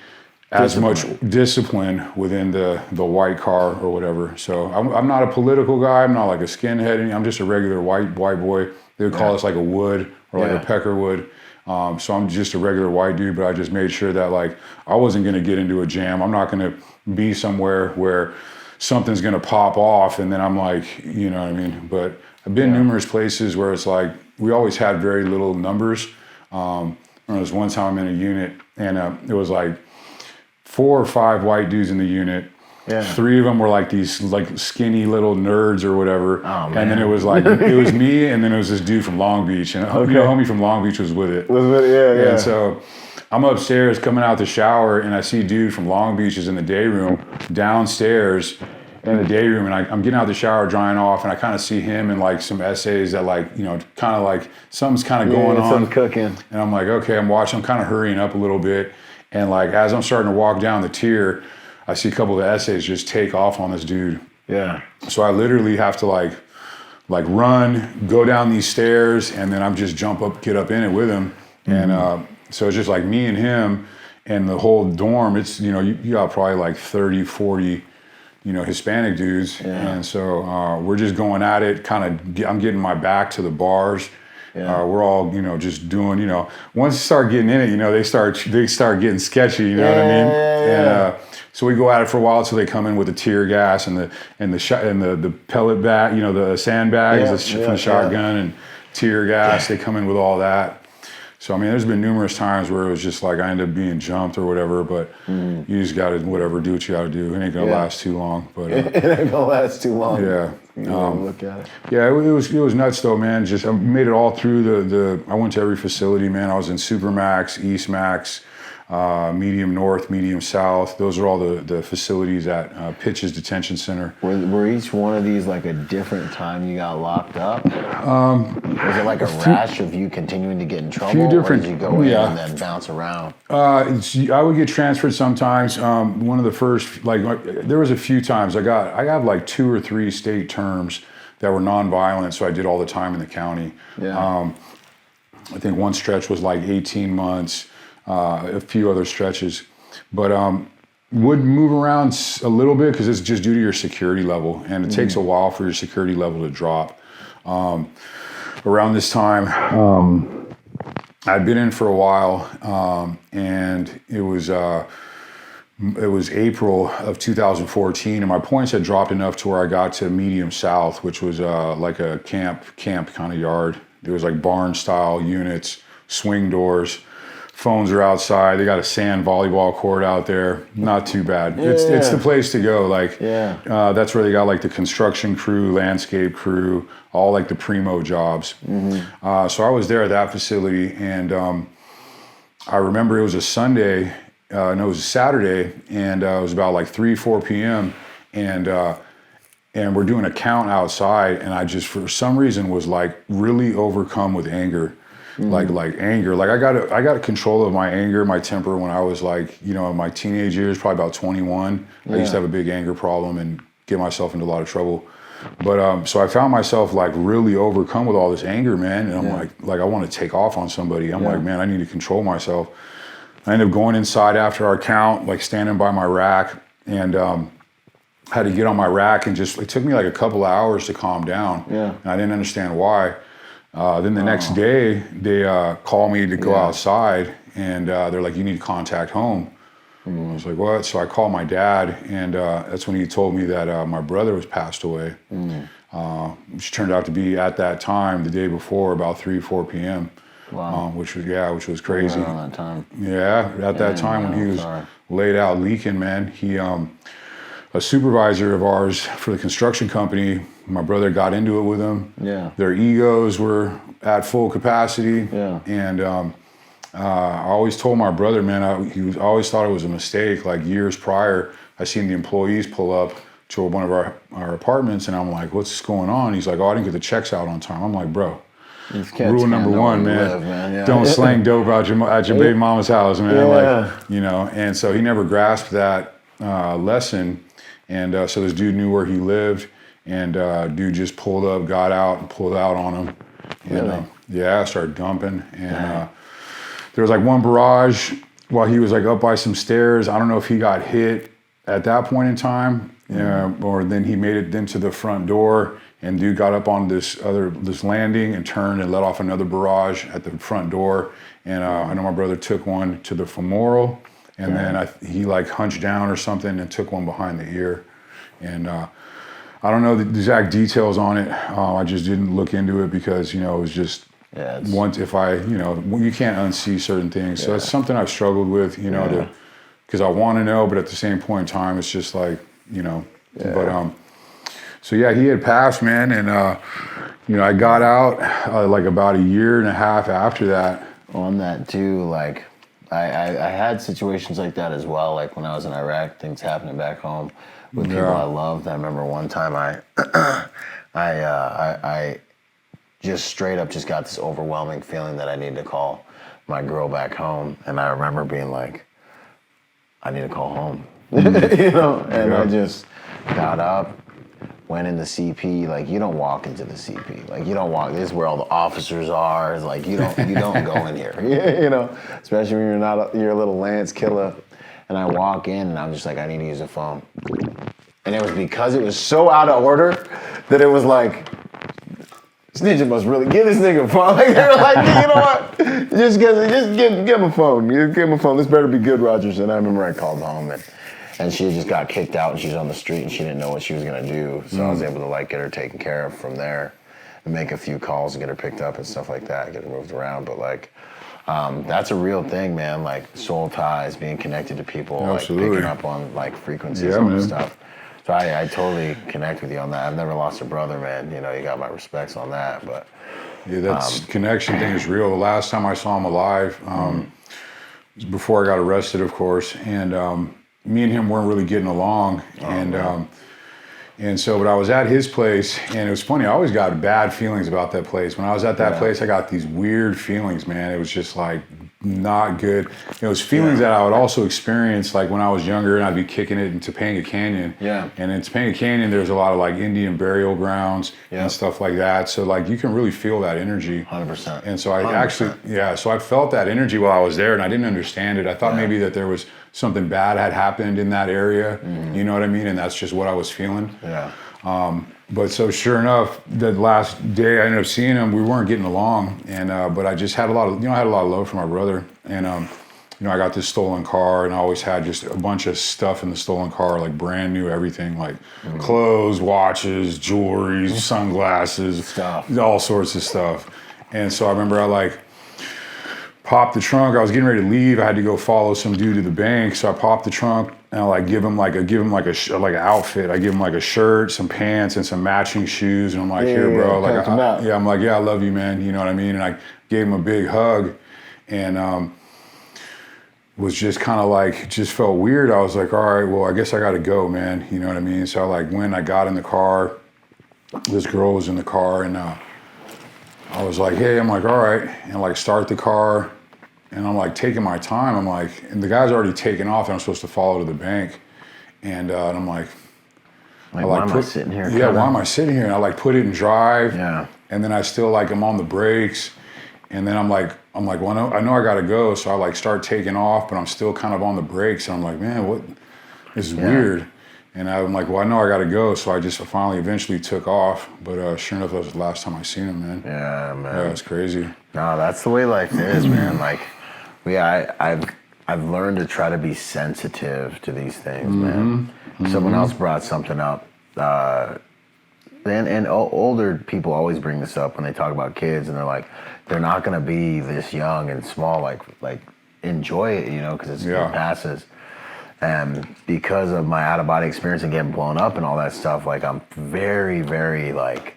as much discipline within the white car or whatever. So I'm not a political guy. I'm not like a skinhead. I'm just a regular white boy. They would call us like a Wood or like a Peckerwood. So I'm just a regular white dude, but I just made sure that like I wasn't going to get into a jam. I'm not going to be somewhere where something's going to pop off and then I'm like, you know what I mean? But I've been numerous places where it's like we always had very little numbers. There was one time in a unit and it was like 4 or 5 white dudes in the unit. Yeah. 3 of them were like these like skinny little nerds or whatever. Oh, man. And then it was like, it was me and then it was this dude from Long Beach. And you know, homie from Long Beach was with it. Yeah. And so I'm upstairs coming out the shower and I see dude from Long Beach is in the day room downstairs in the day room. And I'm getting out the shower, drying off. And I kind of see him in like some essays that like, you know, kind of like something's kind of going on. Something cooking. And I'm like, okay, I'm kind of hurrying up a little bit. And like, as I'm starting to walk down the tier, I see a couple of essays just take off on this dude. Yeah. So I literally have to like run, go down these stairs, and then I'm just get up in it with him. Mm-hmm. And so it's just like me and him and the whole dorm. It's, you know, you got probably like 30, 40, you know, Hispanic dudes. Yeah. And so we're just going at it, I'm getting my back to the bars. Yeah. We're all, you know, just doing, you know, once you start getting in it, you know, they start getting sketchy, you know what I mean? And so we go at it for a while until they come in with the tear gas and the pellet bag, you know, the sandbags from the shotgun and tear gas. They come in with all that. So, I mean, there's been numerous times where it was just like I ended up being jumped or whatever, but you just got to, whatever, do what you got to do. It ain't going to last too long. But it ain't going to last too long. Yeah. Look at it. Yeah, it was nuts though, man. Just I made it all through I went to every facility, man. I was in Supermax, East Max, Medium North, Medium South. Those are all the facilities at Pitch's Detention Center. Were each one of these like a different time you got locked up? Was it like a rash of you continuing to get in trouble? Few different, or did you go in and then bounce around? I would get transferred sometimes. One of the first, like there was a few times I got like 2 or 3 state terms that were nonviolent, so I did all the time in the county. Yeah. I think one stretch was like 18 months. A few other stretches, but would move around a little bit because it's just due to your security level, and it takes a while for your security level to drop. Around this time, I'd been in for a while, and it was April of 2014, and my points had dropped enough to where I got to Medium South, which was like a camp kind of yard. There was like barn style units, swing doors. Phones are outside. They got a sand volleyball court out there. Not too bad. Yeah. It's the place to go. Like, that's where they got like the construction crew, landscape crew, all like the primo jobs. Mm-hmm. So I was there at that facility, and I remember it was a Sunday, no, it was a Saturday, and it was about like 4 p.m. And we're doing a count outside, and I just, for some reason, was like really overcome with anger. Like anger. Like I got control of my anger, my temper when I was like, you know, in my teenage years, probably about 21. I used to have a big anger problem and get myself into a lot of trouble. But so I found myself like really overcome with all this anger, man. And I'm like I want to take off on somebody. I'm like, man, I need to control myself. I ended up going inside after our count, like standing by my rack, and had to get on my rack, and just, it took me like a couple of hours to calm down. And I didn't understand why. Then the next day, they called me to go outside, and they're like, you need to contact home. I was like, what? So I called my dad, and that's when he told me that my brother was passed away, which turned out to be, at that time, the day before, about 4 p.m. Wow. Which was crazy. Around that time. Yeah, at that time when he was laid out leaking, man, he, a supervisor of ours for the construction company, my brother got into it with him. Their egos were at full capacity. And I always told my brother, man, I always thought it was a mistake. Like years prior, I seen the employees pull up to one of our apartments, and I'm like, what's going on? He's like, oh, I didn't get the checks out on time. I'm like, bro, rule number one, man, don't slang dope out at your baby mama's house, man. Like, you know, and so he never grasped that lesson. And so this dude knew where he lived, and dude just pulled up, got out, and pulled out on him. And started dumping. And there was like one barrage while he was like up by some stairs. I don't know if he got hit at that point in time, or then he made it into the front door, and dude got up on this landing and turned and let off another barrage at the front door. And I know my brother took one to the femoral, and then he like hunched down or something and took one behind the ear. And I don't know the exact details on it. I just didn't look into it because, you know, it was just once, if I, you know, you can't unsee certain things. So that's something I've struggled with, you know, because I want to know, but at the same point in time, it's just like, you know, but so yeah, he had passed, man. And, you know, I got out like about 1.5 years after that. On that too, like, I had situations like that as well. Like when I was in Iraq, things happening back home with people I loved. I remember one time I just straight up just got this overwhelming feeling that I needed to call my girl back home. And I remember being like, I need to call home, you know? And I just got up, went in the CP. Like, you don't walk into the CP. Like, you don't walk. This is where all the officers are. It's like, you don't go in here, you know? Especially when you're a little Lance killer. And I walk in, and I'm just like, I need to use a phone. And it was because it was so out of order that it was like, this ninja must really give this nigga a phone. Like, they were like, you know what? Just give him a phone. Give him a phone. This better be good, Rogers. And I remember I called home, and she had just got kicked out, and she was on the street, and she didn't know what she was gonna do. So I was able to like get her taken care of from there, and make a few calls and get her picked up and stuff like that, get her moved around. But like, that's a real thing, man. Like soul ties, being connected to people, like picking up on like frequencies and stuff. So I totally connect with you on that. I've never lost a brother, man. You know, you got my respects on that. But yeah, that connection thing is real. The last time I saw him alive, was before I got arrested, of course, and me and him weren't really getting along. And so, but I was at his place, and it was funny. I always got bad feelings about that place. When I was at that place, I got these weird feelings, man. It was just like not good. It was feelings that I would also experience like when I was younger, and I'd be kicking it in Topanga Canyon. And in Topanga Canyon, there's a lot of like Indian burial grounds and stuff like that. So like you can really feel that energy. 100%. And so I actually, so I felt that energy while I was there, and I didn't understand it. I thought maybe that there was something bad had happened in that area. You know what I mean? And that's just what I was feeling. But so sure enough, the last day I ended up seeing him, we weren't getting along, and but I just had a lot of, I had a lot of love for my brother, and I got this stolen car, and I always had just a bunch of stuff in the stolen car, like brand new everything, like clothes, watches, jewelry, sunglasses, all sorts of stuff. And so I remember I like popped the trunk. I was getting ready to leave. I had to go follow some dude to the bank, so I popped the trunk. And I like give him like an outfit. I give him like a shirt, some pants, and some matching shoes. And I'm like, here, bro. Like, I'm like, I love you, man. You know what I mean? And I gave him a big hug. And was just kind of like, just felt weird. I was like, all right, well, I guess I got to go, man. You know what I mean? So when I got in the car, this girl was in the car, and I was like, hey, I'm like, all right. And like start the car, and I'm like taking my time. I'm like, and the guy's already taken off, and I'm supposed to follow to the bank. And I'm like why am I sitting here? Yeah, why am I sitting here? And I like put it in drive. Yeah. And then I still like, I'm on the brakes. And then I'm like, well, I know I gotta go. So I like start taking off, but I'm still kind of on the brakes. And I'm like, man, this is weird. And I'm like, well, I know I gotta go. So I just finally eventually took off. But sure enough, that was the last time I seen him, man. Yeah, man. Yeah, it's crazy. No, that's the way life is, man. Like, I've learned to try to be sensitive to these things, man. Someone else brought something up. And older people always bring this up when they talk about kids, and they're like, they're not gonna be this young and small, like enjoy it, you know, because it passes. And because of my out of body experience and getting blown up and all that stuff, like I'm very, very like,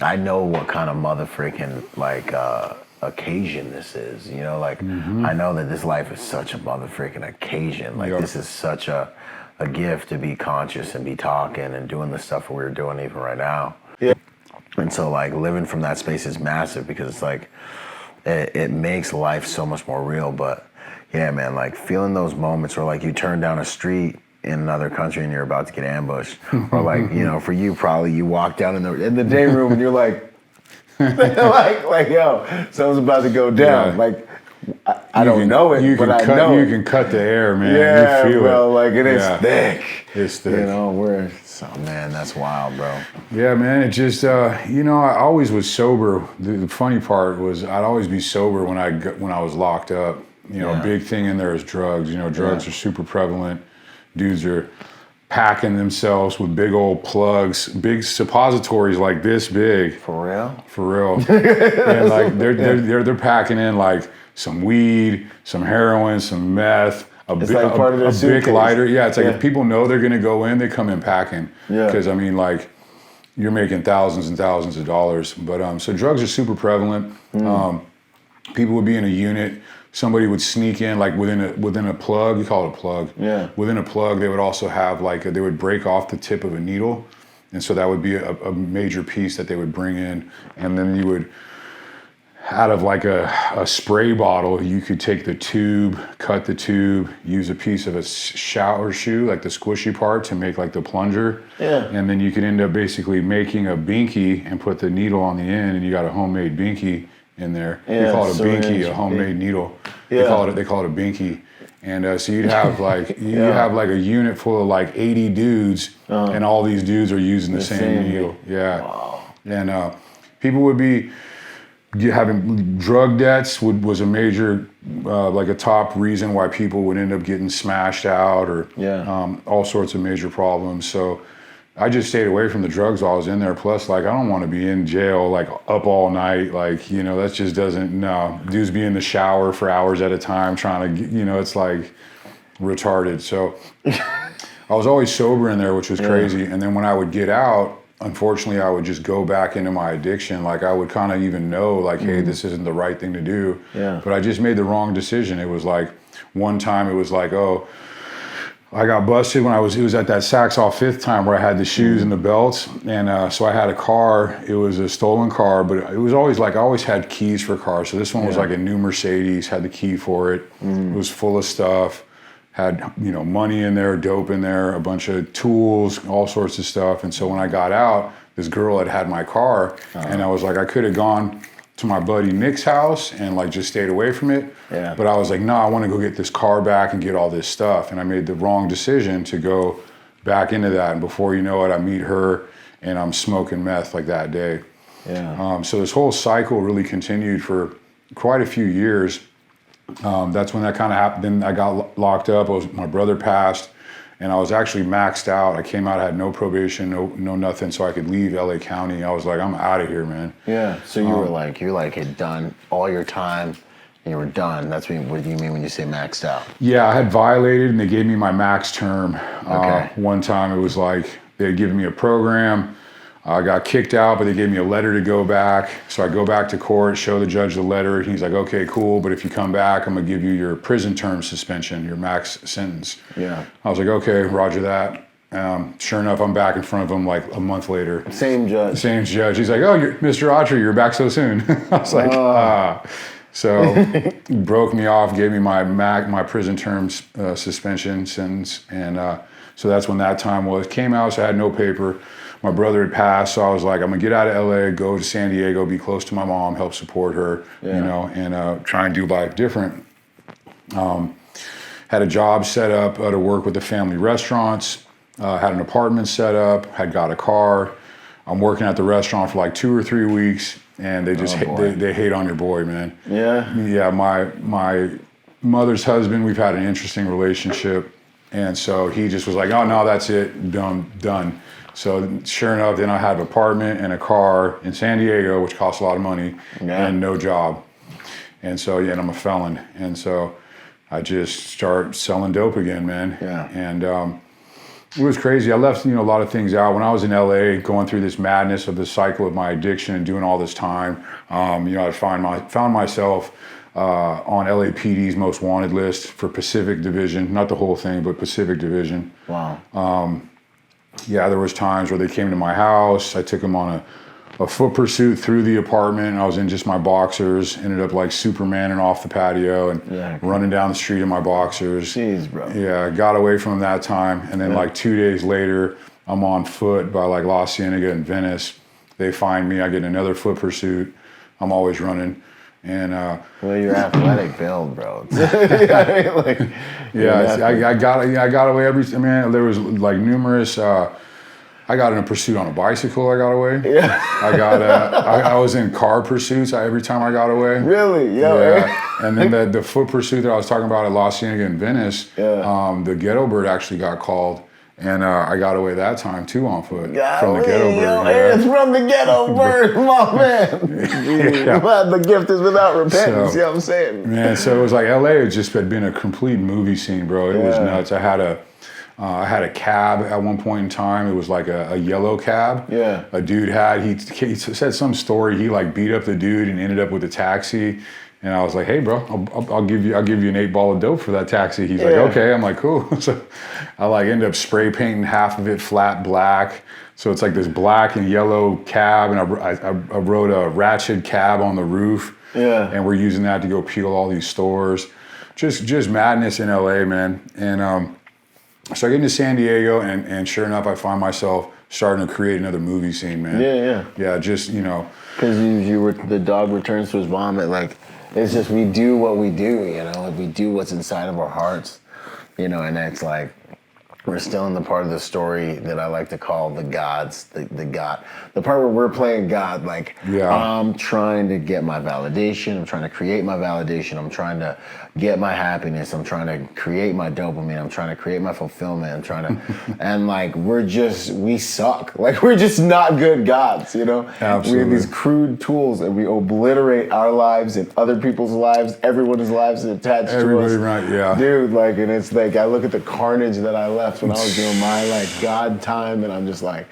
I know what kind of mother freaking like occasion this is, you know, like I know that this life is such a mother freaking occasion. Like this is such a gift to be conscious and be talking and doing the stuff we're doing even right now. Yeah. And so like living from that space is massive because it's like it makes life so much more real. But yeah, man, like feeling those moments where like you turn down a street in another country and you're about to get ambushed, or like, you know, for you probably you walk down in the day room and you're like like yo, something's about to go down. Like I don't know it, but I know you can cut the air, man. Yeah, you feel bro. it. Like it is thick. It's thick. You know, so man, that's wild, bro. Yeah, man. It just, you know, I always was sober. The funny part was I'd always be sober when I was locked up. You know, a big thing in there is drugs. You know, drugs are super prevalent. Dudes are packing themselves with big old plugs, big suppositories like this big. For real? For real. And like they're packing in like some weed, some heroin, some meth, a big lighter. Yeah, it's like if people know they're gonna go in, they come in packing. Yeah. Because I mean, like you're making thousands and thousands of dollars. But so drugs are super prevalent. People would be in a unit. Somebody would sneak in like within a plug. You call it a plug. Yeah. Within a plug, they would also have like they would break off the tip of a needle, and so that would be a major piece that they would bring in, and then you would. Out of like a spray bottle, you could take the tube, cut the tube, use a piece of a shower shoe, like the squishy part, to make like the plunger. Yeah. And then you could end up basically making a binky and put the needle on the end, and you got a homemade binky in there. Yeah, they call it a binky, a homemade needle. Yeah. They call it a binky. And so you'd have like have like a unit full of like 80 dudes, and all these dudes are using the same needle. Yeah. Wow. And people would be. Having drug debts was a major, like a top reason why people would end up getting smashed out or all sorts of major problems. So I just stayed away from the drugs while I was in there. Plus, like, I don't want to be in jail, like up all night. Like, you know, that just doesn't, no. Dudes be in the shower for hours at a time trying to, you know, it's like retarded. So I was always sober in there, which was crazy. And then when I would get out, unfortunately, I would just go back into my addiction. Like I would kind of even know like, hey, this isn't the right thing to do. Yeah. But I just made the wrong decision. It was like, one time it was like, oh, I got busted when it was at that Saxoff Fifth time where I had the shoes and the belts. And so I had a car. It was a stolen car, but it was always like, I always had keys for cars. So this one was like a new Mercedes, had the key for it. It was full of stuff. Had, you know, money in there, dope in there, a bunch of tools, all sorts of stuff. And so when I got out, this girl had my car, and I was like, I could have gone to my buddy Nick's house and like just stayed away from it. Yeah. But I was like, no, I want to go get this car back and get all this stuff. And I made the wrong decision to go back into that. And before you know it, I meet her and I'm smoking meth like that day. Yeah. So this whole cycle really continued for quite a few years. That's when that kind of happened. Then I got locked up. My brother passed, and I was actually maxed out. I came out, I had no probation, no nothing, so I could leave LA County. I was like, I'm out of here, man. Yeah. So you had done all your time, and you were done. That's what do you mean when you say maxed out? Yeah, I had violated, and they gave me my max term. Okay. One time it was like they had given me a program. I got kicked out, but they gave me a letter to go back. So I go back to court, show the judge the letter. He's like, okay, cool. But if you come back, I'm going to give you your prison term suspension, your max sentence. Yeah. I was like, okay, roger that. Sure enough, I'm back in front of him like a month later. Same judge. Same judge. He's like, oh, Mr. Autry, you're back so soon. I was like, So he broke me off, gave me my prison term suspension sentence. And so that's when that time was. Came out, so I had no paper. My brother had passed, so I was like, I'm gonna get out of LA, go to San Diego, be close to my mom, help support her, you know, and try and do life different. Had a job set up to work with the family restaurants, had an apartment set up, had got a car. I'm working at the restaurant for like 2 or 3 weeks, and they just they hate on your boy, man. Yeah? Yeah, my mother's husband, we've had an interesting relationship, and so he just was like, oh no, that's it, done. So sure enough, then I had an apartment and a car in San Diego, which costs a lot of money, and no job. And so, and I'm a felon. And so I just start selling dope again, man. Yeah. And it was crazy. I left, a lot of things out. When I was in LA, going through this madness of the cycle of my addiction and doing all this time, I found myself on LAPD's most wanted list for Pacific Division. Not the whole thing, but Pacific Division. Wow. Yeah, there was times where they came to my house. I took them on a foot pursuit through the apartment. And I was in just my boxers. Ended up like Superman and off the patio and running down the street in my boxers. Jeez, bro. Yeah, got away from them that time. And then like 2 days later, I'm on foot by like La Cienega in Venice. They find me. I get another foot pursuit. I'm always running. And well, you're athletic build, bro. I got away there was like numerous. I got in a pursuit on a bicycle. I got away. Yeah. I was in car pursuits every time I got away. Really? Yeah. And then the foot pursuit that I was talking about at La Cienega in Venice, the ghetto bird actually got called. And I got away that time too on foot from the ghetto bird. It's from the ghetto bird, my man. The gift is without repentance. You know what I'm saying? Man, so it was like LA had just been a complete movie scene, bro. It was nuts. I had a cab at one point in time. It was like a yellow cab. Yeah. A dude he said some story. He like beat up the dude and ended up with a taxi. And I was like, hey, bro, I'll give you an 8 ball of dope for that taxi. He's like, okay. I'm like, cool. So I like ended up spray painting half of it flat black. So it's like this black and yellow cab. And I wrote a ratchet cab on the roof. Yeah. And we're using that to go peel all these stores. Just madness in LA, man. And so I get into San Diego, and sure enough, I find myself starting to create another movie scene, man. Yeah, just, because you were the dog returns to his vomit. Like, it's just we do what we do, like we do what's inside of our hearts, and it's like we're still in the part of the story that I like to call the gods, the God, the part where we're playing God. Like, I'm trying to get my validation. I'm trying to create my validation. I'm trying to get my happiness. I'm trying to create my dopamine. I'm trying to create my fulfillment. I'm trying to, and like we suck. Like, we're just not good gods, Absolutely. We have these crude tools and we obliterate our lives and other people's lives. Everyone's lives is attached to us. Right, yeah. Dude, like, and it's like, I look at the carnage that I left when I was doing my like God time, and I'm just like,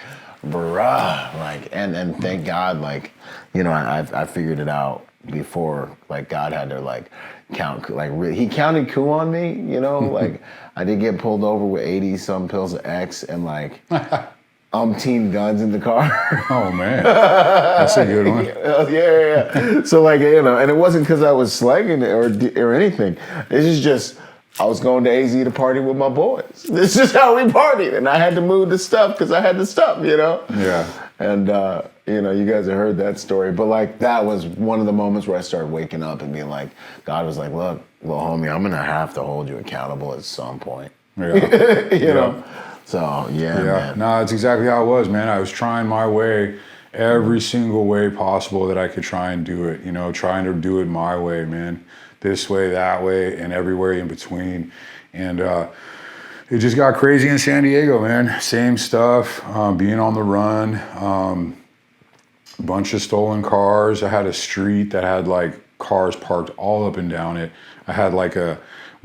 bruh, like, and thank God, like, I figured it out before, like, God had to like count, like, he counted coup on me, like, I did get pulled over with 80 some pills of X and like umpteen guns in the car. Oh man, that's a good one. Yeah. So like, and it wasn't because I was slanging it or anything. It's just I was going to AZ to party with my boys. This is how we partied, and I had to move the stuff because I had the stuff, Yeah. And you guys have heard that story, but like that was one of the moments where I started waking up and being like, God was like, look, little homie, I'm gonna have to hold you accountable at some point. Yeah. you know. So man. No, it's exactly how it was, man. I was trying my way, every single way possible that I could try and do it. Trying to do it my way, man. This way, that way, and everywhere in between. And it just got crazy in San Diego, man. Same stuff, being on the run, bunch of stolen cars. I had a street that had like cars parked all up and down it. I had like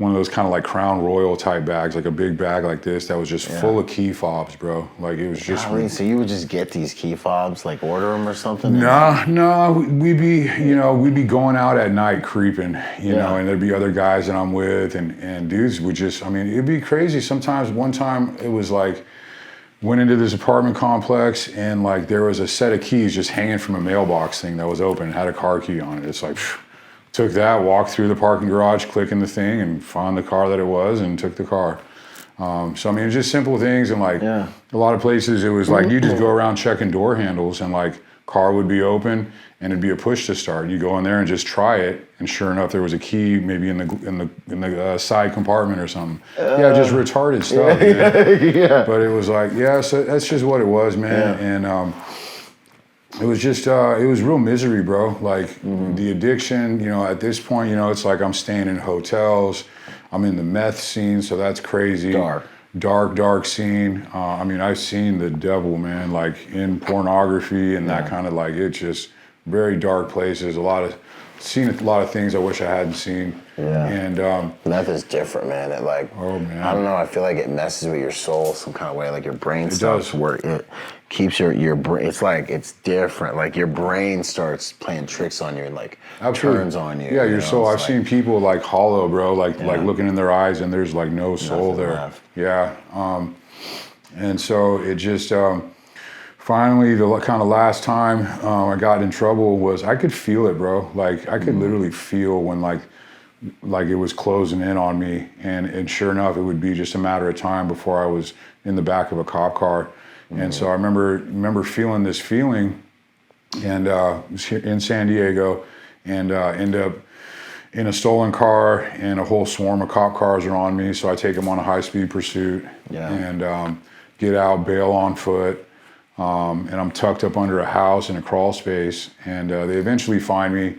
one of those kind of like Crown Royal type bags, like a big bag like this that was just full of key fobs, bro. Like it was just. So you would just get these key fobs, like order them or something? No, we'd be going out at night creeping, you know, and there'd be other guys that I'm with, and dudes would just, I mean, it'd be crazy. Sometimes, one time it was like, went into this apartment complex and like there was a set of keys just hanging from a mailbox thing that was open and had a car key on it. It's like, took that, walked through the parking garage, clicking the thing, and found the car that it was, and took the car. So I mean, it's just simple things, and like a lot of places, it was like you just go around checking door handles, and like car would be open, and it'd be a push to start. You go in there and just try it, and sure enough, there was a key maybe in the side compartment or something. Just retarded stuff. Man. But it was like, so that's just what it was, man, and. It was just, it was real misery, bro. Like the addiction, you know, at this point, you know, it's like I'm staying in hotels. I'm in the meth scene, so that's crazy. Dark scene. I mean, I've seen the devil, man, like in pornography and that kind of like, it's just very dark places. Seen a lot of things I wish I hadn't seen. And meth is different, man. It like, oh man, I don't know. I feel like it messes with your soul some kind of way. Like your brain starts work. It keeps your brain. It's like it's different. Like your brain starts playing tricks on you and like turns on you. Yeah, your soul. I've seen people like hollow, bro. Like looking in their eyes and there's like no soul there. Left. Yeah. And so it just. Finally, the kind of last time I got in trouble was I could feel it, bro. Like I could literally feel when like it was closing in on me, and sure enough, it would be just a matter of time before I was in the back of a cop car. And so I remember feeling this feeling, and was here in San Diego, and end up in a stolen car, and a whole swarm of cop cars are on me. So I take them on a high-speed pursuit, and get out, bail on foot. And I'm tucked up under a house in a crawl space, and they eventually find me,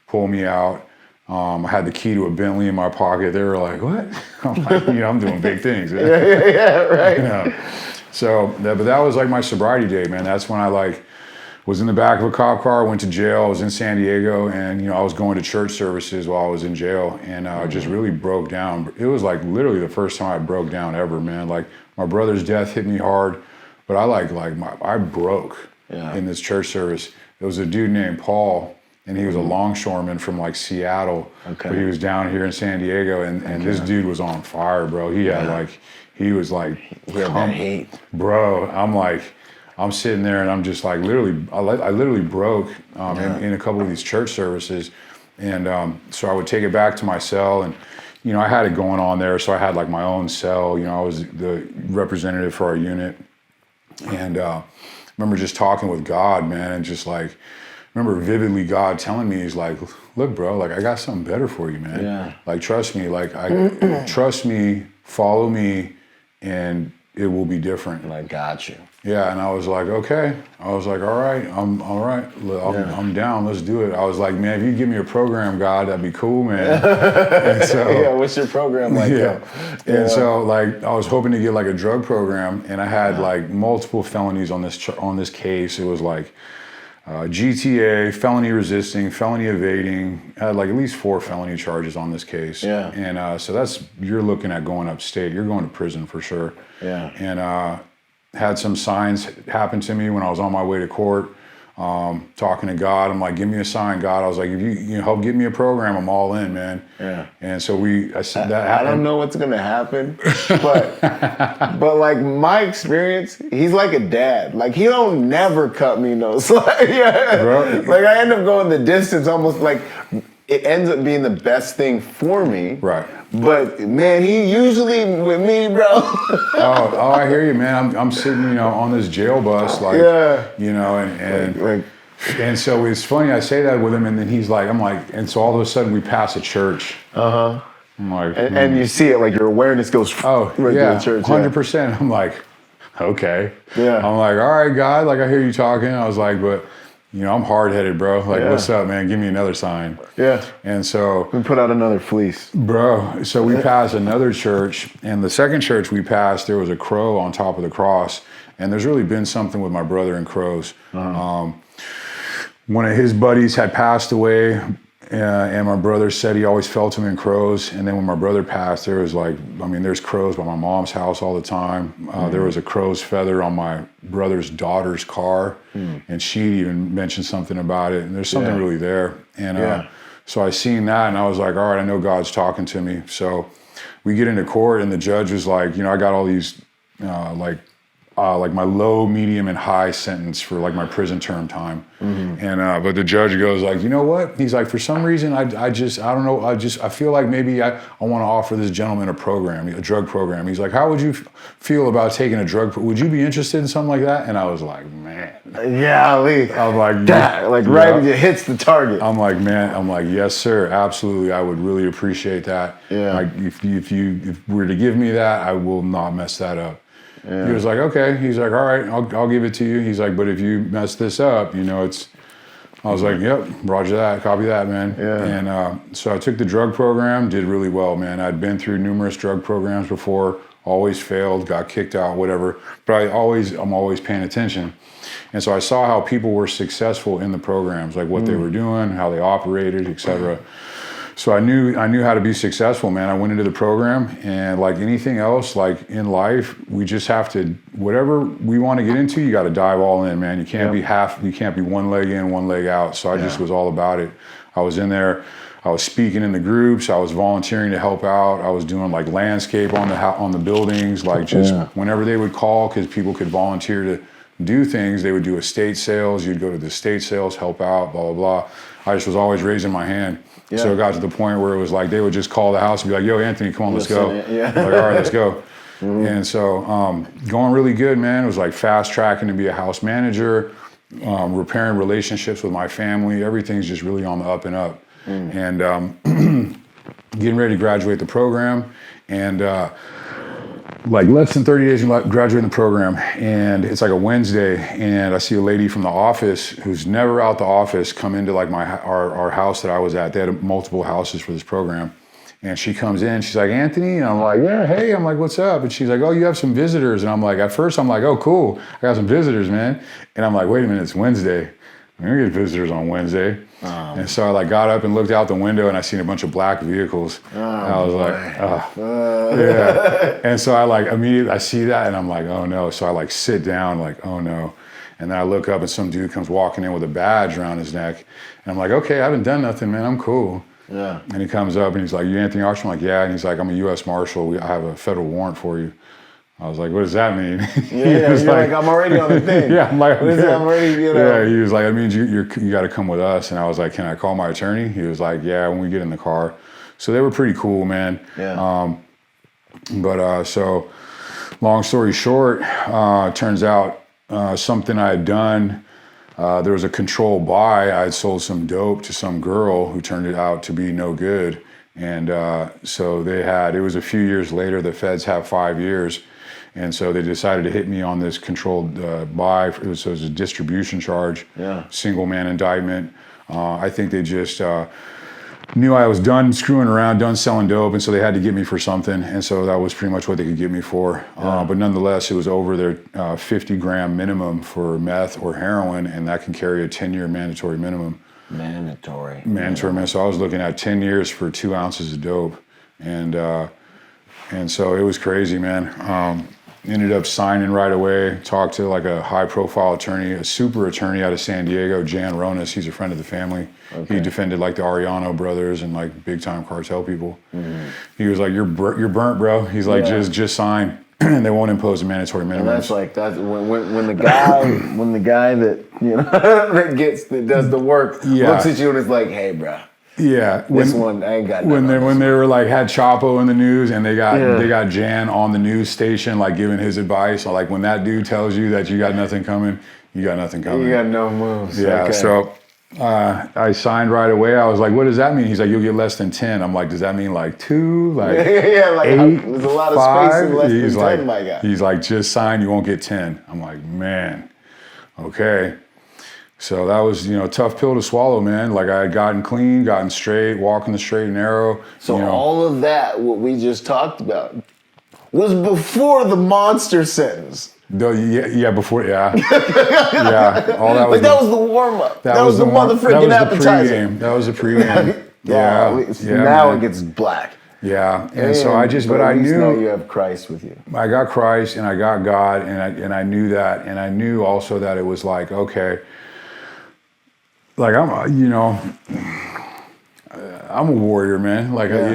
pull me out. I had the key to a Bentley in my pocket. They were like, "What?" I'm like, I'm doing big things. Right. So, but that was like my sobriety day, man. That's when I like was in the back of a cop car, went to jail. I was in San Diego, and I was going to church services while I was in jail, and I just really broke down. It was like literally the first time I broke down ever, man. Like my brother's death hit me hard. But I broke in this church service. There was a dude named Paul, and he was a longshoreman from like Seattle, but he was down here in San Diego, and this dude was on fire, bro. He had he was like, hate, bro. I'm sitting there, and I'm just like I literally broke in a couple of these church services, and so I would take it back to my cell, and I had it going on there, so I had like my own cell. I was the representative for our unit. And I remember just talking with God, man, and just like, remember vividly God telling me, he's like, look, bro, like I got something better for you, man. Yeah. Like, trust me, trust me, follow me, and it will be different. And I got you. Yeah, and I was like, okay. I was like, all right, I'm all right. I'm down. Let's do it. I was like, man, if you give me a program, God, that'd be cool, man. And so, what's your program like? And so, like, I was hoping to get like a drug program, and I had like multiple felonies on this case. It was like GTA, felony resisting, felony evading. I had like at least 4 felony charges on this case. Yeah. And so you're looking at going upstate. You're going to prison for sure. Yeah. And had some signs happen to me when I was on my way to court, talking to God. I'm like, give me a sign, God. I was like, if you help get me a program, I'm all in, man. Yeah. And so I said that happened. I don't know what's gonna happen, but like my experience, he's like a dad. Like he don't never cut me no slack. Like I end up going the distance, almost like it ends up being the best thing for me. Right. But man, he usually with me, bro. oh, I hear you, man. I'm sitting, on this jail bus, like, and so it's funny. I say that with him, and then and so all of a sudden we pass a church. I'm like, and you see it, like your awareness goes. Oh, right yeah, to the church. 100%. I'm like, okay. Yeah. I'm like, all right, God. Like I hear you talking. I was like, but. I'm hard-headed, bro. Like, what's up, man? Give me another sign. Yeah. And so... we put out another fleece. Bro, so we passed another church, and the second church we passed, there was a crow on top of the cross, and there's really been something with my brother and crows. One of his buddies had passed away, And my brother said he always felt him in crows. And then when my brother passed, there was like, I mean, there's crows by my mom's house all the time. There was a crow's feather on my brother's daughter's car. And she even mentioned something about it. And there's something really there. And so I seen that and I was like, all right, I know God's talking to me. So we get into court and the judge was like, you know, I got all these like my low, medium, and high sentence for like my prison term time. And but the judge goes like, you know what? He's like, for some reason, I don't know. I feel like maybe I want to offer this gentleman a drug program. He's like, how would you feel about taking a drug? Would you be interested in something like that? And I was like, man. Yeah, I'm like, that, like right when it hits the target. I'm like, man. I'm like, yes, sir, absolutely. I would really appreciate that. Yeah. Like, if you were to give me that, I will not mess that up. Yeah. He was like, okay. He's like, all right, I'll give it to you. He's like, but if you mess this up, you know, I was like, yep, roger that, copy that, man. Yeah. And so I took the drug program, did really well, man. I'd been through numerous drug programs before, always failed, got kicked out, whatever. But I'm always paying attention. And so I saw how people were successful in the programs, like what they were doing, how they operated, et cetera. So I knew how to be successful, man. I went into the program, and like anything else, like in life, we just have to, whatever we want to get into, you got to dive all in, man. You can't be you can't be one leg in, one leg out. So I just was all about it. I was in there, I was speaking in the groups, I was volunteering to help out. I was doing like landscape on the buildings, like just whenever they would call, because people could volunteer to do things, they would do estate sales. You'd go to the estate sales, help out, blah, blah, blah. I just was always raising my hand. Yeah. So it got to the point where it was like they would just call the house and be like, yo, Anthony, come on, let's go. Like, all right, let's go. And so going really good, man. It was like fast tracking to be a house manager, repairing relationships with my family. Everything's just really on the up and up. And getting ready to graduate the program. And like less than 30 days from graduating the program, and it's like a Wednesday, and I see a lady from the office who's never out the office come into like our house that I was at. They had multiple houses for this program, and she comes in. She's like, Anthony, and I'm like, yeah, hey. I'm like, what's up? And she's like, oh, you have some visitors. And I'm like, at first I'm like, oh, cool, I got some visitors, man. And I'm like, wait a minute, it's Wednesday. I'm gonna get visitors on Wednesday. And so I like got up and looked out the window and I seen a bunch of black vehicles. And I was like, yeah. And so I like immediately, I see that and I'm like, oh no. So I like sit down like, oh no. And then I look up and some dude comes walking in with a badge around his neck. And I'm like, okay, I haven't done nothing, man, I'm cool. Yeah. And he comes up and he's like, you Anthony Autry? I'm like, yeah. And he's like, I'm a U.S. Marshal. I have a federal warrant for you. I was like, what does that mean? Yeah, you're like, I'm already on the thing. Yeah, I'm like, I'm already, you know. Yeah, he was like, that means you got to come with us. And I was like, can I call my attorney? He was like, yeah, when we get in the car. So they were pretty cool, man. Yeah. So long story short, turns out something I had done, there was a controlled buy. I had sold some dope to some girl who turned it out to be no good. And so it was a few years later, the feds have 5 years. And so they decided to hit me on this controlled buy. It was a distribution charge, single man indictment. I think they just knew I was done screwing around, done selling dope, and so they had to get me for something. And so that was pretty much what they could get me for. But nonetheless, it was over their 50 gram minimum for meth or heroin, and that can carry a 10-year mandatory minimum. Mandatory. So I was looking at 10 years for 2 ounces of dope. And so it was crazy, man. Ended up signing right away, talked to like a high profile attorney, a super attorney out of San Diego, Jan Ronas. He's a friend of the family. Okay. He defended like the Arellano brothers and like big time cartel people. He was like, you're burnt, bro. He's like, just sign. And they won't impose a mandatory minimum. And that's when the guy that, you know, that does the work looks at you and is like, hey, bro. Yeah, this one I ain't got. When they were like had Chapo in the news and they got Jan on the news station like giving his advice. Like when that dude tells you that you got nothing coming, you got nothing coming. You got no moves. Yeah. Okay. So I signed right away. I was like, what does that mean? He's like, you'll get less than 10. I'm like, does that mean like 2? Like like 8, there's a lot of 5? Space in less than 10, my guy. He's like, just sign, you won't get 10. I'm like, man, okay. So that was, a tough pill to swallow, man. Like I had gotten clean, gotten straight, walking the straight and narrow. So all of that, what we just talked about, was before the monster sentence. Before, yeah, all that was. Like that was the warm up. That was the motherfucking appetizer. That was the pregame. Now man. it gets black. Yeah, and so but I knew now you have Christ with you. I got Christ and I got God, and I knew that, and I knew also that it was like, okay, like I'm a warrior, man. Like I'll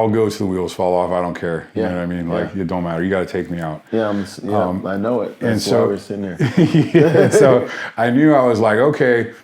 go till the wheels fall off. I don't care. You know what I mean? Like it don't matter. You got to take me out. Yeah, I know it. That's and so why we're sitting there. So I knew I was like, okay.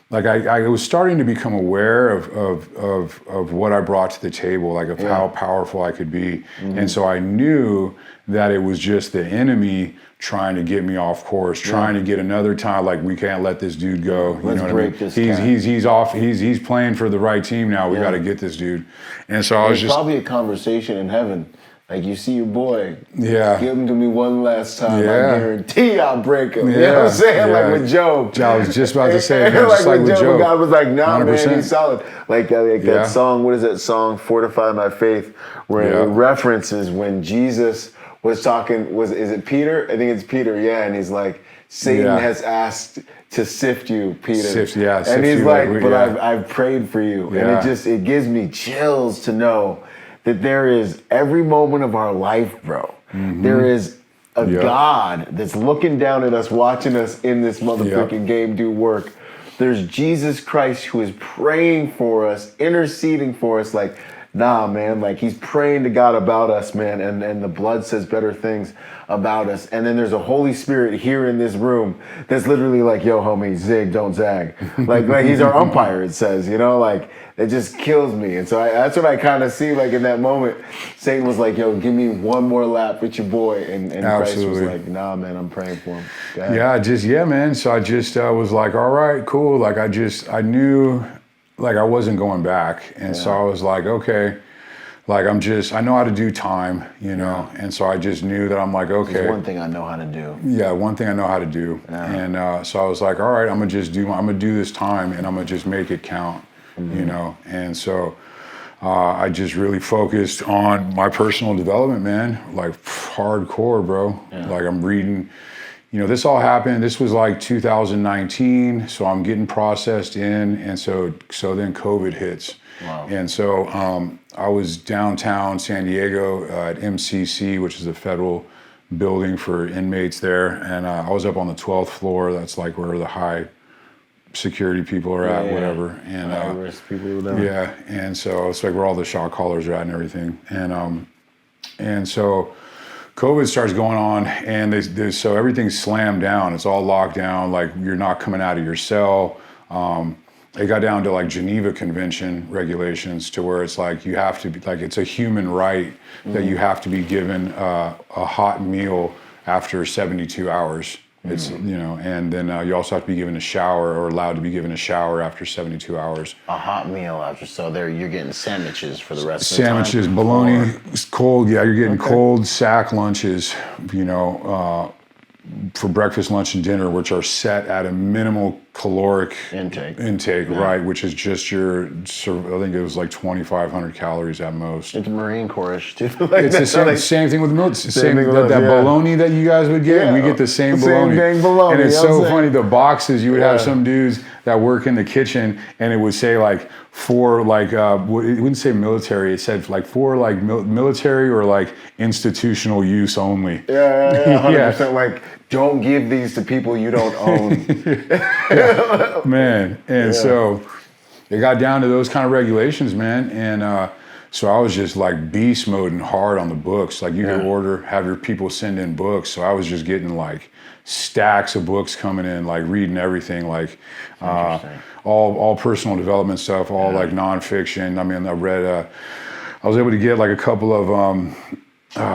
Like I was starting to become aware of what I brought to the table, like of how powerful I could be. And so I knew that it was just the enemy trying to get me off course, trying to get another time, like we can't let this dude go. You know what I mean? He's off, he's playing for the right team now. We gotta get this dude. And so I was just probably a conversation in heaven. Like you see your boy, give him to me one last time. I guarantee I'll break him. You know what I'm saying? Like with Job. I was just about to say, like with Job, God was like, nah, 100%. Man, he's solid. Like that song, what is that song, Fortify My Faith, where it references when Jesus was talking, is it Peter? I think it's Peter, and he's like, Satan has asked to sift you, Peter. And he's like, but I've prayed for you. And it gives me chills to know that there is every moment of our life, bro. There is a God that's looking down at us, watching us in this motherfucking game do work. There's Jesus Christ who is praying for us, interceding for us. Like, nah, man, like he's praying to God about us, man. And the blood says better things about us. And then there's a Holy Spirit here in this room that's literally like, yo, homie, zig, don't zag. like he's our umpire, it says, like, it just kills me. And so that's what I kind of see, like in that moment. Satan was like, yo, give me one more lap with your boy. And Christ was like, nah, man, I'm praying for him. Man. So I just was like, all right, cool. Like I knew like I wasn't going back. And so I was like, okay, like I know how to do time, and so I just knew that I'm like, okay. There's one thing I know how to do. Yeah, one thing I know how to do. And so I was like, all right, I'm gonna do this time and I'm gonna just make it count, And so I just really focused on my personal development, man, like hardcore, bro. Like I'm reading, this all happened, this was like 2019, so I'm getting processed in, and so then COVID hits. Wow. And so I was downtown San Diego at MCC, which is a federal building for inmates there, and I was up on the 12th floor. That's like where the high security people are at, whatever. And high-risk people down. And so it's like where all the shot callers are at and everything. And so COVID starts going on, and so everything's slammed down. It's all locked down. Like you're not coming out of your cell. It got down to like Geneva Convention regulations, to where it's like you have to be, like it's a human right that you have to be given a hot meal after 72 hours. It's and then you also have to be given a shower, or allowed to be given a shower after 72 hours. A hot meal after, so there you're getting sandwiches for the rest of the time. Sandwiches, bologna, cold. Yeah, you're getting cold sack lunches. For breakfast, lunch, and dinner, which are set at a minimal caloric intake, right? Which is just I think it was like 2,500 calories at most. It's Marine Corps-ish too. It's the same thing with the milk. That bologna that you guys would get, we get the same bologna. Same bologna. And it's so funny, the boxes, you would have some dudes that work in the kitchen, and it would say like for like, it wouldn't say military, it said like for like military or like institutional use only. 100%. Like, don't give these to people you don't own. Man. And so it got down to those kind of regulations, man. And so I was just like beast mode and hard on the books. Like you could have your people send in books. So I was just getting like stacks of books coming in, like reading everything, like all personal development stuff, all like nonfiction. I mean, I was able to get like a couple of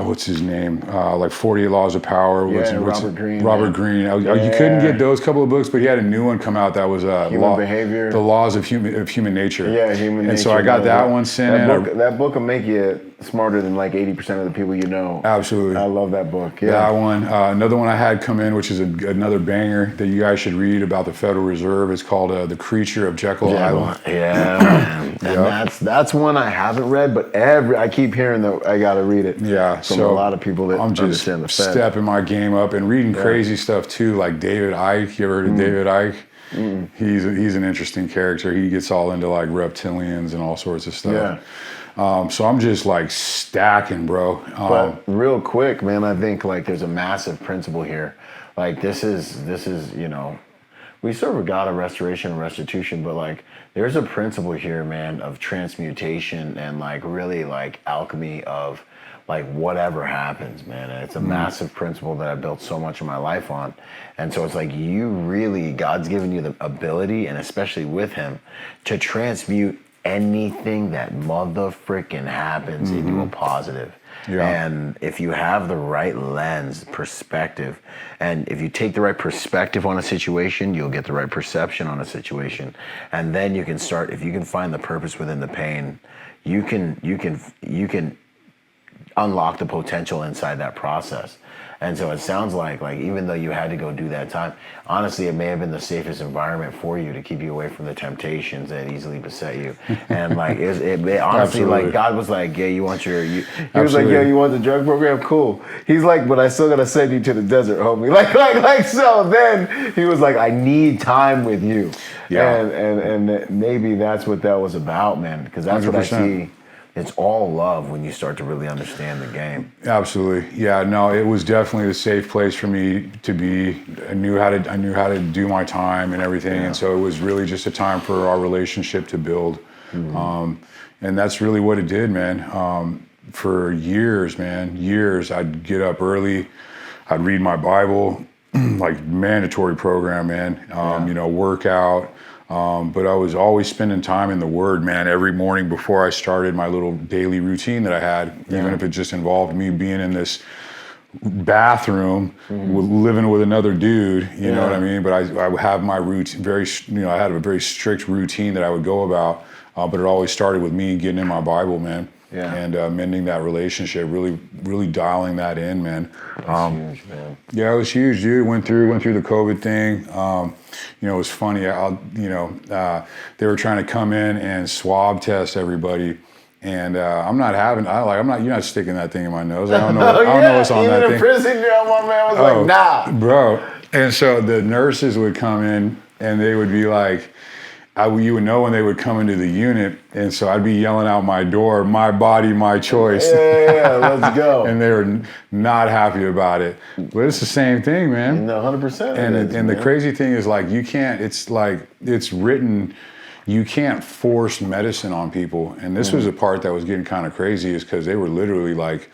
what's his name? Like 48 Laws of Power. Robert Greene. Robert Greene. You couldn't get those couple of books, but he had a new one come out that was Human Behavior. The Laws of Human Nature. Yeah, Human Nature. And so I got that one sent in. That book will make you smarter than like 80% of the people you know. Absolutely. I love that book. Yeah. That one. Another one I had come in, which is another banger that you guys should read about the Federal Reserve. It's called The Creature of Jekyll Island. Yeah, man. And that's one I haven't read, but I keep hearing that I got to read it. Yeah, from so a lot of people that I'm just understand the Fed. stepping my game up and reading crazy stuff too, like David Icke. You ever heard of David Icke? He's an interesting character. He gets all into like reptilians and all sorts of stuff. Yeah. So I'm just like stacking, bro. But real quick, man, I think like there's a massive principle here. Like this is we serve a God of restoration and restitution, but like there's a principle here, man, of transmutation and like really like alchemy of like whatever happens, man. And it's a massive principle that I built so much of my life on. And so it's like God's given you the ability, and especially with him, to transmute anything that mother-frickin' happens into a positive. Yeah. And if you have the right lens, perspective, and if you take the right perspective on a situation, you'll get the right perception on a situation. And then you can start, if you can find the purpose within the pain, you can unlock the potential inside that process. And so it sounds like even though you had to go do that time, honestly, it may have been the safest environment for you to keep you away from the temptations that easily beset you. And like it honestly, Absolutely. like God was like, yeah, he was like, yeah, you want the drug program? Cool. He's like, but I still gotta send you to the desert, homie. Like so then he was like, I need time with you. Yeah. And maybe that's what that was about, man. Because that's 100%. what I see. It's all love when you start to really understand the game. Absolutely. Yeah, no, it was definitely a safe place for me to be. I knew how to do my time and everything. Yeah. And so it was really just a time for our relationship to build. And that's really what it did, man. For years, I'd get up early, I'd read my Bible, like mandatory program, man, workout. But I was always spending time in the Word, man, every morning before I started my little daily routine that I had, even if it just involved me being in this bathroom, living with another dude, you know what I mean? But I would have my routine, I had a very strict routine that I would go about, but it always started with me getting in my Bible, man. Yeah. And mending that relationship, really dialing that in, man. That's huge, man. Yeah, it was huge, dude. Went through the COVID thing. It was funny. They were trying to come in and swab test everybody, and you're not sticking that thing in my nose. I don't know. I don't know what's on that thing. Even in prison, my man was like, nah, bro. And so the nurses would come in, and they would be like, you would know when they would come into the unit, and so I'd be yelling out my door, "My body, my choice." Yeah, let's go. And they were not happy about it, but it's the same thing, man. No, 100%. And the crazy thing is, like, you can't. It's written. You can't force medicine on people, and this was the part that was getting kind of crazy, is because they were literally like,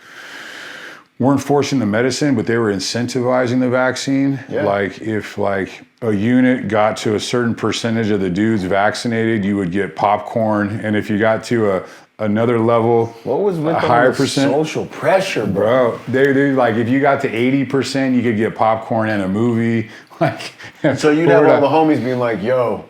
weren't forcing the medicine, but they were incentivizing the vaccine. Yeah. Like if a unit got to a certain percentage of the dudes vaccinated, you would get popcorn. And if you got to another level, what was with a higher percent social pressure, bro? They like, if you got to 80%, you could get popcorn and a movie. Like, so you'd have all the homies being like, yo,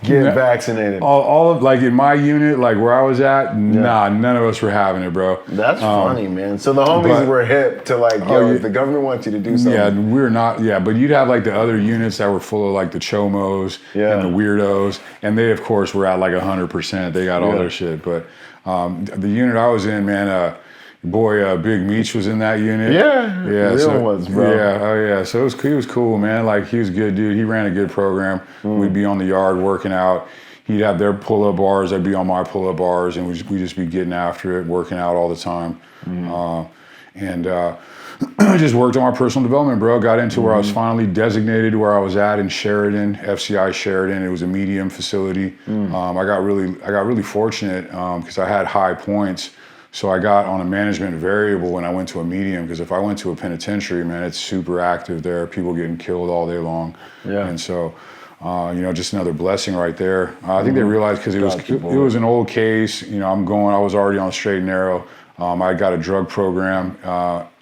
get vaccinated. All of, like, in my unit, like where I was at, nah, none of us were having it, bro. That's funny, man. So the homies were hip to like, yo, if the government wants you to do something. Yeah, we're not, but you'd have like the other units that were full of like the chomos and the weirdos, and they of course were at like 100%. They got all their shit. But the unit I was in, man, Big Meech was in that unit. Yeah, real ones, bro. Yeah, So he was cool, man. Like, he was a good dude. He ran a good program. We'd be on the yard working out. He'd have their pull-up bars. I'd be on my pull-up bars, and we'd just be getting after it, working out all the time. I just worked on my personal development, bro. Got into where I was finally designated where I was at in Sheridan, FCI Sheridan. It was a medium facility. I got really fortunate because I had high points. So I got on a management variable when I went to a medium, because if I went to a penitentiary, man, it's super active there. People getting killed all day long. Yeah. And so, just another blessing right there. I think they realized, because it was an old case. I was already on straight and narrow. I got a drug program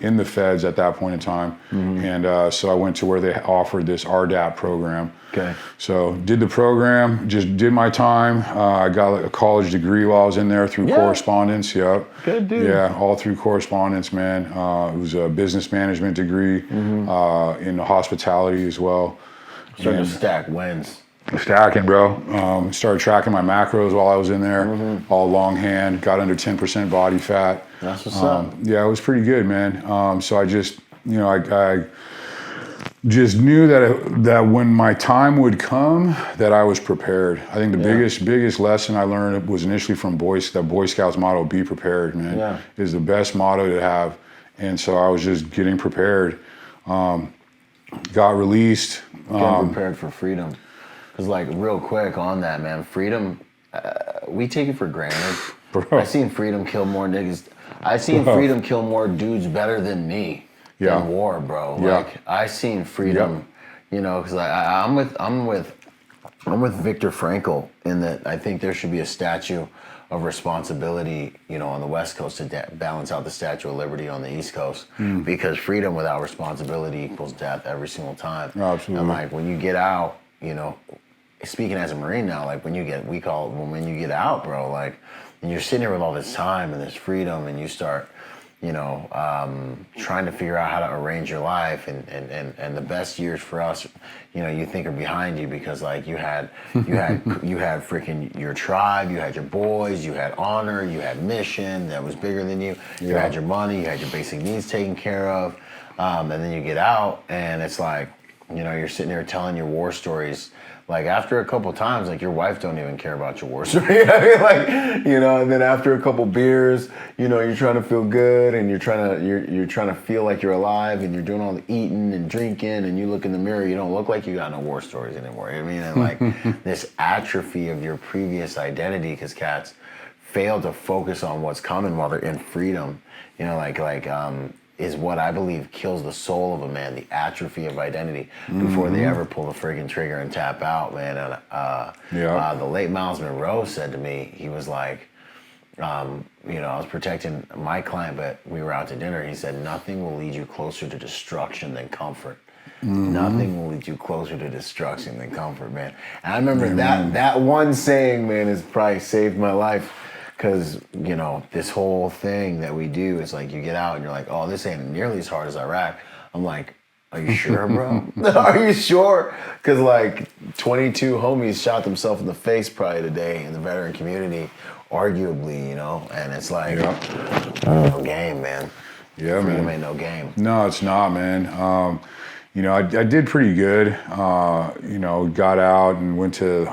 in the feds at that point in time. And so I went to where they offered this RDAP program. Okay. So did the program, just did my time. I got a college degree while I was in there through correspondence. Yep. Good dude. Yeah, all through correspondence, man. It was a business management degree in hospitality as well. Starting to stack wins. Stacking, bro. Started tracking my macros while I was in there. All longhand. Got under 10% body fat. That's what's up. Yeah, it was pretty good, man. So I just, I just knew that when my time would come, that I was prepared. I think the biggest lesson I learned was initially from the Boy Scouts motto, "Be prepared," man. Yeah. Is the best motto to have. And so I was just getting prepared. Got released. Getting prepared for freedom. Because, like, real quick on that, man, freedom, we take it for granted. Bro. I seen freedom kill more niggas. I seen freedom kill more dudes better than me in war, bro. Yeah. Like, I seen freedom, because I'm with Viktor Frankl in that I think there should be a statue of responsibility, on the West Coast to balance out the Statue of Liberty on the East Coast. Because freedom without responsibility equals death every single time. Absolutely. And, like, when you get out, speaking as a Marine now, like when you get out, bro, like, and you're sitting here with all this time and this freedom, and you start, trying to figure out how to arrange your life, and the best years for us, you think are behind you, because, like, you had freaking your tribe, you had your boys, you had honor, you had mission that was bigger than you, you had your money, you had your basic needs taken care of, and then you get out, and it's like, you're sitting there telling your war stories. Like, after a couple times, like, your wife don't even care about your war story. I mean, like, and then after a couple beers, you're trying to feel good, and you're trying to feel like you're alive, and you're doing all the eating and drinking, and you look in the mirror, you don't look like you got no war stories anymore. I mean, and, like, this atrophy of your previous identity, because cats fail to focus on what's coming while they're in freedom. Is what I believe kills the soul of a man, the atrophy of identity, before they ever pull the friggin' trigger and tap out, man. And the late Miles Monroe said to me, he was like, I was protecting my client, but we were out to dinner. He said, "Nothing will lead you closer to destruction than comfort." Nothing will lead you closer to destruction than comfort, man. And I remember that one saying, man, has probably saved my life. Because, this whole thing that we do is like, you get out and you're like, oh, this ain't nearly as hard as Iraq. I'm like, are you sure, bro? Are you sure? Because, like, 22 homies shot themselves in the face probably today in the veteran community, arguably, and it's like, no game, man. Yeah, Freedom man. ain't no game. No, it's not, man. I did pretty good. Got out and went to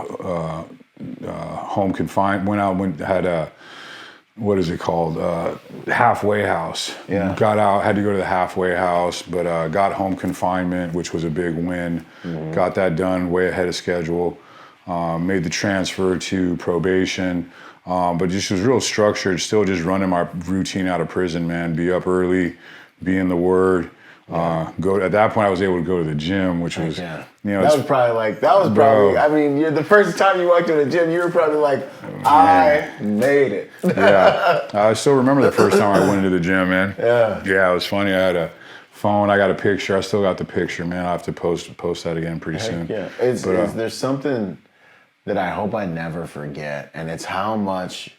home confined. Had a, what is it called? Halfway house. Yeah. Got out, had to go to the halfway house, but got home confinement, which was a big win. Got that done way ahead of schedule. Made the transfer to probation, but just was real structured. Still just running my routine out of prison, man. Be up early, be in the Word. At that point, I was able to go to the gym, which was, that was probably, I mean, the first time you walked to the gym, you were probably like, I made it. Yeah. I still remember the first time I went into the gym, man. Yeah, it was funny. I had a phone. I got a picture. I still got the picture, man. I'll have to post that again pretty soon. Yeah. There's something that I hope I never forget, and it's how much,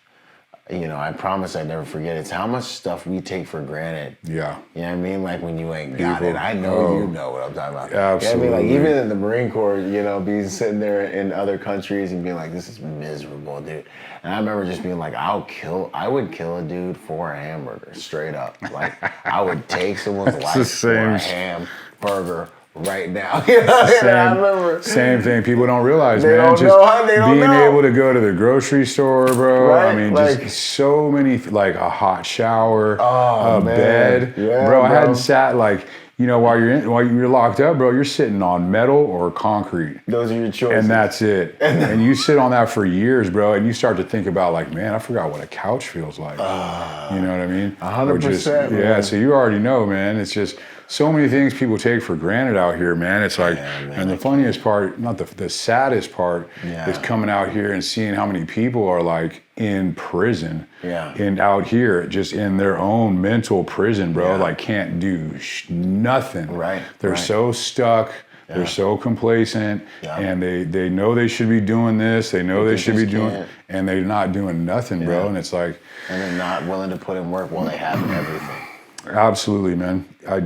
I promise I never forget. It's how much stuff we take for granted. Yeah. You know what I mean? Like, when you ain't got it. I know you know what I'm talking about. Absolutely. You know what I mean? Like, even in the Marine Corps, being sitting there in other countries and being like, this is miserable, dude. And I remember just being like, I would kill a dude for a hamburger, straight up. Like, I would take someone's life for a hamburger right now. I remember. Same thing. People don't realize, they man. Don't know how they don't being know. able to go to the grocery store, bro. Right? I mean, like, just so many, like a hot shower, a man. bed. Yeah, bro, I hadn't sat like, while you're locked up, bro, you're sitting on metal or concrete. Those are your choices. And that's it. And you sit on that for years, bro, and you start to think about, like, man, I forgot what a couch feels like. You know what I mean? 100%. Yeah, so you already know, man. It's just so many things people take for granted out here, man. It's like, and the funniest part, not the saddest part, is coming out here and seeing how many people are like in prison, and out here just in their own mental prison, bro. Like can't do nothing. Right. They're so stuck. They're so complacent, and they know they should be doing this. They know they should be doing, and they're not doing nothing, bro. And it's like, and they're not willing to put in work while they have everything. Absolutely, man. So,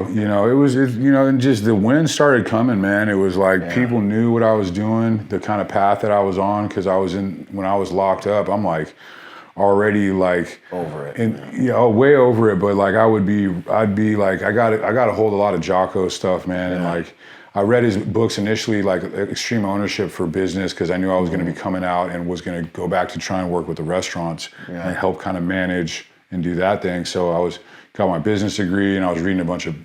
you know, it was, you know, and just the wind started coming, man. It was like people knew what I was doing, the kind of path that I was on, because when I was locked up, I'm like already like over it, and way over it. But like I'd be like, I got to hold a lot of Jocko stuff, man, and like. I read his books initially, like Extreme Ownership for Business, because I knew I was going to be coming out and was going to go back to try and work with the restaurants and help kind of manage and do that thing. So I got my business degree, and I was reading a bunch of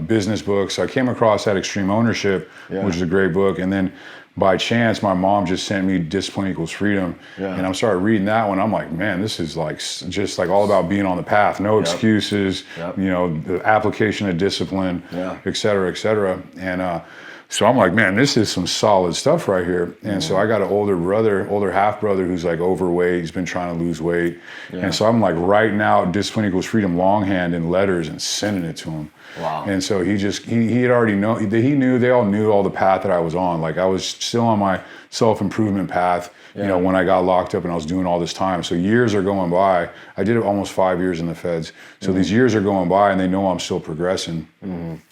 business books. So I came across that Extreme Ownership, which is a great book, and then by chance, my mom just sent me Discipline Equals Freedom, and I started reading that one. I'm like, man, this is like just like all about being on the path, no excuses, you know, the application of discipline, et cetera, et cetera. And so I'm like, man, this is some solid stuff right here. And so I got an older half brother who's like overweight. He's been trying to lose weight. And so I'm like writing out Discipline Equals Freedom longhand in letters and sending it to him. Wow. And so he had already they all knew all the path that I was on. Like I was still on my self-improvement path, you know, when I got locked up and I was doing all this time. So years are going by. I did it almost 5 years in the feds. So these years are going by and they know I'm still progressing.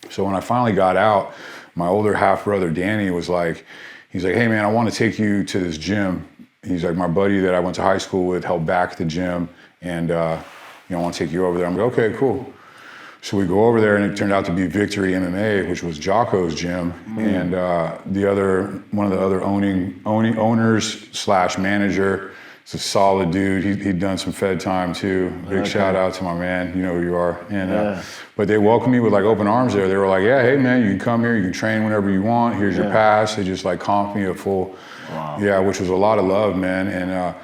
So when I finally got out, my older half brother, Danny, he's like, hey man, I want to take you to this gym. He's like, my buddy that I went to high school with helped back the gym, and I want to take you over there. I'm like, okay, cool. So we go over there, and it turned out to be Victory MMA, which was Jocko's gym, and one of the other owners / manager. It's a solid dude. He'd done some Fed time too. Big shout out to my man. You know who you are. And but they welcomed me with like open arms there. They were like, yeah, hey man, you can come here. You can train whenever you want. Here's your pass. They just like comped me a full, which was a lot of love, man. And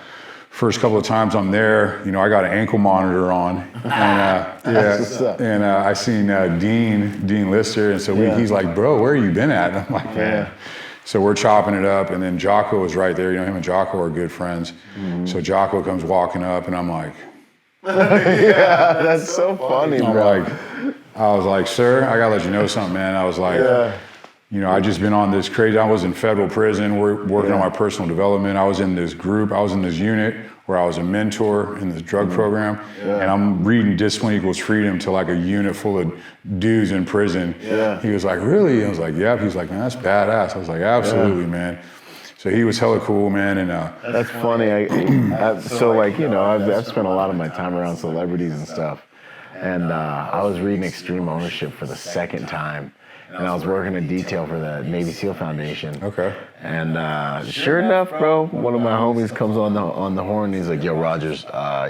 first couple of times I'm there, you know, I got an ankle monitor on, and I seen Dean Lister, and so he's like, bro, where you been at? And I'm like, man. So we're chopping it up, and then Jocko was right there. You know, him and Jocko are good friends. So Jocko comes walking up, and I'm like, that's so funny, bro. I was like, sir, I gotta let you know something, man. I was like, you know, I just been on this crazy. I was in federal prison. We're working on my personal development. I was in this group. I was in this unit where I was a mentor in this drug program, and I'm reading Discipline Equals Freedom to like a unit full of dudes in prison. He was like, really? I was like, yep. He's like, man, that's badass. I was like, absolutely, man. So he was hella cool, man. And that's funny. So like, you know, I've spent a lot of my time around celebrities and stuff, and I was reading Extreme Ownership for the second time. And I was working a detail for the Navy SEAL Foundation. Okay. And sure enough, bro, one of my homies comes on the horn. And he's like, "Yo, Rogers,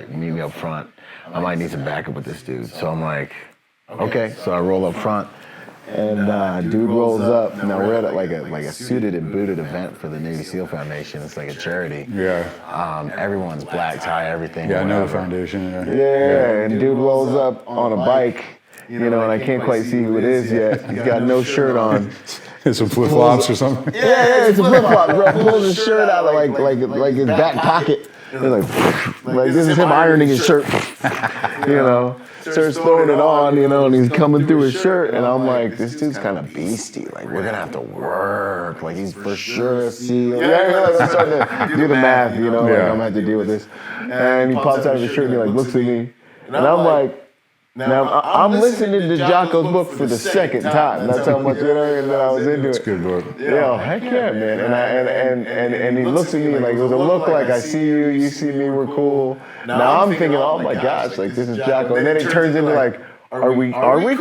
meet me up front. I might need some backup with this dude." So I'm like, "Okay." So I roll up front, and dude rolls up. Now we're at like a suited and booted event for the Navy SEAL Foundation. It's like a charity. Everyone's black tie, everything. Yeah, I know the foundation. And dude rolls up on a bike. You know, and I can't quite see who it is yet. He's got no shirt on. It's some flip-flops or something? Yeah, it's a flip-flop, bro. Pulls his shirt out of like his back pocket. Like this is him ironing his shirt. You know, starts throwing it on, you know, and he's coming through his shirt. And I'm like, this dude's kind of beastie. Like, we're going to have to work. Like, he's for sure SEAL. I'm starting to do the math, you know. Like, I'm going to have to deal with this. And he pops out of his shirt and he like looks at me. And I'm like, now, I'm listening to Jocko's book for the second time. That's how much, you know, that I was into it. It's a good book. Yeah, heck yeah, man. And he looks at me like, it was a look like, I see you, you see me, we're cool. Now I'm thinking, oh my gosh, like this is Jocko. And then it turns into like, are we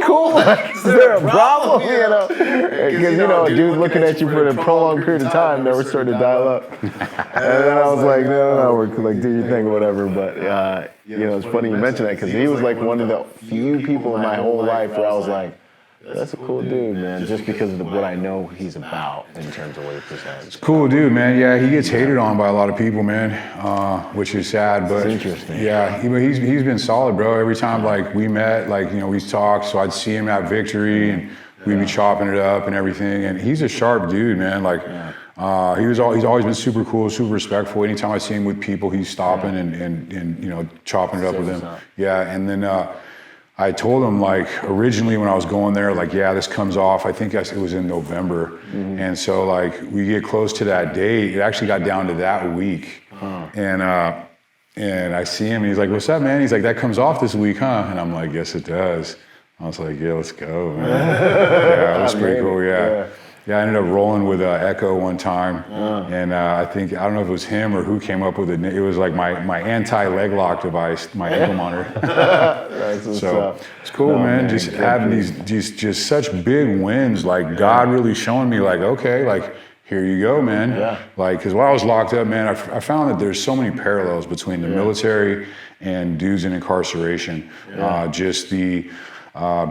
cool? Like, is there a problem? You know, because you know, a dude looking at you for a prolonged period of time never started to dial up. And then I was like, no, we're like, do your thing or whatever. But you know, it's funny you mention that because he was like one of the few people in my whole life where I was like, That's a cool dude, man. Just because of what I know he's about in terms of what he presents. Cool dude, man. Yeah, he gets hated on by a lot of people, man, which is sad. But it's interesting. Yeah, he's been solid, bro. Every time like we met, like we talked, so I'd see him at Victory, and we'd be chopping it up and everything. And he's a sharp dude, man. Like he's always been super cool, super respectful. Anytime I see him with people, he's stopping and chopping it up with them. Yeah, and then. I told him, like, originally when I was going there, like, yeah, this comes off. I think it was in November. And so, like, we get close to that date. It actually got down to that week. And I see him, and he's like, what's up, man? He's like, that comes off this week, huh? And I'm like, yes, it does. I was like, yeah, let's go, man. Yeah, it was pretty cool, yeah. Yeah, I ended up rolling with Echo one time, and I don't know if it was him or who came up with it. It was like my anti-leg lock device, my ankle monitor. So it's cool, man. Just having these just such big wins, like God really showing me, like, okay, like here you go, man. Yeah. Like, because while I was locked up, man, I found that there's so many parallels between the military and dudes in incarceration. Just the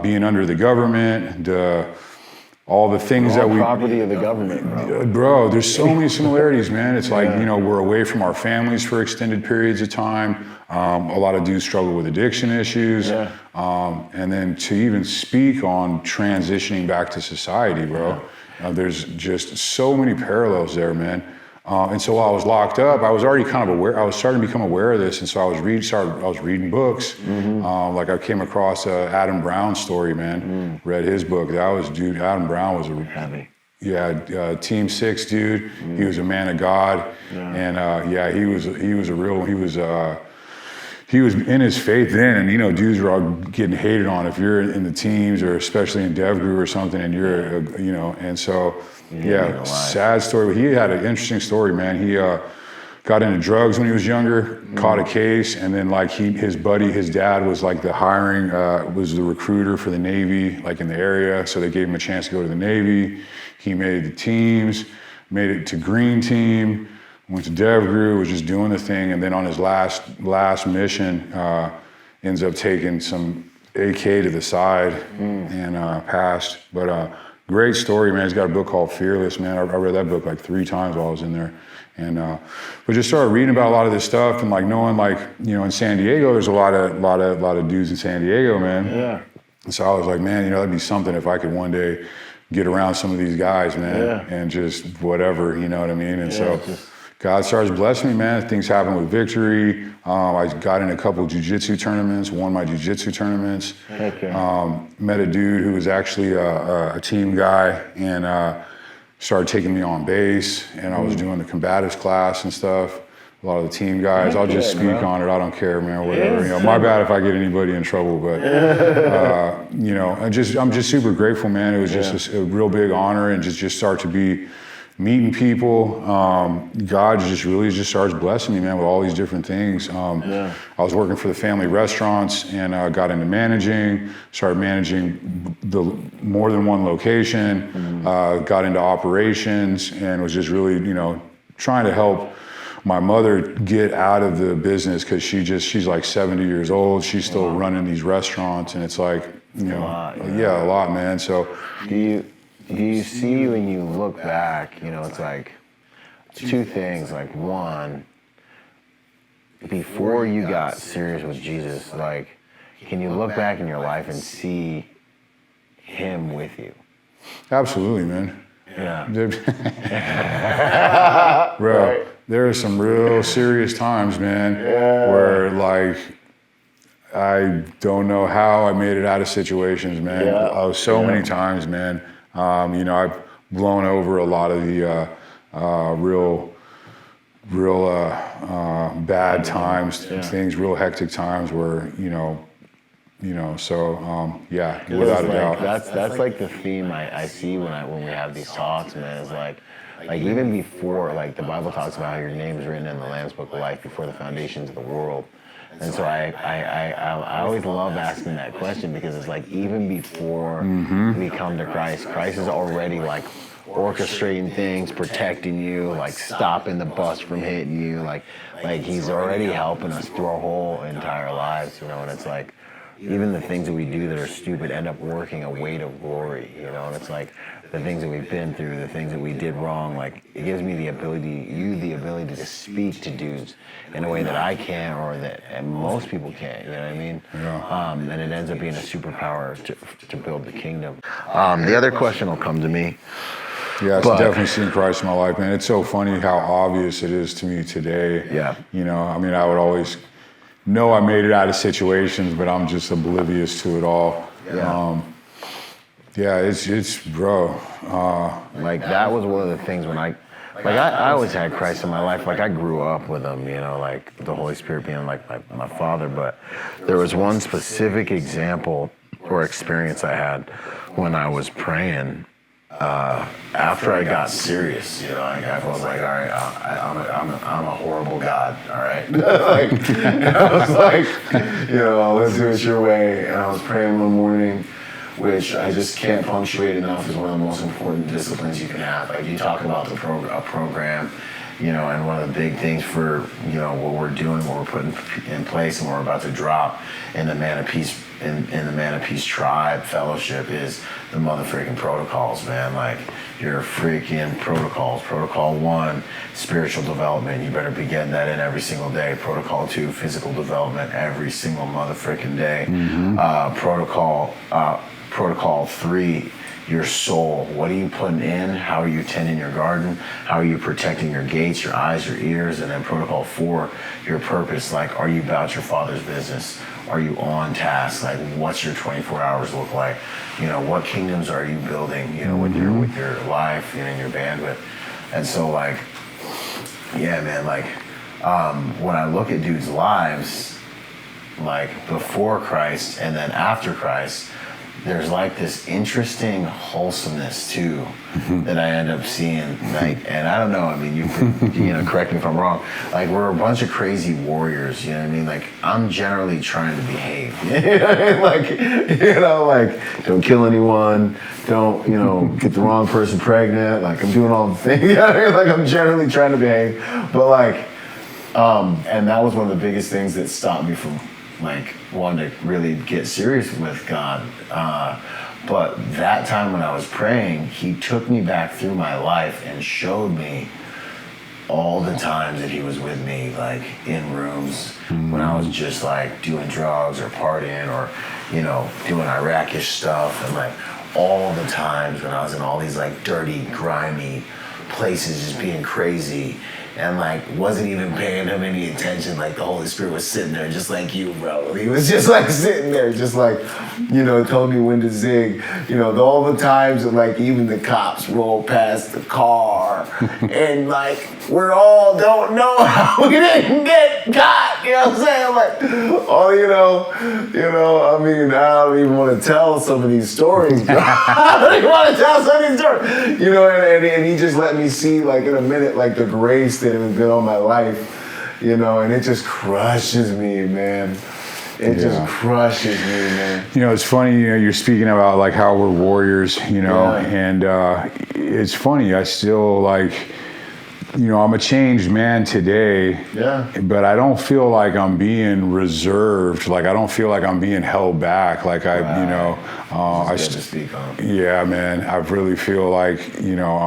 being under the government, all the things that we property of the government, bro. There's so many similarities, man. It's like we're away from our families for extended periods of time. A lot of dudes struggle with addiction issues, and then to even speak on transitioning back to society, bro. There's just so many parallels there, man. And so while I was locked up, I was already kind of aware. I was starting to become aware of this, and so I was reading books. Like I came across Adam Brown's story, man. Read his book. Adam Brown was Team 6 dude. He was a man of God, and he was in his faith then, and dudes were all getting hated on if you're in the teams, or especially in Dev Group or something, and you're and so. Sad story, but he had an interesting story, man. He got into drugs when he was younger, caught a case, and then like his dad was like was the recruiter for the Navy, like in the area, so they gave him a chance to go to the Navy. He made the teams, made it to Green Team, went to Dev Group, was just doing the thing, and then on his last mission, ends up taking some AK to the side and passed, but great story, man. He's got a book called Fearless, man. I read that book like 3 times while I was in there. And but just started reading about a lot of this stuff, and like knowing, like, in San Diego, there's a lot of dudes in San Diego, man. Yeah. And so I was like, man, that'd be something if I could one day get around some of these guys, man, and just whatever, you know what I mean? And so God starts blessing me, man. Things happen with Victory. I got in a couple jiu-jitsu tournaments, won my jiu-jitsu tournaments. Met a dude who was actually a team guy, and started taking me on base, and I was doing the combatives class and stuff. A lot of the team guys, I'll just speak on it. I don't care, man, whatever. My bad if I get anybody in trouble, but I'm just super grateful, man. It was just a real big honor, and just start to be meeting people. God just starts blessing me, man, with all these different things. I was working for the family restaurants, and got into started managing more than one location, got into operations, and was just really, trying to help my mother get out of the business, because she's like 70 years old. She's still running these restaurants, and it's like, a lot, man. So do you see, when you look back, it's like 2 things. Like, one, before you got serious with Jesus, like, can you look back in your life and see him with you? Absolutely, man. Yeah. Bro, right. There are some real serious times, man, where like I don't know how I made it out of situations, man. So many times, man. I've blown over a lot of the real bad times, things, real hectic times where, without a doubt. That's like the theme I see when we have these talks, man, is like even before, like, the Bible talks about how your name is written in the Lamb's Book of Life before the foundations of the world. And so I always love asking that question, because it's like, even before we come to Christ is already like orchestrating things, protecting you, like stopping the bus from hitting you, like he's already helping us through our whole entire lives, and it's like, even the things that we do that are stupid end up working a weight of glory, you know? And it's like the things that we've been through, the things that we did wrong, like it gives me the ability to speak to dudes in a way that I can't, or that and most people can't, you know what I mean? Yeah. And it ends up being a superpower to build the kingdom. The other question will come to me. Yeah, it's definitely seen Christ in my life, man. It's so funny how obvious it is to me today. Yeah. You know, I mean, I would always know I made it out of situations, but I'm just oblivious to it all. Yeah. Yeah, it's bro. Like that was one of the things when I always had Christ in my life. Like I grew up with him, you know, like the Holy Spirit being like my father. But there was one specific example or experience I had when I was praying. After I got serious, you know, I was like, all right, I'm a horrible God, all right? Like, I was like, you know, let's do it your way. And I was praying one morning, which I just can't punctuate enough, is one of the most important disciplines you can have. Like you talk about a program, you know, and one of the big things for, you know, what we're doing, what we're putting in place and what we're about to drop in the Man of Peace, in the Man of Peace tribe fellowship is the motherfucking protocols, man. Like your freaking protocols. Protocol 1, spiritual development. You better be getting that in every single day. Protocol 2, physical development every single motherfucking day. Protocol 3, your soul. What are you putting in? How are you tending your garden? How are you protecting your gates, your eyes, your ears? And then protocol 4, your purpose. Like, are you about your Father's business? Are you on task? Like, what's your 24 hours look like? You know, what kingdoms are you building, you know, with your life, you know, and your bandwidth? And so, like, yeah, man, like, when I look at dudes' lives, like, before Christ and then after Christ, there's like this interesting wholesomeness too that I end up seeing. Like, and I don't know, I mean, you could, you know, correct me if I'm wrong. Like, we're a bunch of crazy warriors, you know what I mean? Like, I'm generally trying to behave. You know what I mean? Like, you know, like, don't kill anyone, don't, you know, get the wrong person pregnant. Like, I'm doing all the things. You know what I mean? Like, I'm generally trying to behave. But like, and that was one of the biggest things that stopped me from like wanting to really get serious with God. But that time when I was praying, he took me back through my life and showed me all the times that he was with me, like in rooms when I was just like doing drugs or partying or, you know, doing Iraqish stuff, and like all the times when I was in all these like dirty, grimy places just being crazy. And like wasn't even paying him any attention. Like the Holy Spirit was sitting there just like you, bro. He was just like sitting there, just like, you know, telling me when to zig. You know, all the times that like even the cops roll past the car and like we're all don't know how we didn't get caught. You know what I'm saying? Like, oh, you know, I mean, I don't even want to tell some of these stories, bro. I don't even want to tell some of these stories. You know, and he just let me see like in a minute like the grace that has been on my life, you know, and it just crushes me, man. It just crushes me, man. You know, it's funny, you know, you're speaking about like how we're warriors, you know, and it's funny, I still like, you know, I'm a changed man today, but I don't feel like I'm being reserved. Like, I don't feel like I'm being held back. Like you know, I still speak on. Yeah, man, I really feel like, you know,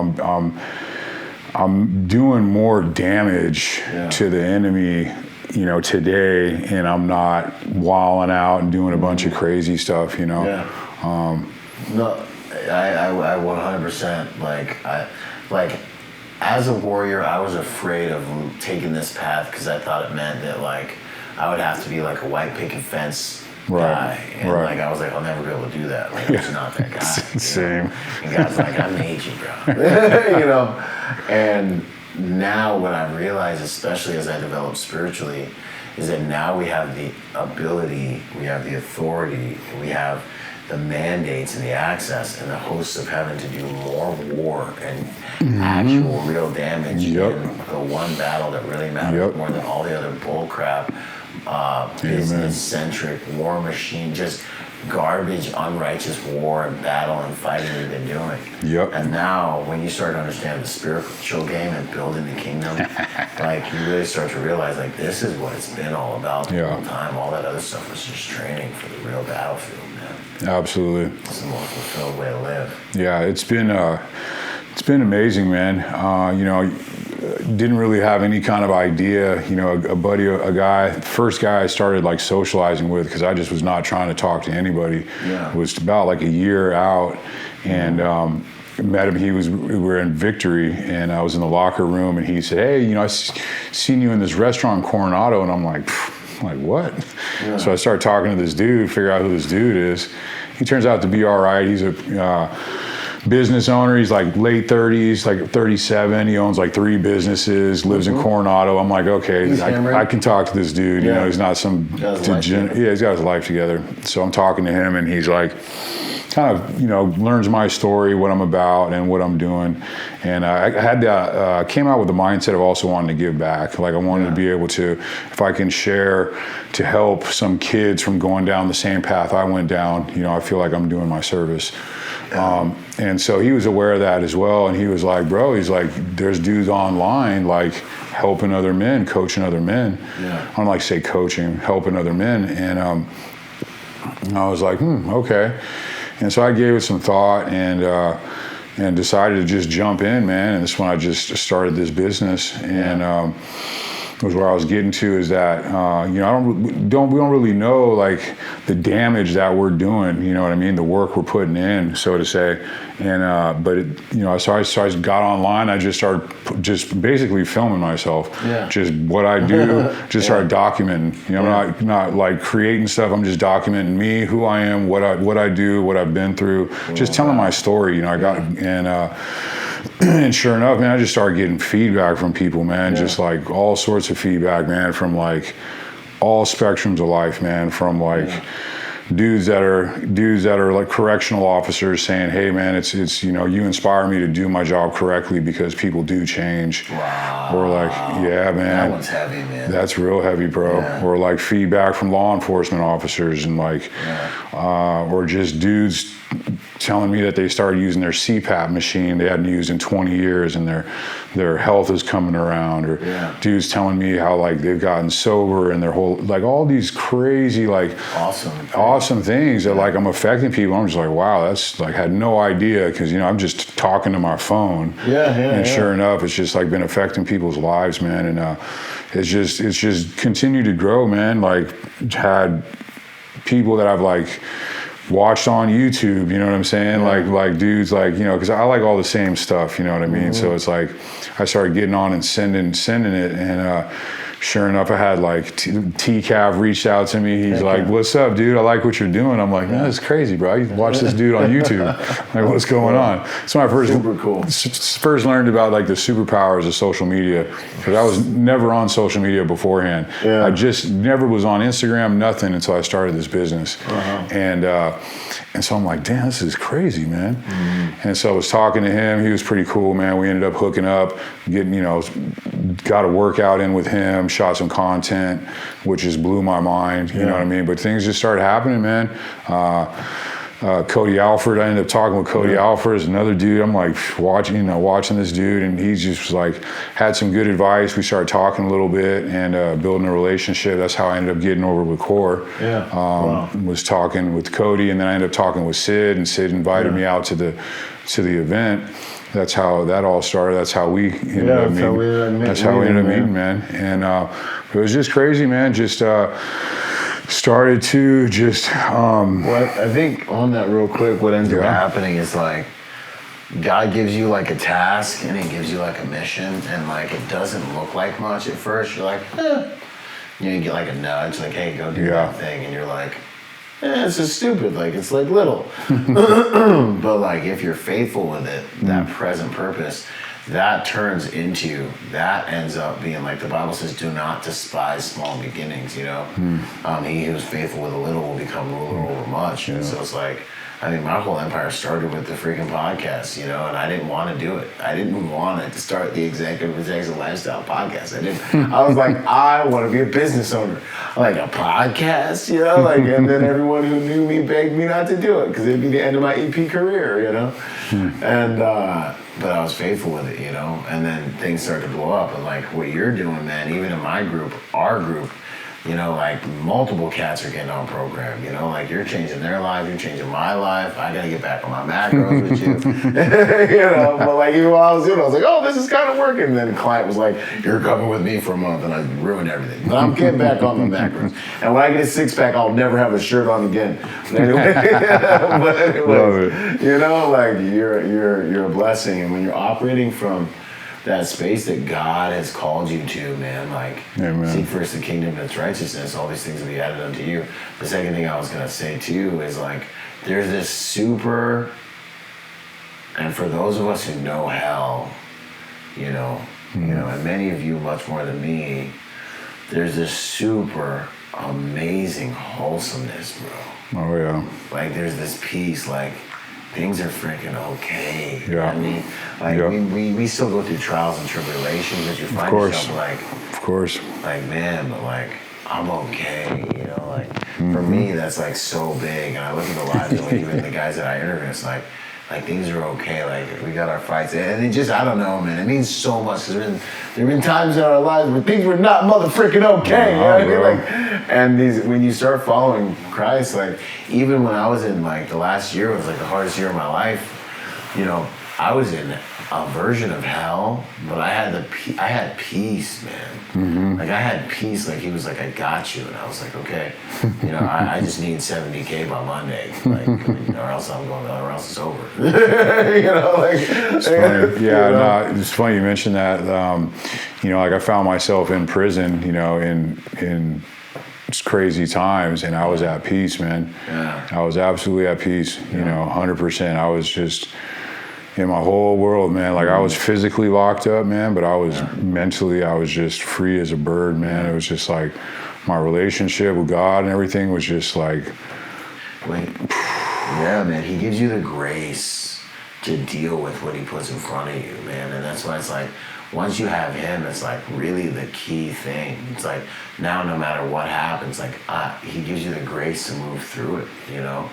I'm doing more damage to the enemy, you know, today, and I'm not wilding out and doing a bunch of crazy stuff, you know. No, I 100% like as a warrior, I was afraid of taking this path because I thought it meant that like I would have to be like a white picket fence guy, and like I was like, I'll never be able to do that. Like, I'm just not that guy. Same. And God's like, I made you, bro. You know. And now what I've realized, especially as I develop spiritually, is that now we have the ability, we have the authority, we have the mandates and the access and the hosts of heaven to do more war and actual real damage in the one battle that really matters more than all the other bull crap, business-centric war machine, just garbage, unrighteous war and battle and fighting we've been doing. Yep. And now, when you start to understand the spiritual game and building the kingdom, like you really start to realize, like, this is what it's been all about the whole time. All that other stuff was just training for the real battlefield, man. Absolutely. It's the most fulfilled way to live. Yeah, it's been amazing, man. You know, didn't really have any kind of idea. You know, a guy, first guy I started like socializing with, because I just was not trying to talk to anybody. Yeah. Was about like a year out, and met him. We were in Victory, and I was in the locker room, and he said, "Hey, you know, I seen you in this restaurant in Coronado," and I'm like what? Yeah. So I started talking to this dude, figure out who this dude is. He turns out to be all right. He's a business owner. He's like late 30s, like 37. He owns like 3 businesses, lives in Coronado. I'm like, okay, I can talk to this dude. You know, he's not some degenerate. Yeah, he's got his life together. So I'm talking to him, and he's like, kind of, you know, learns my story, what I'm about and what I'm doing. And I had came out with the mindset of also wanting to give back. Like I wanted to be able to, if I can share to help some kids from going down the same path I went down, you know, I feel like I'm doing my service. And so he was aware of that as well. And he was like, bro, he's like, there's dudes online, like helping other men, coaching other men. Yeah. I don't like to say coaching, helping other men. And I was like, okay. And so I gave it some thought and decided to just jump in, man. And that's when I just started this business. And was where I was getting to is that you know, we don't really know like the damage that we're doing. You know what I mean? The work we're putting in, so to say. And but it, you know, so I got online. I just started just basically filming myself. Yeah. Just what I do. Just started documenting. You know, I'm not like creating stuff. I'm just documenting me, who I am, what I do, what I've been through. Just telling my story. You know, I got and sure enough, man, I just started getting feedback from people, man. Just like all sorts of feedback, man, from like all spectrums of life, man. From like dudes that are like correctional officers saying, "Hey, man, it's you know, you inspire me to do my job correctly because people do change." Wow. Or like, yeah, man, that one's heavy, man. That's real heavy, bro. Yeah. Or like feedback from law enforcement officers and like, or just dudes telling me that they started using their CPAP machine they hadn't used in 20 years and their health is coming around. Or dudes telling me how like they've gotten sober and their whole, like all these crazy like awesome things that like I'm affecting people. I'm just like, wow, that's like, had no idea, because you know, I'm just talking to my phone. And sure enough, it's just like been affecting people's lives, man. And it's just continued to grow, man. Like had people that I've like watched on YouTube, you know what I'm saying? Like dudes, like, you know, because I like all the same stuff, you know what I mean? So it's like I started getting on and sending it, and sure enough, I had like T-Cav reached out to me. He's like, "What's up, dude? I like what you're doing." I'm like, "Man, that's crazy, bro. I watch this dude on YouTube. Like, what's going on?" So when I first learned about like the superpowers of social media, because I was never on social media beforehand. I just never was on Instagram, nothing, until I started this business. And so I'm like, damn, this is crazy, man. And so I was talking to him. He was pretty cool, man. We ended up hooking up, getting, you know, got a workout in with him, shot some content, which just blew my mind, you know what I mean? But things just started happening, man. Cody Alford, I ended up talking with Cody Alford, is another dude. I'm like watching this dude, and he's just like had some good advice. We started talking a little bit and building a relationship. That's how I ended up getting over with Core. Was talking with Cody, and then I ended up talking with Sid, and Sid invited me out to the event. That's how that all started. That's how we ended up meeting. That's how we ended up meeting, man. And it was just crazy, man. Just started to just I think on that real quick, what ends up happening is like God gives you like a task and he gives you like a mission, and like it doesn't look like much at first. You're like, you know, you get like a nudge, like, hey, go do that thing, and you're like, it's just stupid, like it's like little. But like if you're faithful with it, that present purpose, that ends up being like the Bible says, do not despise small beginnings, you know. He who's faithful with a little will become ruler over much. And so it's like I mean, my whole empire started with the freaking podcast, you know, and I didn't want to do it. I didn't want to start the Executive Lifestyle podcast. I was like, I want to be a business owner. Like, a podcast, you know? Like, and then everyone who knew me begged me not to do it because it'd be the end of my EP career, you know? And, but I was faithful with it, you know? And then things started to blow up. And like what you're doing, man, even in my group, our group, you know, like multiple cats are getting on program, you know, like you're changing their life, you're changing my life. I got to get back on my macros with you, you know, but like even while I was doing it, I was like, oh, this is kind of working. And then the client was like, you're coming with me for a month and I ruined everything. But I'm getting back on the macros. And when I get a six pack, I'll never have a shirt on again. But anyway, you know, like you're a blessing. And when you're operating from that space that God has called you to, man, like, seek first the kingdom and its righteousness, all these things will be added unto you. The second thing I was going to say too is like, there's this super, and for those of us who know hell, you know, and many of you much more than me, there's this super amazing wholesomeness, bro. Oh yeah. Like there's this peace, like, things are freaking okay. Yeah. I mean, like we still go through trials and tribulations, but you find yourself like, of course, like, man, but like I'm okay, you know. Like for me, that's like so big. And I look at the lives of even the guys that I interview, it's like things are okay. Like we got our fights, and it just, I don't know, man. It means so much because there've been times in our lives where things were not motherfucking okay. You know what I mean? Like, and when you start following Christ, like even when I was in like the last year was like the hardest year of my life. You know, I was in a version of hell, but I had peace, man. Like I had peace. Like he was like, I got you, and I was like, okay, you know, I just need 70K by Monday, like, or else it's over. You know, like it's funny. Yeah, no, it's funny you mentioned that. You know, like I found myself in prison, you know, in crazy times, and I was at peace, man. Yeah. I was absolutely at peace, you know, 100%. I was just in my whole world, man. Like I was physically locked up, man, but I was mentally, I was just free as a bird, man. It was just like my relationship with God and everything was just like, yeah, man, he gives you the grace to deal with what he puts in front of you, man. And that's why it's like, once you have him, it's like really the key thing. It's like now, no matter what happens, like he gives you the grace to move through it, you know?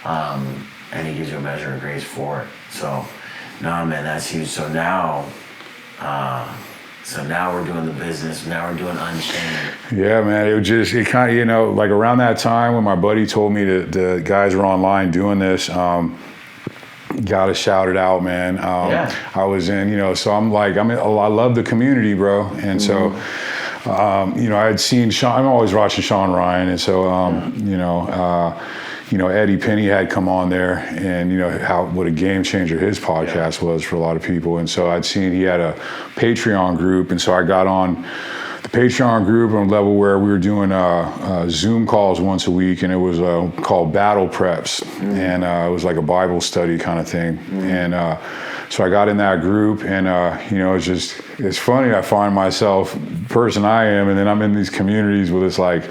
And he gives you a measure of grace for it. So, no, man, that's huge. So now we're doing the business. Now we're doing Unchained. Yeah, man. It kind of, you know, like around that time when my buddy told me that the guys were online doing this, gotta shout it out, man. I was in, you know, so I love the community, bro. And so, you know, I had seen Sean, I'm always watching Sean Ryan. And so, you know, Eddie Penny had come on there, and you know what a game changer his podcast was for a lot of people. And so I'd seen he had a Patreon group, and so I got on the Patreon group on a level where we were doing Zoom calls once a week, and it was called Battle Preps, and it was like a Bible study kind of thing. And so I got in that group, and you know, it's funny. I find myself the person I am, and then I'm in these communities with this like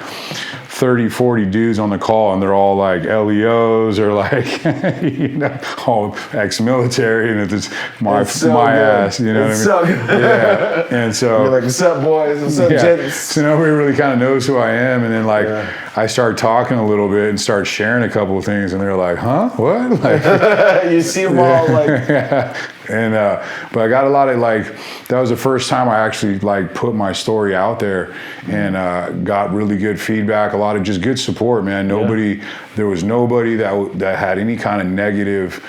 30, 40 dudes on the call, and they're all like LEOs or like, you know, all ex-military, and it's my ass, you know what I mean? So good. Yeah. And so you're like, what's up, boys? What's up, gents? So nobody really kind of knows who I am, and then like I start talking a little bit and start sharing a couple of things, and they're like, huh, what? Like, you see them all like. And but I got a lot of like, that was the first time I actually like put my story out there, and got really good feedback, a lot of just good support, man. There was nobody that had any kind of negative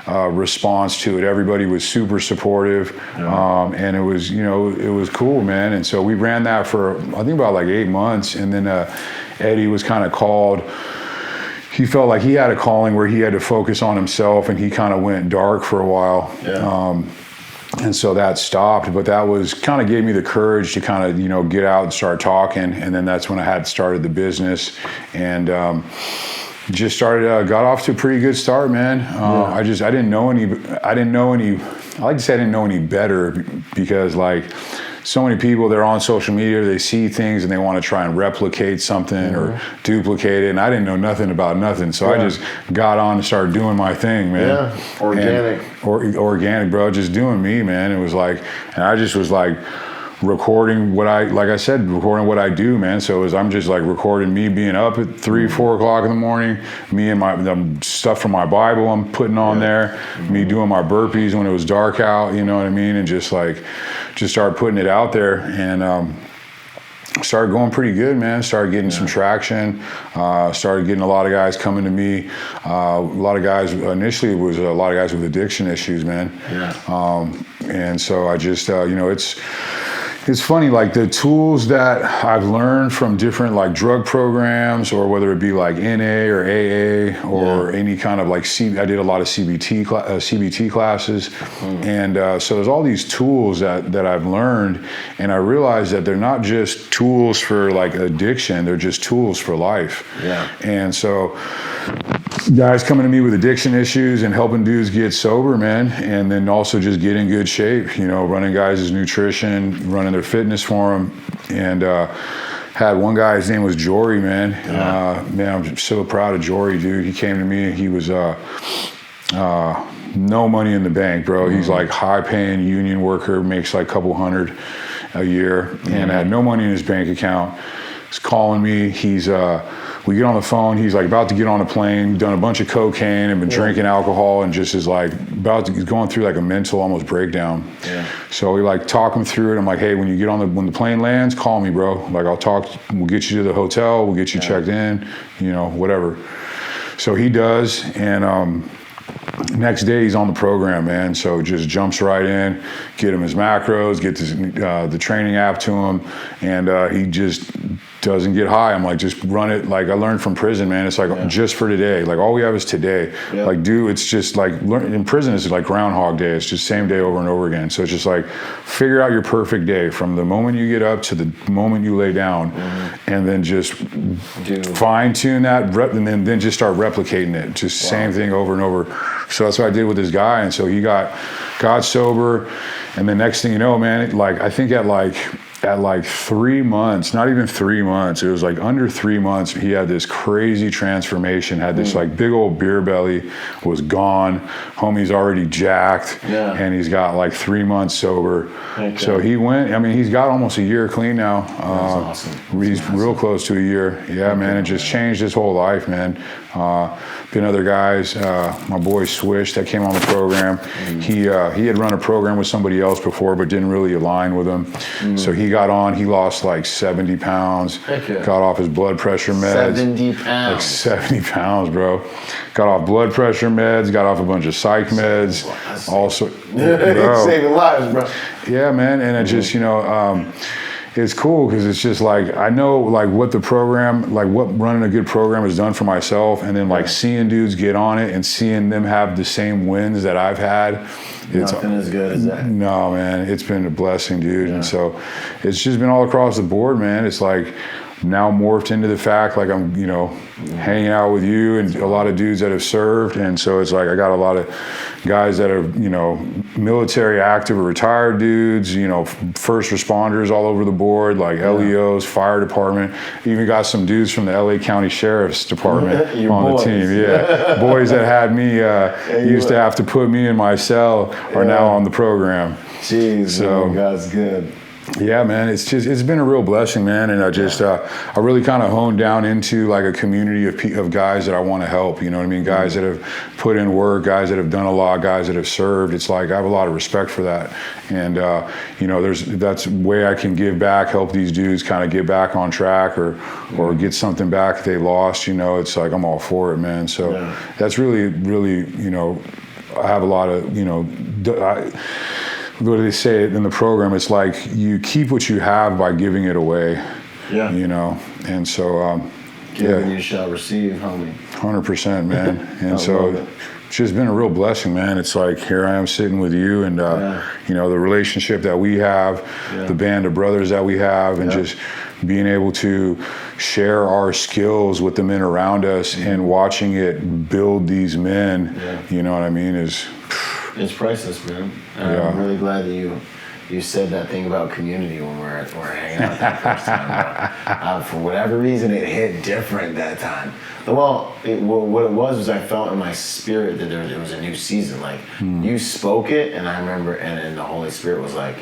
response to it. Everybody was super supportive, and it was, you know, it was cool, man. And so we ran that for I think about like 8 months, and then Eddie was kind of called. He felt like he had a calling where he had to focus on himself, and he kind of went dark for a while. And so that stopped, but that was kind of gave me the courage to kind of, you know, get out and start talking. And then that's when I had started the business, and just started, got off to a pretty good start, man. I didn't know any, I like to say I didn't know any better, because like so many people, they're on social media, they see things and they want to try and replicate something or duplicate it. And I didn't know nothing about nothing. So I just got on and started doing my thing, man. Yeah, organic. Organic, bro, just doing me, man. It was like, and I just was like, recording what recording what I do, man. So I'm just like recording me being up at 3, 4 o'clock in the morning, me and the stuff from my Bible I'm putting on there, me doing my burpees when it was dark out, you know what I mean? And just start putting it out there, and started going pretty good, man. Started getting some traction, started getting a lot of guys coming to me. A lot of guys, initially it was a lot of guys with addiction issues, man. And so I just, you know, it's funny, like the tools that I've learned from different like drug programs, or whether it be like NA or AA or any kind of like I did a lot of CBT classes. And so there's all these tools that I've learned, and I realized that they're not just tools for like addiction, they're just tools for life. And so guys coming to me with addiction issues and helping dudes get sober, man, and then also just get in good shape, you know, running guys' nutrition, running their fitness for them. And had one guy, his name was Jory, man. Man, I'm so proud of Jory, dude. He came to me, he was no money in the bank, bro. He's like high-paying union worker, makes like a couple hundred a year, and had no money in his bank account. He's calling me, we get on the phone, he's like about to get on a plane, done a bunch of cocaine and been drinking alcohol, and just is like he's going through like a mental almost breakdown. So we like talk him through it. I'm like, hey, when the plane lands, call me, bro. Like we'll get you to the hotel, we'll get you checked in, you know, whatever. So he does, and next day he's on the program, man. So just jumps right in, get him his macros, get the training app to him, and he just doesn't get high. I'm like, just run it. Like I learned from prison, man. It's like just for today. Like all we have is today. Like it's just like in prison it's like Groundhog Day. It's just same day over and over again. So it's just like figure out your perfect day from the moment you get up to the moment you lay down, and then just fine tune that, and then just start replicating it. Just same thing over and over. So that's what I did with this guy, and so he got sober, and the next thing you know, man, I think at 3 months, not even 3 months, it was like under 3 months, he had this crazy transformation, had this like big old beer belly, was gone, homie's already jacked, and he's got like 3 months sober. So he went, I mean, he's got almost a year clean now. That's awesome. He's real close to a year. Yeah, man, it just changed his whole life, man. Been other guys, my boy Swish that came on the program. He had run a program with somebody else before, but didn't really align with him. So he got on, he lost like 70 pounds, got off his blood pressure meds. 70 pounds. Like 70 pounds, bro. Got off blood pressure meds, got off a bunch of psych meds. Also, saving lives, bro. Yeah, man, and it just, you know, it's cool because it's just like I know like what the program, like what running a good program has done for myself, and then like seeing dudes get on it and seeing them have the same wins that I've had. Nothing as good as that. No, man, it's been a blessing, dude. And so it's just been all across the board, man. It's like now morphed into the fact like I'm, you know, hanging out with you and a lot of dudes that have served. And so it's like I got a lot of guys that are, you know, military active or retired dudes, you know, first responders all over the board, like LEOs, fire department. Even got some dudes from the LA County Sheriff's Department on the team. Yeah, boys that had me, used to have to put me in my cell are now on the program. Jeez, so man, God's good. Yeah, man, it's been a real blessing, man, and I really kind of honed down into like a community of guys that I want to help. You know what I mean? Guys that have put in work, guys that have done a lot, guys that have served. It's like I have a lot of respect for that, and you know, that's a way I can give back, help these dudes kind of get back on track or get something back they lost. You know, it's like I'm all for it, man. So that's really, you know, I have a lot of, you know. What do they say in the program? It's like you keep what you have by giving it away. Yeah. You know, and so Giving you shall receive, homie. 100%, man. And so it's just been a real blessing, man. It's like here I am sitting with you, and you know, the relationship that we have, the band of brothers that we have, and just being able to share our skills with the men around us and watching it build these men. You know what I mean? It's priceless, man. I'm really glad that you you said that thing about community when we're hanging out that first time, bro. For whatever reason, it hit different that time. Well, what it was I felt in my spirit that there was a new season. Like, you spoke it, and I remember, and the Holy Spirit was like,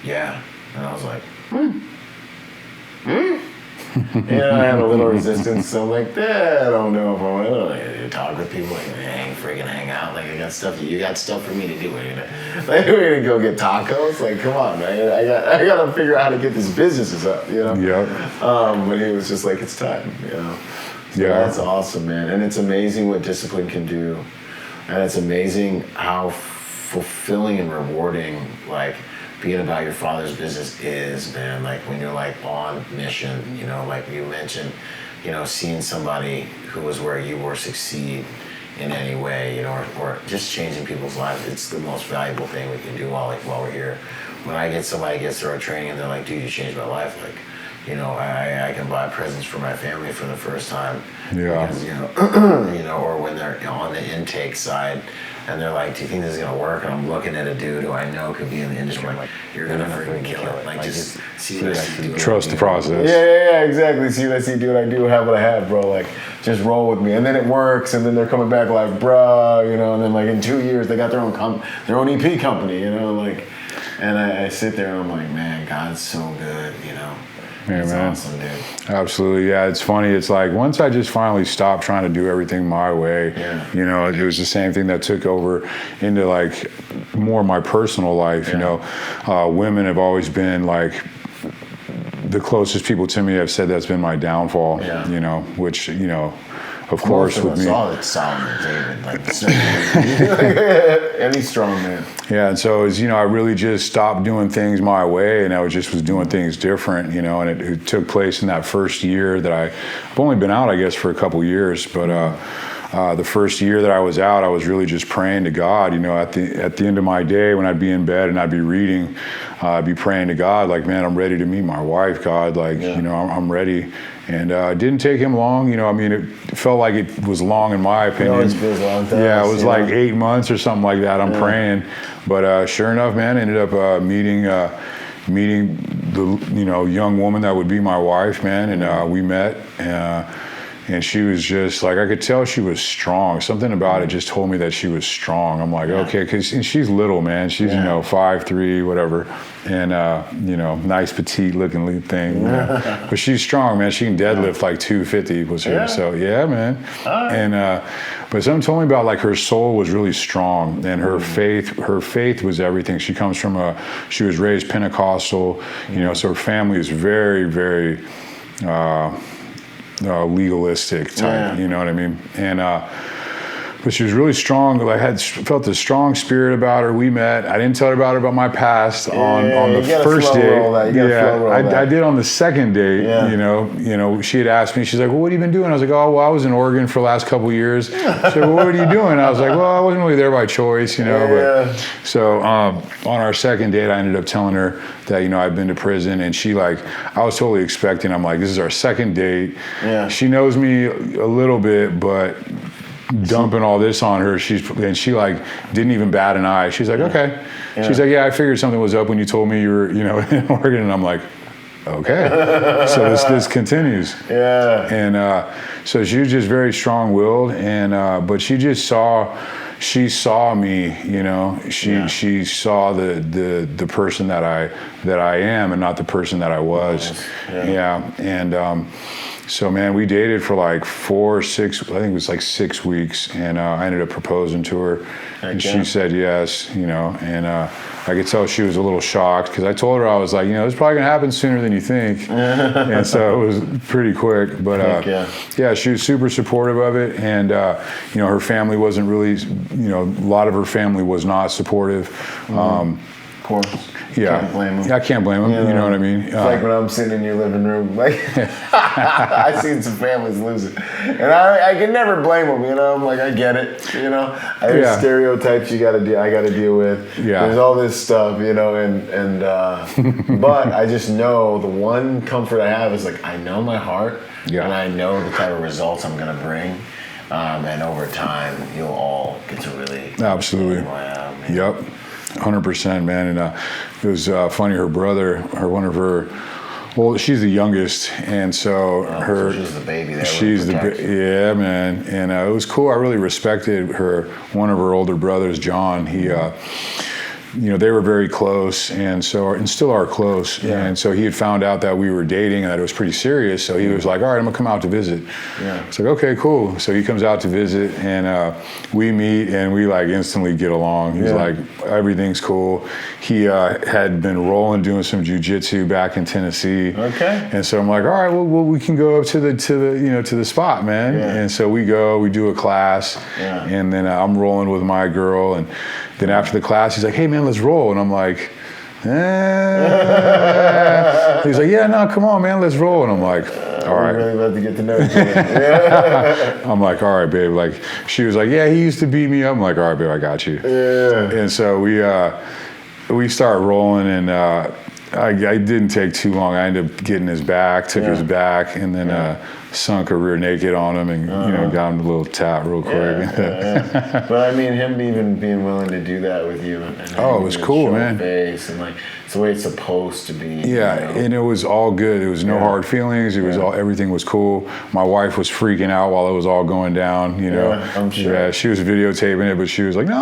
yeah. And I was like, I had a little resistance, so I'm like, I don't know if I want to talk with people, like, hang out, like, you got stuff for me to do, like, we're gonna go get tacos, like, come on, man, I gotta figure out how to get these businesses up, Yep. But he was just like, it's time, So yeah. that's awesome, man, and it's amazing what discipline can do, and it's amazing how fulfilling and rewarding, like, being about your Father's business is, man. Like, when you're like on mission, like you mentioned, seeing somebody who was where you were succeed in any way, or just changing people's lives. It's the most valuable thing we can do while we're here. When somebody gets through our training and they're like, dude, you changed my life. Like, I can buy presents for my family for the first time. Yeah. Because, or when they're on the intake side, and they're like, do you think this is going to work? And I'm looking at a dude who I know could be in the industry. I'm like, you're going to freaking kill it. Like, just see what I see do. Trust the process. Yeah, exactly. See what I see do what I do, have what I have, bro. Like, just roll with me. And then it works, and then they're coming back like, bruh, and then like in 2 years, they got their own EP company, like, and I sit there and I'm like, man, God's so good, Yeah, it's man. awesome, dude. Absolutely. Yeah, it's funny. It's like once I just finally stopped trying to do everything my way, Yeah. it was the same thing that took over into like more my personal life. Yeah. Women have always been like the closest people to me have said that's been my downfall. Yeah. Which of course with me. All it's Solomon, David, like any strong man. Yeah, and so as I really just stopped doing things my way, and I was doing things different, and it took place in that first year that I've only been out, I guess, for a couple years, but the first year that I was out, I was really just praying to God. At the end of my day, when I'd be in bed and I'd be reading, I'd be praying to God, like, man, I'm ready to meet my wife, God, like, I'm ready. And it didn't take him long, it felt like it was long in my opinion. It always feels long to Yeah, us, it was like 8 months or something like that. I'm praying, but sure enough, man, I ended up meeting the young woman that would be my wife, man, and we met. And she was just like, I could tell she was strong. Something about it just told me that she was strong. I'm like, okay, because she's little, man. She's 5'3", whatever, and nice petite looking thing. But she's strong, man. She can deadlift like 250 was her. Yeah. So yeah, man. And but something told me about like her soul was really strong, and her faith was everything. She comes from she was raised Pentecostal, so her family is very, very legalistic type, you know what I mean? And but she was really strong. I felt a strong spirit about her. We met. I didn't tell her about my past on the first date. I did on the second date. She had asked me. She's like, "Well, what have you been doing?" I was like, "Oh, well, I was in Oregon for the last couple of years." She said, "Well, what are you doing?" I was like, "Well, I wasn't really there by choice, But, so on our second date, I ended up telling her that I've been to prison, and she I was totally expecting. I'm like, this is our second date. Yeah. She knows me a little bit, but dumping all this on her, she didn't even bat an eye. She's like, okay. Yeah. She's like, yeah, I figured something was up when you told me you were in Oregon, and I'm like, okay. So this continues. Yeah. And so she was just very strong-willed, and but she saw me, she saw the person that I am, and not the person that I was. And so, man, we dated for like 4 or 6, I think it was like 6 weeks, and I ended up proposing to her, and she said yes, and I could tell she was a little shocked, because I told her, I was like, it's probably going to happen sooner than you think, and so it was pretty quick, but she was super supportive of it, and her family wasn't really, a lot of her family was not supportive. Of course. Yeah, can't blame them. I can't blame them. You know what I mean? It's like when I'm sitting in your living room, like I've seen some families lose it, and I can never blame them. I'm like, I get it. There's stereotypes I got to deal with. Yeah. There's all this stuff, and but I just know the one comfort I have is like I know my heart, and I know the type of results I'm gonna bring. And over time, you'll all get to really absolutely. Wow, Yep. 100%, man. And it was funny. Her brother, well, she's the youngest, and so so she's the baby that she's yeah, man. And it was cool. I really respected her. One of her older brothers, John, he they were very close, and still are close. Yeah. And so he had found out that we were dating and that it was pretty serious. So he was like, "All right, I'm gonna come out to visit." Yeah. It's like, okay, cool. So he comes out to visit, and we meet, and we like instantly get along. He's like, everything's cool. He had been rolling, doing some jujitsu back in Tennessee. Okay. And so I'm like, all right, well, we can go up to the spot, man. Yeah. And so we go, we do a class, and then I'm rolling with my girl, and then after the class, he's like, hey man, let's roll. And I'm like, He's like, yeah, no, come on, man, let's roll. And I'm like, all right. I'm really about to get to know you. I'm like, all right, babe. Like, she was like, yeah, he used to beat me up. I'm like, all right, babe, I got you. Yeah. And so we start rolling, and I didn't take too long. I ended up getting his back, took his back, and then sunk a rear naked on him, and got him a little tap real quick. But I mean, him even being willing to do that with you, and it was cool, man. Face and like it's the way it's supposed to be. Yeah, and it was all good. There was no hard feelings. It was everything was cool. My wife was freaking out while it was all going down. Yeah, I'm sure. Yeah, she was videotaping it, but she was like, no.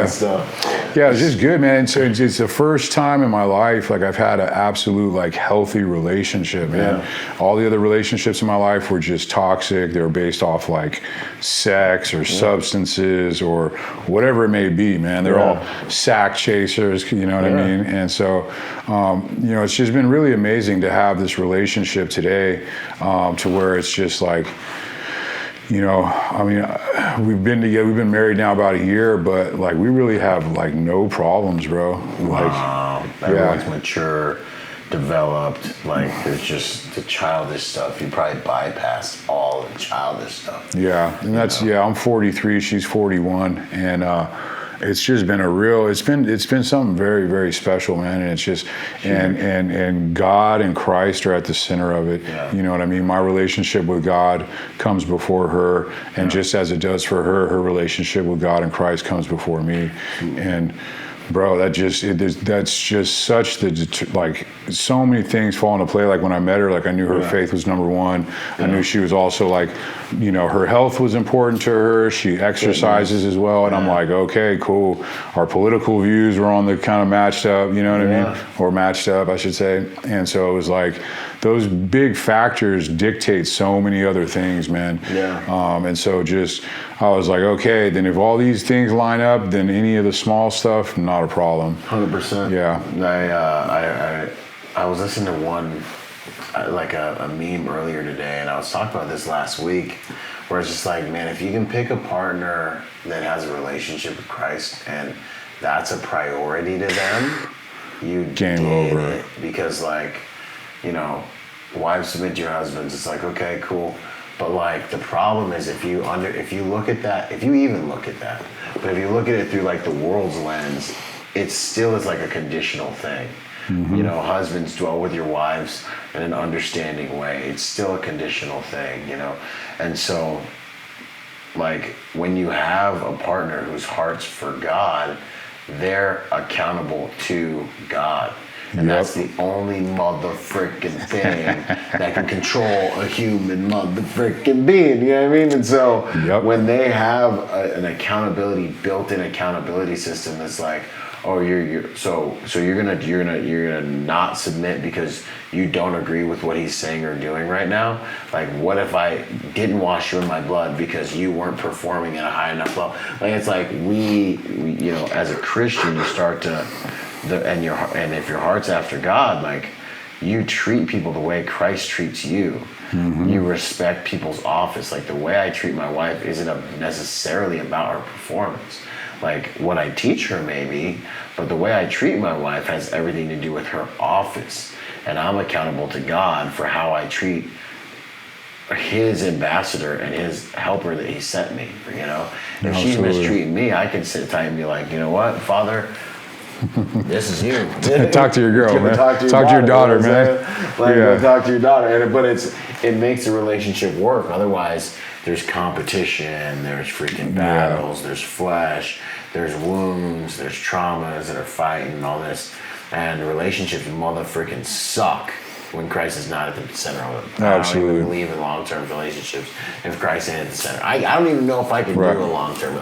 Stuff. Yeah, it was just good, man. And so it's the first time in my life, like, I've had an absolute, like, healthy relationship, man. Yeah. All the other relationships in my life were just toxic. They were based off, like, sex or substances or whatever it may be, man. They're all sack chasers, you know what I mean? And so, it's just been really amazing to have this relationship today, to where it's just like, I mean, we've been together, we've been married now about a year, but like, we really have like no problems, bro. Like, everyone's mature, developed. Like, there's just the childish stuff. You probably bypass all the childish stuff. Yeah, and that's I'm 43, she's 41, and it's just been it's been something very, very special, man. And it's just and God and Christ are at the center of it. Yeah. You know what I mean? My relationship with God comes before her, and just as it does for her, her relationship with God and Christ comes before me. And bro, that's just such like, so many things fall into play. Like, when I met her, like, I knew her faith was number one. I knew she was also like, her health was important to her. She exercises as well. And I'm like, okay, cool. Our political views were on the kind of matched up, you know what I mean? Or matched up, I should say. And so it was like, those big factors dictate so many other things, man. Yeah. And so I was like, okay, then if all these things line up, then any of the small stuff, not a problem. 100%. Yeah. I was listening to one, like a meme earlier today, and I was talking about this last week, where it's just like, man, if you can pick a partner that has a relationship with Christ and that's a priority to them, you Game over. it. Because, like, wives submit to your husbands. It's like, okay, cool. But like, the problem is if you look at that, if you even look at that, but if you look at it through like the world's lens, it still is like a conditional thing. Mm-hmm. Husbands, dwell with your wives in an understanding way. It's still a conditional thing, And so, like, when you have a partner whose heart's for God, they're accountable to God. And that's the only mother-frickin' thing that can control a human mother-frickin' being, you know what I mean? And so when they have an accountability, built-in accountability system that's like, oh, you're gonna not submit because you don't agree with what he's saying or doing right now. Like, what if I didn't wash you in my blood because you weren't performing at a high enough level? Like, it's like we as a Christian, you start to. And if your heart's after God, like, you treat people the way Christ treats you. Mm-hmm. You respect people's office. Like, the way I treat my wife isn't necessarily about her performance. Like, what I teach her maybe, but the way I treat my wife has everything to do with her office. And I'm accountable to God for how I treat his ambassador and his helper that he sent me, If she's mistreating me, I can sit tight and be like, you know what, Father, this is you. Talk to your girl, man. Talk to your daughter, man. Talk to your daughter. But it makes the relationship work. Otherwise, there's competition, there's freaking battles, there's flesh, there's wounds, there's traumas that are fighting and all this. And relationships motherfucking suck when Christ is not at the center of it. Absolutely. I don't even believe in long-term relationships if Christ ain't at the center. I don't even know if I can do a long-term.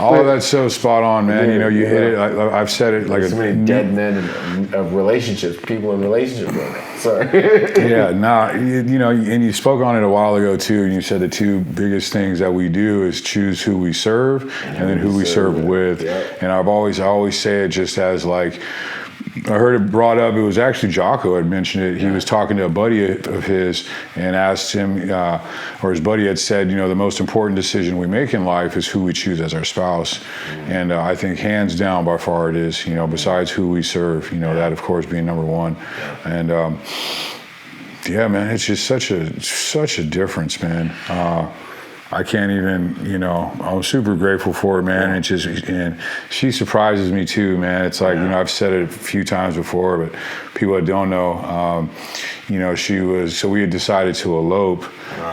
All of that's so spot on, man. You know, you hit it. I've said it like so many dead men of relationships, people in relationships right now. Sorry. You know, and you spoke on it a while ago too, and you said the two biggest things that we do is choose who we serve and then who we serve with. Yep. And I always say it just as like, I heard it brought up, it was actually Jocko had mentioned it. He was talking to a buddy of his and asked him, or his buddy had said, you know, the most important decision we make in life is who we choose as our spouse. And I think hands down by far it is, you know, besides who we serve, you know, that of course being number one. And yeah, man, it's just such a difference, man. I can't even, you know, I'm super grateful for it, man. And she surprises me too, man. It's like, you know, I've said it a few times before, but people that don't know, you know, so we had decided to elope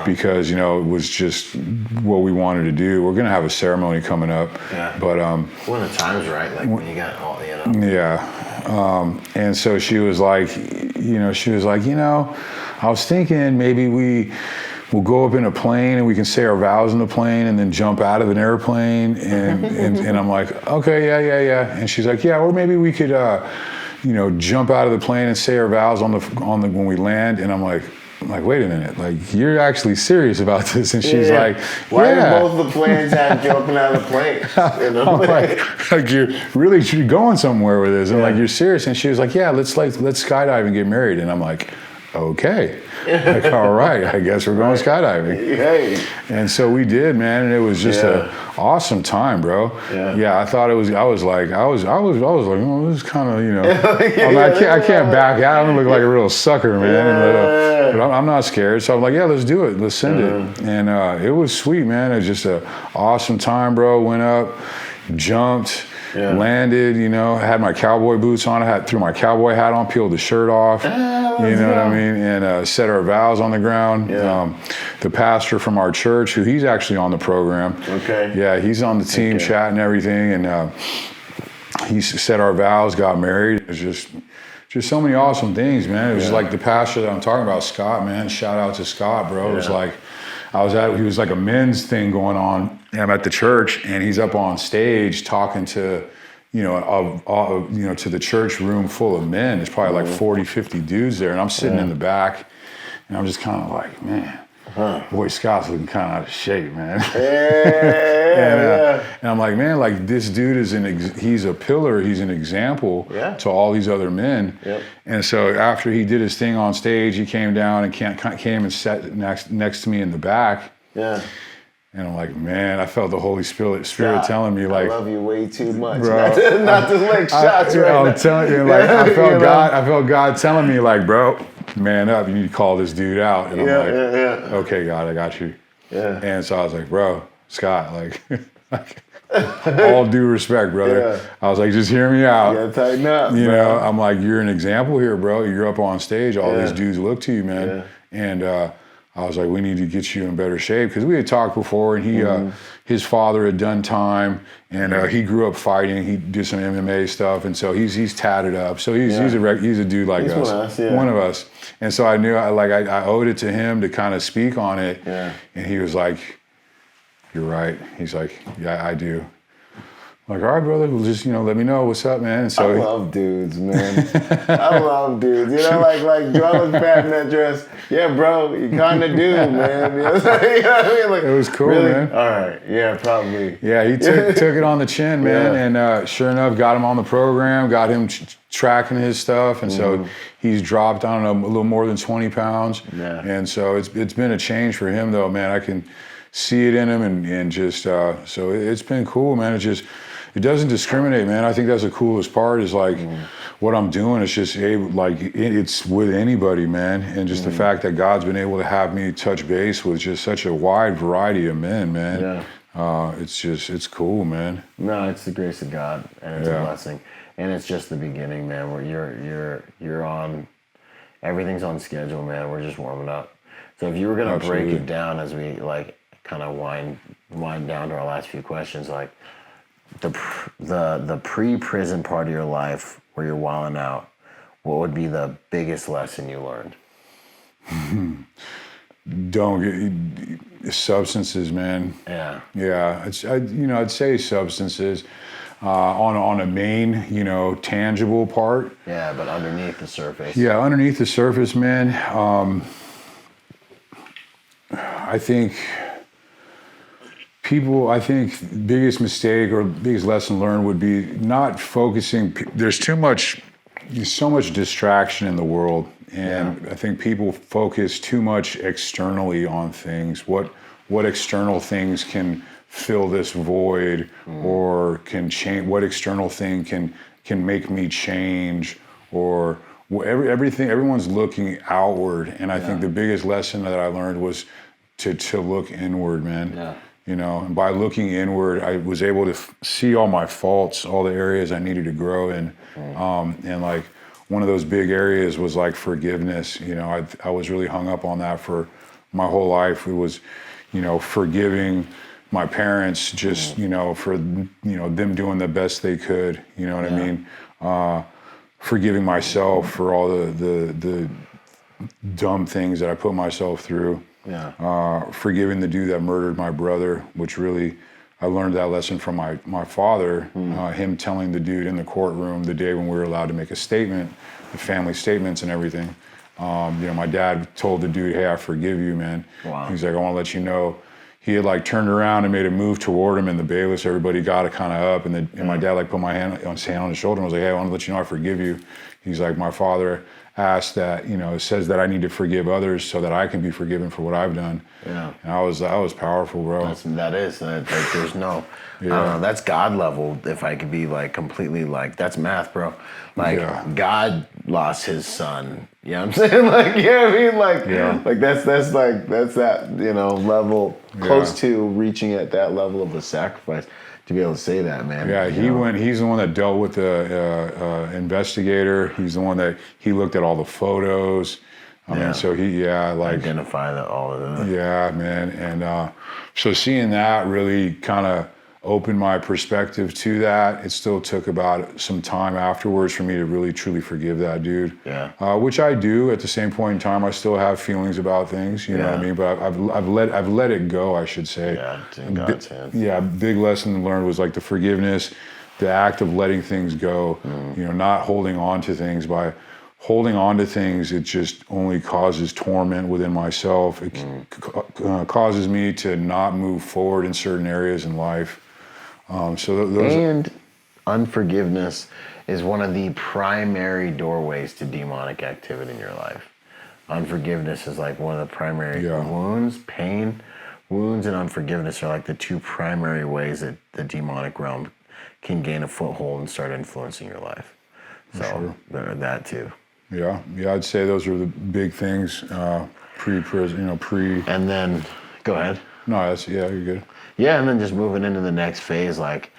because, you know, it was just what we wanted to do. We're going to have a ceremony coming up. Yeah. But, when the time's right, like when you got all, you know. Yeah. And so she was like, you know, I was thinking maybe we'll go up in a plane and we can say our vows in the plane and then jump out of an airplane. And I'm like, okay, yeah. And she's like, yeah, or maybe we could, you know, jump out of the plane and say our vows on the when we land. And I'm like, wait a minute, like you're actually serious about this? And she's like, why do both the planes have jumping out of the plane? You know? like you're really going somewhere with this, and like you're serious. And she was like, yeah, let's skydive and get married. And I'm like, okay. Like, all right, I guess we're going skydiving. Hey. And so we did, man, and it was just an awesome time, bro. Yeah, I thought it was. I was like, oh, this is kind of, you know. I can't back out. I look like a real sucker, man. But I'm not scared, so I'm like, yeah, let's do it. Let's send it. And it was sweet, man. It was just an awesome time, bro. Went up, jumped. Landed, you know, had my cowboy boots on, threw my cowboy hat on, peeled the shirt off, you know what I mean, and said our vows on the ground. The pastor from our church, who he's actually on the program. Okay. Yeah, he's on the team chat and everything, and he said our vows, got married. It was just so many awesome things, man. It was like the pastor that I'm talking about, Scott, man. Shout out to Scott, bro. It was like, he was like a men's thing going on. And I'm at the church, and he's up on stage talking to, you know, to the church room full of men. There's probably like 40, 50 dudes there, and I'm sitting in the back, and I'm just kind of like, man, boy, Scott's looking kind of out of shape, man. And I'm like, man, like this dude he's a pillar, he's an example to all these other men. And so after he did his thing on stage, he came down and came and sat next to me in the back. And I'm like, man, I felt the Holy Spirit telling me, like, I love you way too much. Bro, not to make shots right now. I'm telling you, like, I felt God telling me, like, bro, man up, you need to call this dude out. And I'm like, okay, God, I got you. And so I was like, bro, Scott, like all due respect, brother. I was like, just hear me out. Yeah, tighten up. You know, I'm like, you're an example here, bro. You're up on stage. All these dudes look to you, man. And I was like, we need to get you in better shape, because we had talked before, and his father had done time, and he grew up fighting. He did some MMA stuff, and so he's tatted up. So he's a dude like us, one of us. And so I knew I owed it to him to kind of speak on it. And he was like, "You're right." He's like, "Yeah, I do." I'm like, all right, brother, well, just, you know, let me know what's up, man. And so I love dudes, man. I love dudes. You know, like, do I look bad in that dress? Yeah, bro, you kind of do, man. You know what I mean? Like, it was cool, really? man. All right, yeah, probably. Yeah, he took it on the chin, man. And sure enough, got him on the program, got him tracking his stuff. And so he's dropped, I don't know, a little more than 20 pounds. And so it's been a change for him, though, man. I can see it in him, and just, so it's been cool, man. It doesn't discriminate, man. I think that's the coolest part, is like what I'm doing is just it's with anybody, man. And just the fact that God's been able to have me touch base with just such a wide variety of men, man. It's cool, man. No, it's the grace of God, and it's a blessing. And it's just the beginning, man, where you're on, everything's on schedule, man. We're just warming up. So if you were gonna break Absolutely. it down as we like kind of wind down to our last few questions, like the pre-prison part of your life where you're wilding out, what would be the biggest lesson you learned? Don't get substances, man. Yeah. Yeah, I'd say substances on a main, tangible part. Yeah, but underneath the surface. Yeah, underneath the surface, man. I think biggest mistake or biggest lesson learned would be not focusing. There's so much distraction in the world, and I think people focus too much externally on things. What external things can fill this void, or can change? What external thing can make me change, or everything? Everyone's looking outward, and I think the biggest lesson that I learned was to look inward, man. Yeah. And by looking inward, I was able to see all my faults, all the areas I needed to grow in. And like one of those big areas was like forgiveness. I was really hung up on that for my whole life. It was, forgiving my parents just, for, them doing the best they could, you know what I mean? Forgiving myself for all the dumb things that I put myself through. Yeah. Forgiving the dude that murdered my brother, which really, I learned that lesson from my father, him telling the dude in the courtroom the day when we were allowed to make a statement, the family statements and everything. My dad told the dude, "Hey, I forgive you, man." Wow. He's like, "I want to let you know." He had like turned around and made a move toward him, and the bailiffs, everybody got it kind of up, and my dad like put his hand on his shoulder and was like, "Hey, I want to let you know I forgive you." He's like, "My father asked that, it says that I need to forgive others so that I can be forgiven for what I've done." Yeah. And that was powerful, bro. There's no, I don't know, that's God level. If I could be like completely like, that's math, bro. Like God lost his son. You know what I'm saying? Like, you know what I mean? Like, Like that's that, level close to reaching at that level of the sacrifice to be able to say that, man. Yeah, he's the one that dealt with the investigator. He's the one that he looked at all the photos. I mean, so identify all of that. Yeah, man. And so seeing that really kind of opened my perspective to that. It still took about some time afterwards for me to really truly forgive that dude. Yeah. Which I do. At the same point in time, I still have feelings about things. You know what I mean? But I've let it go, I should say. Yeah, it's in God's hands. Yeah, big lesson learned was like the forgiveness, the act of letting things go. Not holding on to things. By holding on to things, it just only causes torment within myself. It causes me to not move forward in certain areas in life. And unforgiveness is one of the primary doorways to demonic activity in your life. Unforgiveness is like one of the primary wounds, pain. Wounds and unforgiveness are like the two primary ways that the demonic realm can gain a foothold and start influencing your life. So that too. Yeah, I'd say those are the big things. Pre-prison, And then, go ahead. No, you're good. Yeah, and then just moving into the next phase, like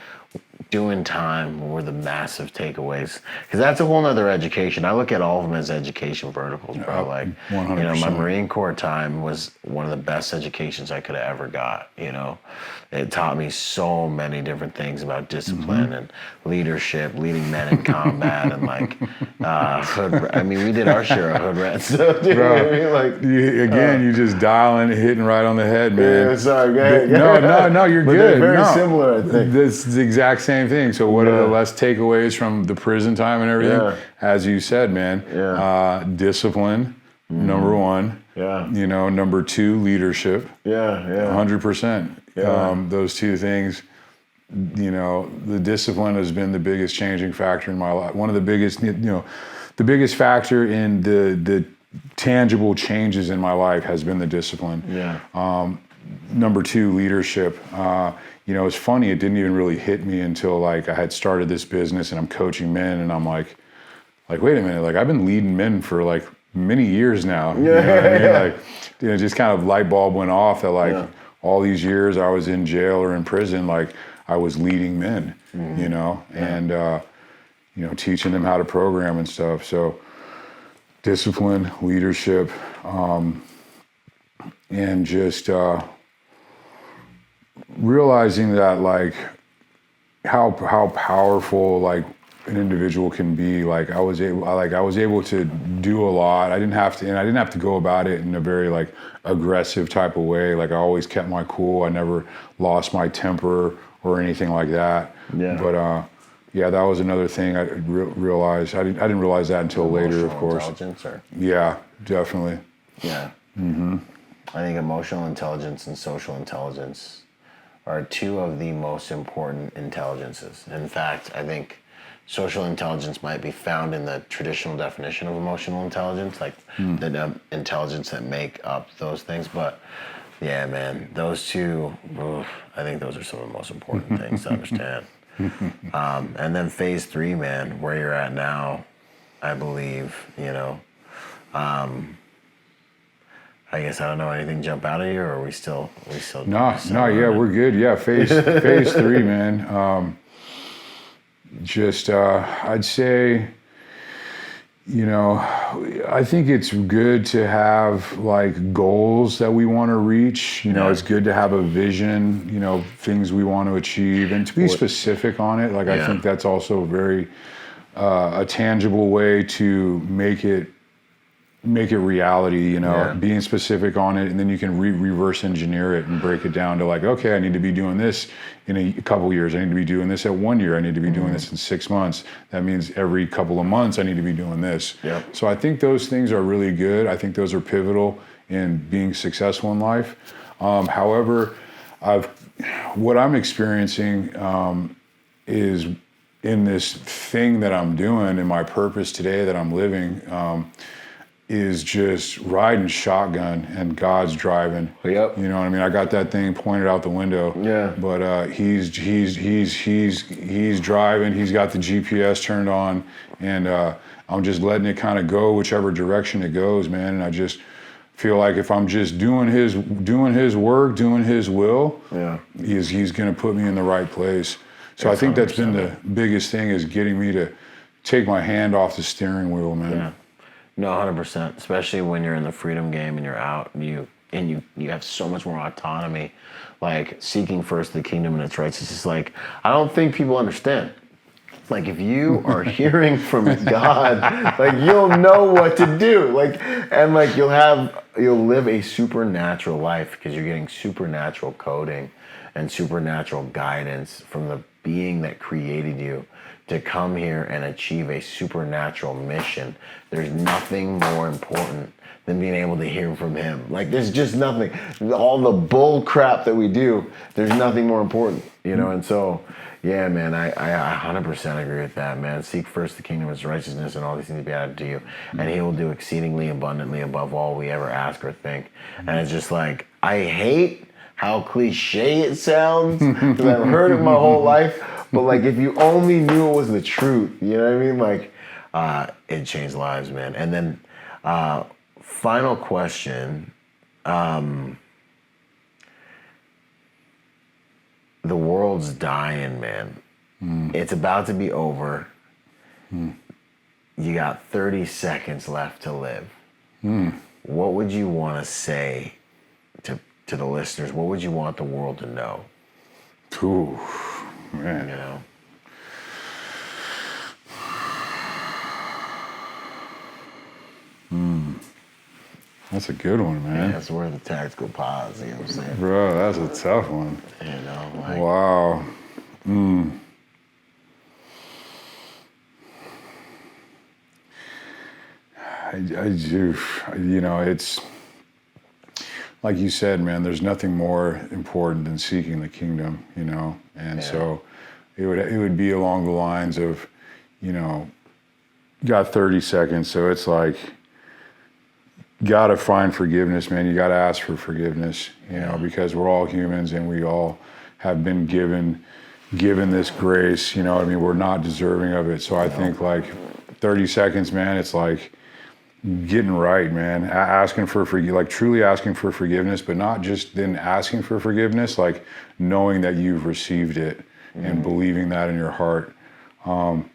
doing time were the massive takeaways. Because that's a whole nother education. I look at all of them as education verticals, bro. Like, 100%. My Marine Corps time was one of the best educations I could have ever got, It taught me so many different things about discipline and leadership, leading men in combat, and like, we did our share of hood rat stuff, dude. Bro, you just dialing, hitting right on the head, man. Yeah, sorry, go ahead. No, you're But good. they're very similar, I think. This is the exact same thing. So what are the less takeaways from the prison time and everything? Yeah. As you said, man, discipline, number one. Yeah. Number two, leadership. 100%. Those two things, the discipline has been the biggest changing factor in my life. One of the biggest, the biggest factor in the tangible changes in my life has been the discipline. Yeah. Number two, leadership. It's funny, it didn't even really hit me until like I had started this business and I'm coaching men, and I'm like, wait a minute, like I've been leading men for like many years now. You know what I mean? Just kind of light bulb went off that like all these years I was in jail or in prison, like I was leading men, and teaching them how to program and stuff. So discipline, leadership, and just realizing that like how powerful like an individual can be. Like I was able to do a lot. I didn't have to go about it in a very like aggressive type of way. Like I always kept my cool. I never lost my temper or anything like that. Yeah. But yeah, that was another thing I realized. I didn't realize that until later, of course. Intelligence, or Yeah, definitely. yeah. I think emotional intelligence and social intelligence are two of the most important intelligences. In fact, I think social intelligence might be found in the traditional definition of emotional intelligence, like the intelligence that make up those things. But yeah, man, those two, I think those are some of the most important things to understand. And then phase 3, man, where you're at now, I believe, I guess I don't know, anything jump out at you, or are we still No, yeah, we're good. Yeah, phase 3, man. I'd say, I think it's good to have like goals that we want to reach. It's good to have a vision, things we want to achieve, and to be specific on it. Like, I think that's also very a tangible way to make it reality, being specific on it, and then you can reverse engineer it and break it down to like, okay, I need to be doing this in a couple years. I need to be doing this at 1 year. I need to be doing this in 6 months. That means every couple of months I need to be doing this. Yep. So I think those things are really good. I think those are pivotal in being successful in life. However, what I'm experiencing is in this thing that I'm doing, in my purpose today that I'm living, is just riding shotgun and God's driving. Yep. You know what I mean? I got that thing pointed out the window. Yeah. But he's driving. He's got the GPS turned on, and I'm just letting it kind of go whichever direction it goes, man. And I just feel like if I'm just doing his work, doing his will, he's gonna put me in the right place. So I think that's been the biggest thing, is getting me to take my hand off the steering wheel, man. Yeah. No, 100%. Especially when you're in the freedom game and you're out and you have so much more autonomy. Like, seeking first the kingdom and its rights. It's just like, I don't think people understand. Like, if you are hearing from God, like, you'll know what to do. Like, and like you'll live a supernatural life, because you're getting supernatural coding and supernatural guidance from the being that created you to come here and achieve a supernatural mission. There's nothing more important than being able to hear from him. Like, there's just nothing. All the bull crap that we do, there's nothing more important, And so, yeah, man, I 100% agree with that, man. Seek first the kingdom of his righteousness, and all these things will be added to you. And he will do exceedingly abundantly above all we ever ask or think. And it's just like, I hate how cliche it sounds, because I've heard it my whole life. But like, if you only knew it was the truth, you know what I mean? Like, it changed lives, man. And then, final question. The world's dying, man. It's about to be over. You got 30 seconds left to live. What would you want to say to the listeners? What would you want the world to know? Ooh, man. That's a good one, man. Yeah, that's where the tactical pause, you know what I'm saying? Bro, that's a tough one. Like, Wow. I do, it's like you said, man, there's nothing more important than seeking the kingdom, and so it would be along the lines of, got 30 seconds, so it's like, gotta find forgiveness, man. You gotta ask for forgiveness, because we're all humans and we all have been given this grace, we're not deserving of it. So I think like 30 seconds, man, it's like getting right, man. Asking for like truly asking for forgiveness, but not just then asking for forgiveness, like knowing that you've received it and believing that in your heart. And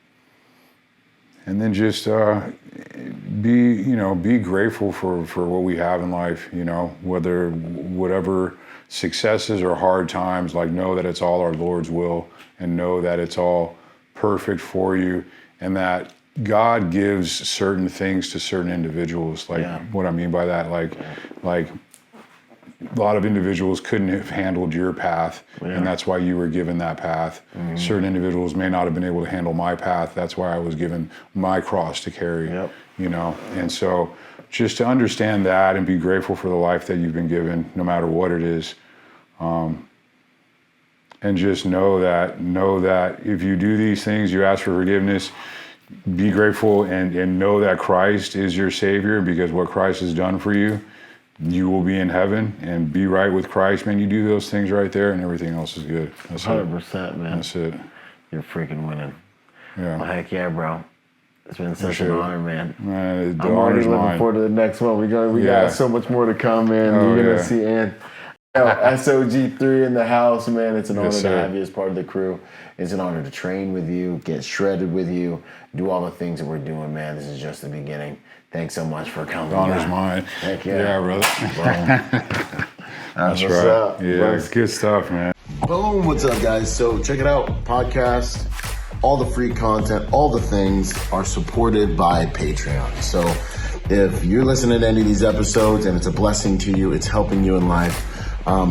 then just be grateful for what we have in life, whatever successes or hard times, like know that it's all our Lord's will, and know that it's all perfect for you, and that God gives certain things to certain individuals. Like what I mean by that, like a lot of individuals couldn't have handled your path, and that's why you were given that path. Certain individuals may not have been able to handle my path. That's why I was given my cross to carry, And so just to understand that and be grateful for the life that you've been given, no matter what it is. And just know that if you do these things, you ask for forgiveness, be grateful and know that Christ is your Savior, because what Christ has done for you, you will be in heaven, and be right with Christ, man. You do those things right there and everything else is good. That's 100%, man. That's it. You're freaking winning. Yeah. Well, heck yeah, bro. It's been such an honor, man. Man, I'm already looking forward to the next one. We got so much more to come, man. You're going to see SOG3 in the house, man. It's an honor to have you as part of the crew. It's an honor to train with you, get shredded with you, do all the things that we're doing, man. This is just the beginning. Thanks so much for coming. The honor's mine. Heck yeah. Yeah, brother. That's right. Up, yeah, it's good stuff, man. Boom. What's up, guys? So check it out. Podcast, all the free content, all the things are supported by Patreon. So if you're listening to any of these episodes and it's a blessing to you, it's helping you in life,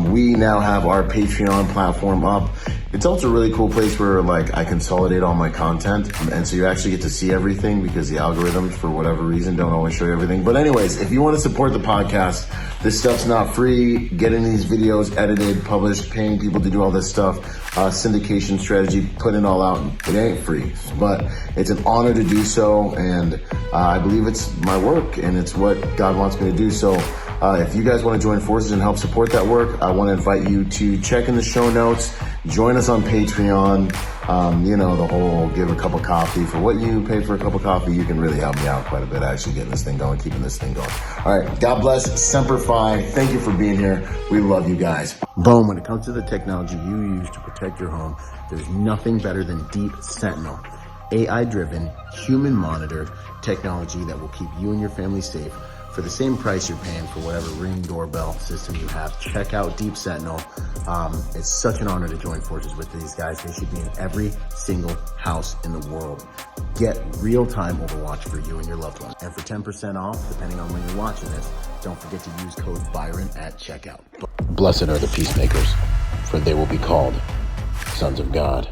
we now have our Patreon platform up. It's also a really cool place where I consolidate all my content, and so you actually get to see everything, because the algorithms, for whatever reason, don't always show you everything. But anyways, if you want to support the podcast, this stuff's not free. Getting these videos edited, published, paying people to do all this stuff, syndication strategy, putting it all out, it ain't free. But it's an honor to do so, and I believe it's my work, and it's what God wants me to do. So if you guys want to join forces and help support that work, I want to invite you to check in the show notes, join us on Patreon. The whole give a cup of coffee. For what you pay for a cup of coffee, you can really help me out quite a bit, actually getting this thing going, keeping this thing going. All right, God bless, Semper Fi. Thank you for being here. We love you guys. Boom. When it comes to the technology you use to protect your home, there's nothing better than Deep Sentinel. AI-driven, human-monitored technology that will keep you and your family safe for the same price you're paying for whatever Ring doorbell system you have. Check out Deep Sentinel. It's such an honor to join forces with these guys. They should be in every single house in the world. Get real-time Overwatch for you and your loved ones. And for 10% off, depending on when you're watching this, don't forget to use code Byron at checkout. Blessed are the peacemakers, for they will be called sons of God.